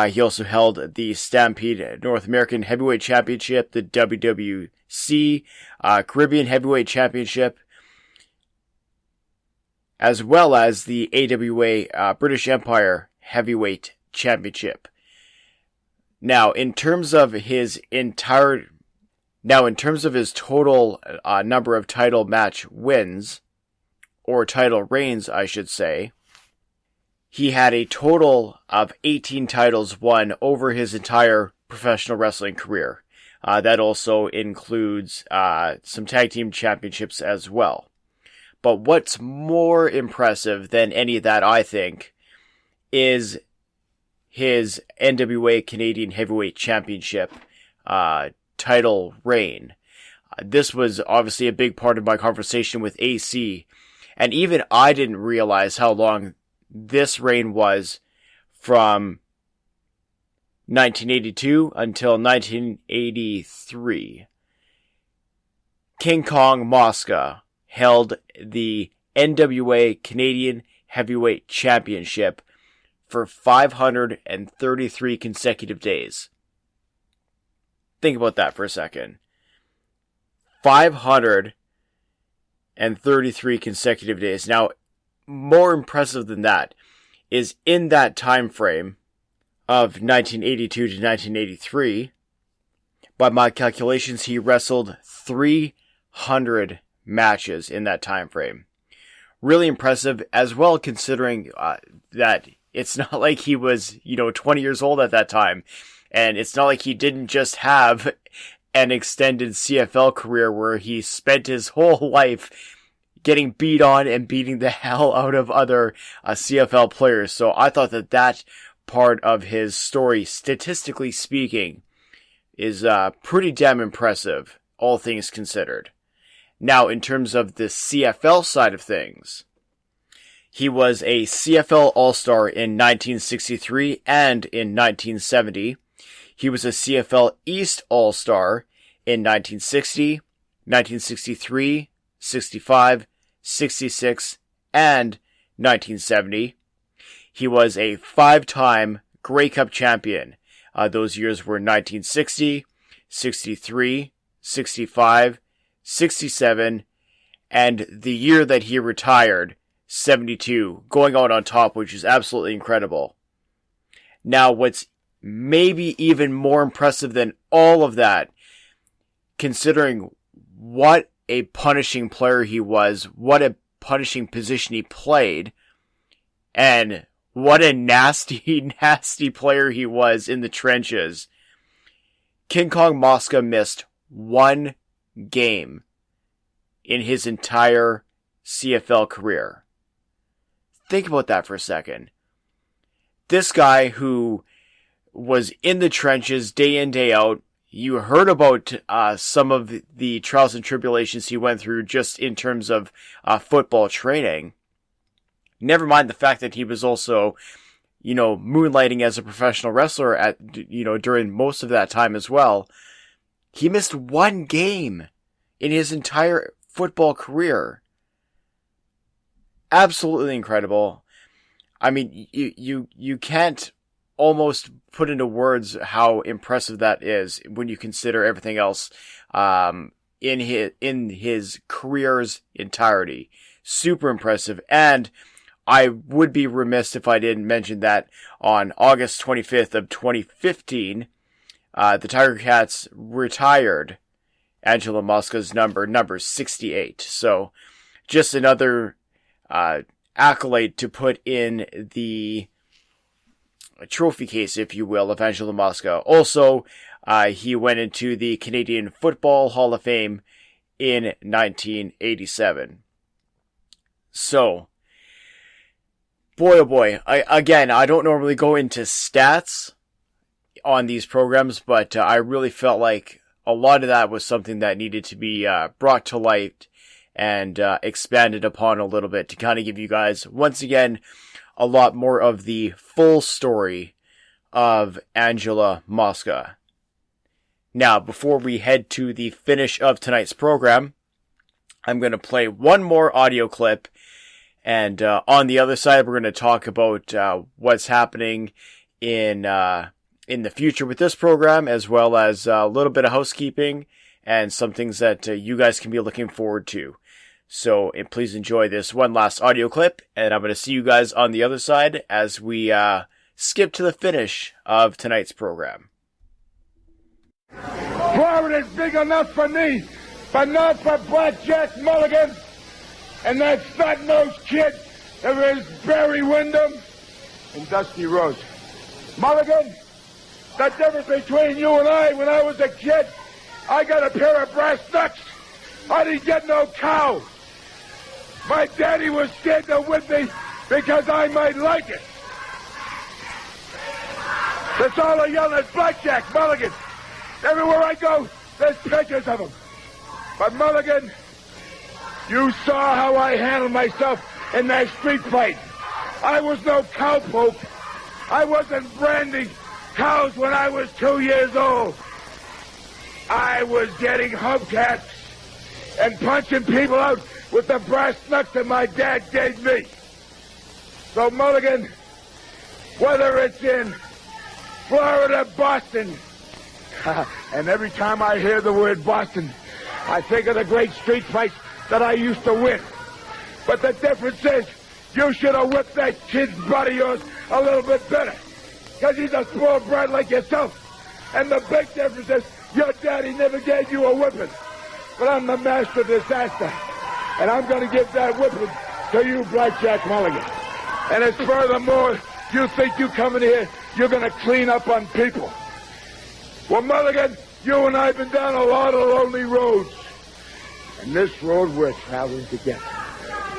He also held the Stampede North American Heavyweight Championship, the WWC Caribbean Heavyweight Championship. as well as the AWA British Empire Heavyweight Championship. Now, in terms of his total number of title match wins, or title reigns, I should say, he had a total of 18 titles won over his entire professional wrestling career. That also includes some tag team championships as well. But what's more impressive than any of that, I think, is his NWA Canadian Heavyweight Championship title reign. This was obviously a big part of my conversation with AC, and even I didn't realize how long this reign was from 1982 until 1983. King Kong Mosca held the NWA Canadian Heavyweight Championship for 533 consecutive days. Think about that for a second. 533 consecutive days. Now, more impressive than that is in that time frame of 1982 to 1983, by my calculations, he wrestled 300 matches in that time frame. Really impressive, as well, considering that it's not like he was, 20 years old at that time. And it's not like he didn't just have an extended CFL career where he spent his whole life getting beat on and beating the hell out of other CFL players. So I thought that part of his story, statistically speaking, is pretty damn impressive, all things considered. Now, in terms of the CFL side of things, he was a CFL All-Star in 1963 and in 1970. He was a CFL East All-Star in 1960, 1963, 65, 66, and 1970. He was a 5-time Grey Cup champion. Those years were 1960, 63, 65, 67, and the year that he retired, 72, going out on top, which is absolutely incredible. Now, what's maybe even more impressive than all of that, considering what a punishing player he was, what a punishing position he played, and what a nasty, nasty player he was in the trenches. King Kong Mosca missed one game in his entire CFL career. Think about that for a second. This guy who was in the trenches day in, day out. You heard about some of the trials and tribulations he went through just in terms of football training. Never mind the fact that he was also, moonlighting as a professional wrestler during most of that time as well. He missed one game in his entire football career. Absolutely incredible. I mean, you can't almost put into words how impressive that is when you consider everything else in his career's entirety. Super impressive. And I would be remiss if I didn't mention that on August 25th of 2015, the Tiger Cats retired Angelo Mosca's number 68. So just another accolade to put in the trophy case, if you will, of Angelo Mosca. Also, he went into the Canadian Football Hall of Fame in 1987. So, boy oh boy, I don't normally go into stats on these programs, but I really felt like a lot of that was something that needed to be brought to light and expanded upon a little bit to kind of give you guys, once again, a lot more of the full story of Angelo Mosca. Now, before we head to the finish of tonight's program, I'm going to play one more audio clip, and on the other side, we're going to talk about what's happening in the future with this program, as well as a little bit of housekeeping and some things that you guys can be looking forward to. So please enjoy this one last audio clip, and I'm going to see you guys on the other side as we skip to the finish of tonight's program. Florida's big enough for me, but not for Blackjack Mulligan and that snot-nosed kid. There is Barry Windham and Dusty Rose. Mulligan, the difference between you and I, when I was a kid, I got a pair of brass knucks. I didn't get no cow. My daddy was scared to whip me because I might like it. That's all I yell at Blackjack Mulligan. Everywhere I go, there's pictures of him. But Mulligan, you saw how I handled myself in that street fight. I was no cowpoke. I wasn't branding cows when I was 2 years old. I was getting hubcaps and punching people out with the brass knucks that my dad gave me. So Mulligan, whether it's in Florida, Boston, and every time I hear the word Boston, I think of the great street fights that I used to win. But the difference is, you should have whipped that kid's butt of yours a little bit better. Because he's a spoiled brat like yourself. And the big difference is, your daddy never gave you a whipping. But I'm the master of disaster. And I'm going to give that whipping to you, Blackjack Mulligan. And as furthermore, you think you come in here, you're going to clean up on people. Well, Mulligan, you and I have been down a lot of lonely roads. And this road we're traveling together.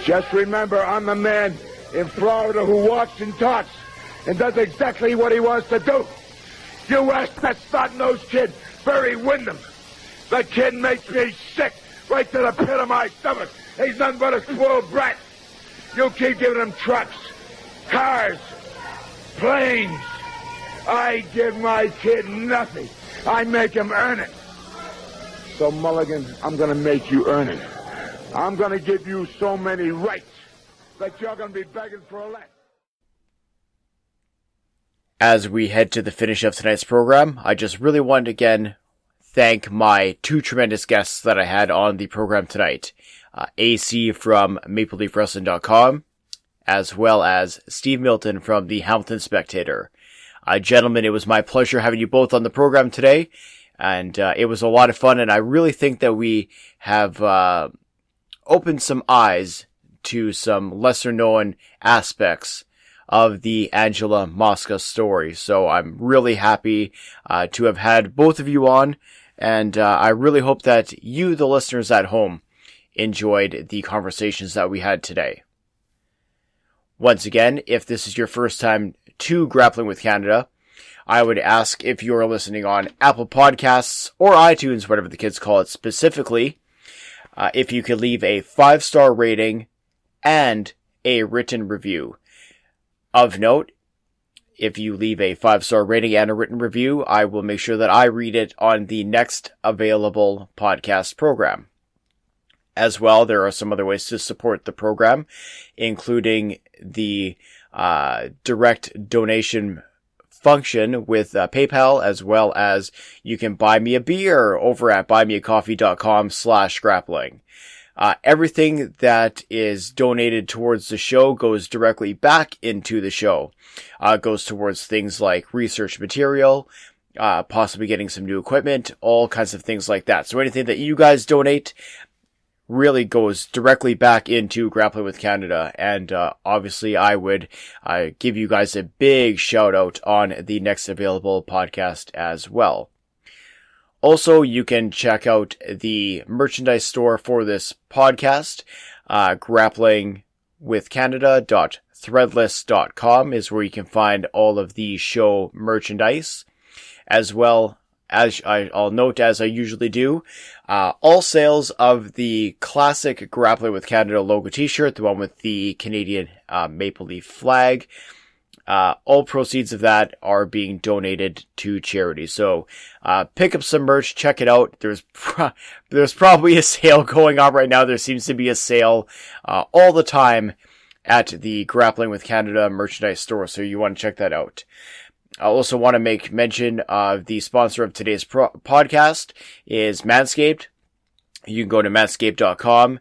Just remember, I'm the man in Florida who walks and talks and does exactly what he wants to do. You ask that snot-nosed kid, Barry Windham. The kid makes me sick right to the pit of my stomach. He's nothing but a spoiled brat. You keep giving him trucks, cars, planes. I give my kid nothing. I make him earn it. So, Mulligan, I'm going to make you earn it. I'm going to give you so many rights that you're going to be begging for a lot. As we head to the finish of tonight's program, I just really wanted to again thank my two tremendous guests that I had on the program tonight. AC from MapleLeafWrestling.com, as well as Steve Milton from the Hamilton Spectator. Gentlemen, it was my pleasure having you both on the program today, and it was a lot of fun, and I really think that we have opened some eyes to some lesser-known aspects of the Angelo Mosca story. So I'm really happy to have had both of you on, and I really hope that you, the listeners at home, enjoyed the conversations that we had today. Once again, if this is your first time to Grappling with Canada, I would ask if you are listening on Apple Podcasts or iTunes, whatever the kids call it specifically, if you could leave a 5-star rating and a written review. Of note, if you leave a 5-star rating and a written review, I will make sure that I read it on the next available podcast program. As well, there are some other ways to support the program, including the direct donation function with PayPal, as well as you can buy me a beer over at buymeacoffee.com/grappling. Everything that is donated towards the show goes directly back into the show. Goes towards things like research material, possibly getting some new equipment, all kinds of things like that. So anything that you guys donate really goes directly back into Grappling with Canada, and obviously I would give you guys a big shout out on the next available podcast as well. Also, you can check out the merchandise store for this podcast. grapplingwithcanada.threadless.com is where you can find all of the show merchandise, as well as I'll note, as I usually do, all sales of the classic Grappling with Canada logo t-shirt, the one with the Canadian maple leaf flag, all proceeds of that are being donated to charity. So pick up some merch, check it out. There's probably a sale going on right now. There seems to be a sale all the time at the Grappling with Canada merchandise store, so you want to check that out. I also want to make mention of the sponsor of today's podcast is Manscaped. You can go to manscaped.com.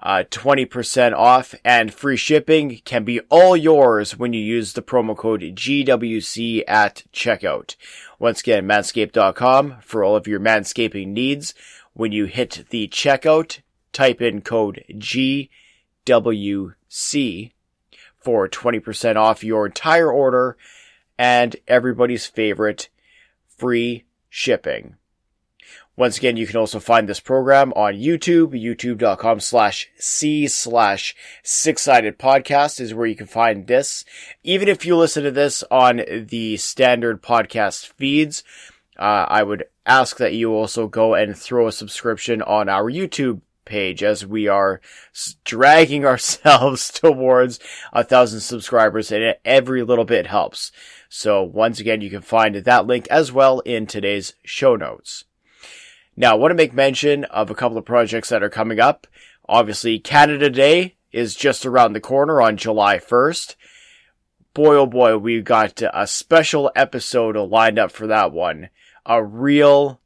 20% off and free shipping can be all yours when you use the promo code GWC at checkout. Once again, manscaped.com for all of your manscaping needs. When you hit the checkout, type in code GWC for 20% off your entire order and everybody's favorite, free shipping. Once again, you can also find this program on YouTube. YouTube.com/C/Six-Sided Podcast is where you can find this. Even if you listen to this on the standard podcast feeds, I would ask that you also go and throw a subscription on our YouTube page, as we are dragging ourselves towards 1,000 subscribers, and every little bit helps. So once again, you can find that link as well in today's show notes. Now, I want to make mention of a couple of projects that are coming up. Obviously, Canada Day is just around the corner on July 1st. Boy, oh boy, we've got a special episode lined up for that one. A real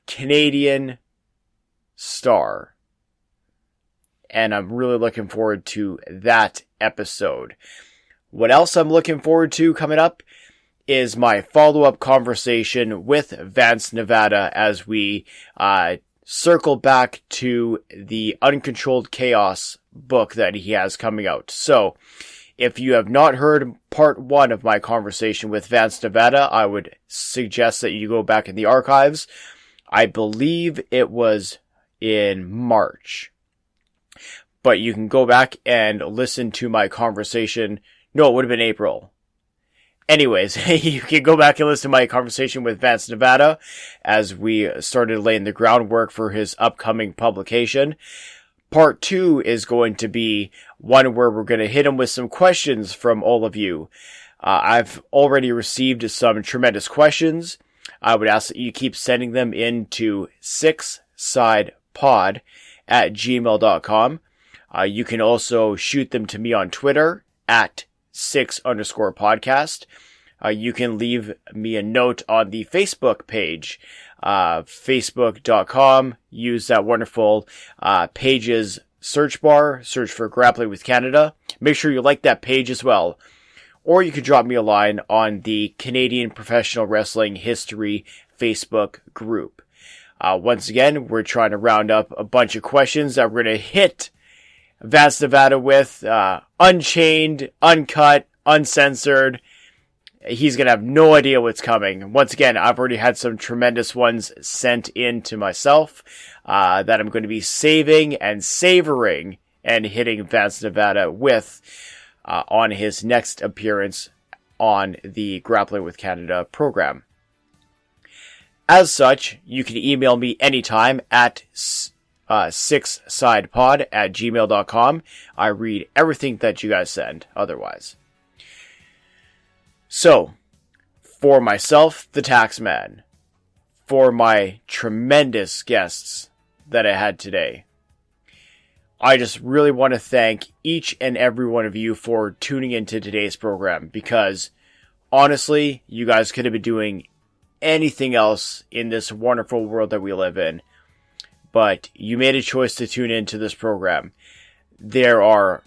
Canadian star. And I'm really looking forward to that episode. What else I'm looking forward to coming up is my follow-up conversation with Vance Nevada as we circle back to the Uncontrolled Chaos book that he has coming out. So, if you have not heard part 1 of my conversation with Vance Nevada, I would suggest that you go back in the archives. I believe it was in March. But you can go back and listen to my conversation. No, it would have been April. Anyways, you can go back and listen to my conversation with Vance Nevada as we started laying the groundwork for his upcoming publication. Part 2 is going to be one where we're going to hit him with some questions from all of you. I've already received some tremendous questions. I would ask that you keep sending them in to sixsidepod@gmail.com. You can also shoot them to me on Twitter at @6_podcast. You can leave me a note on the Facebook page, facebook.com. Use that wonderful pages search bar, search for Grappling with Canada. Make sure you like that page as well. Or you can drop me a line on the Canadian Professional Wrestling History Facebook group. Once again, we're trying to round up a bunch of questions that we're going to hit Vance Nevada with, unchained, uncut, uncensored. He's going to have no idea what's coming. Once again, I've already had some tremendous ones sent in to myself, that I'm going to be saving and savoring and hitting Vance Nevada with, on his next appearance on the Grappling with Canada program. As such, you can email me anytime at sixsidepod@gmail.com. I read everything that you guys send otherwise. So, for myself, the Taxman, for my tremendous guests that I had today, I just really want to thank each and every one of you for tuning into today's program, because honestly, you guys could have been doing anything else in this wonderful world that we live in, but you made a choice to tune into this program. There are,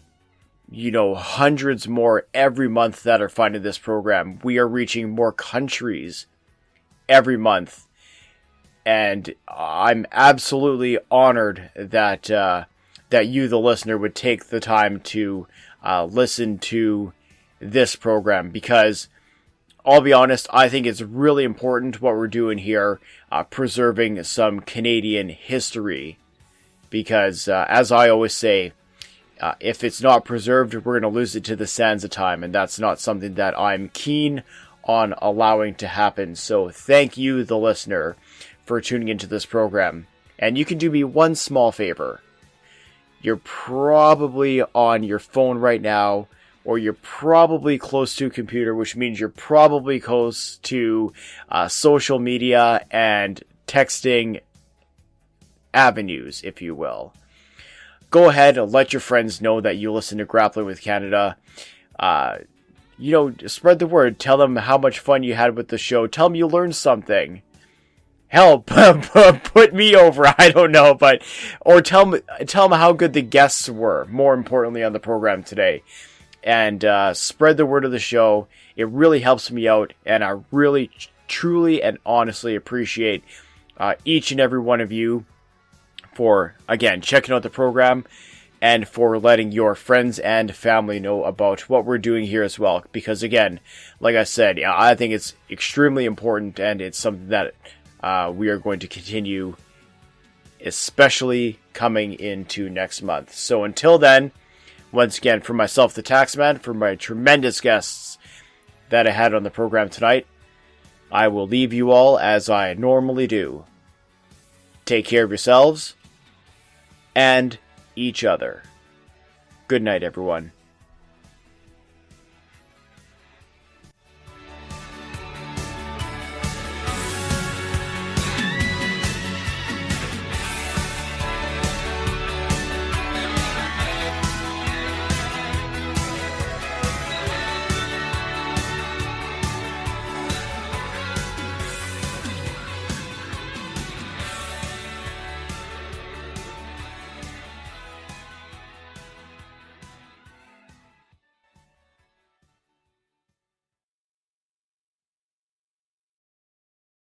hundreds more every month that are finding this program. We are reaching more countries every month, and I'm absolutely honored that you, the listener, would take the time to listen to this program, because I'll be honest, I think it's really important what we're doing here, preserving some Canadian history, because as I always say, if it's not preserved, we're going to lose it to the sands of time, and that's not something that I'm keen on allowing to happen. So thank you, the listener, for tuning into this program. And you can do me one small favor. You're probably on your phone right now, or you're probably close to a computer, which means you're probably close to social media and texting avenues, if you will. Go ahead and let your friends know that you listen to Grappling with Canada. Spread the word. Tell them how much fun you had with the show. Tell them you learned something. help put me over. I don't know, but or tell me how good the guests were. More importantly, on the program today, and spread the word of the show. It really helps me out, and I really, truly, and honestly appreciate each and every one of you for, again, checking out the program and for letting your friends and family know about what we're doing here as well. Because, again, like I said, I think it's extremely important, and it's something that we are going to continue, especially coming into next month. So until then, once again, for myself, the Taxman, for my tremendous guests that I had on the program tonight, I will leave you all as I normally do. Take care of yourselves and each other. Good night, everyone.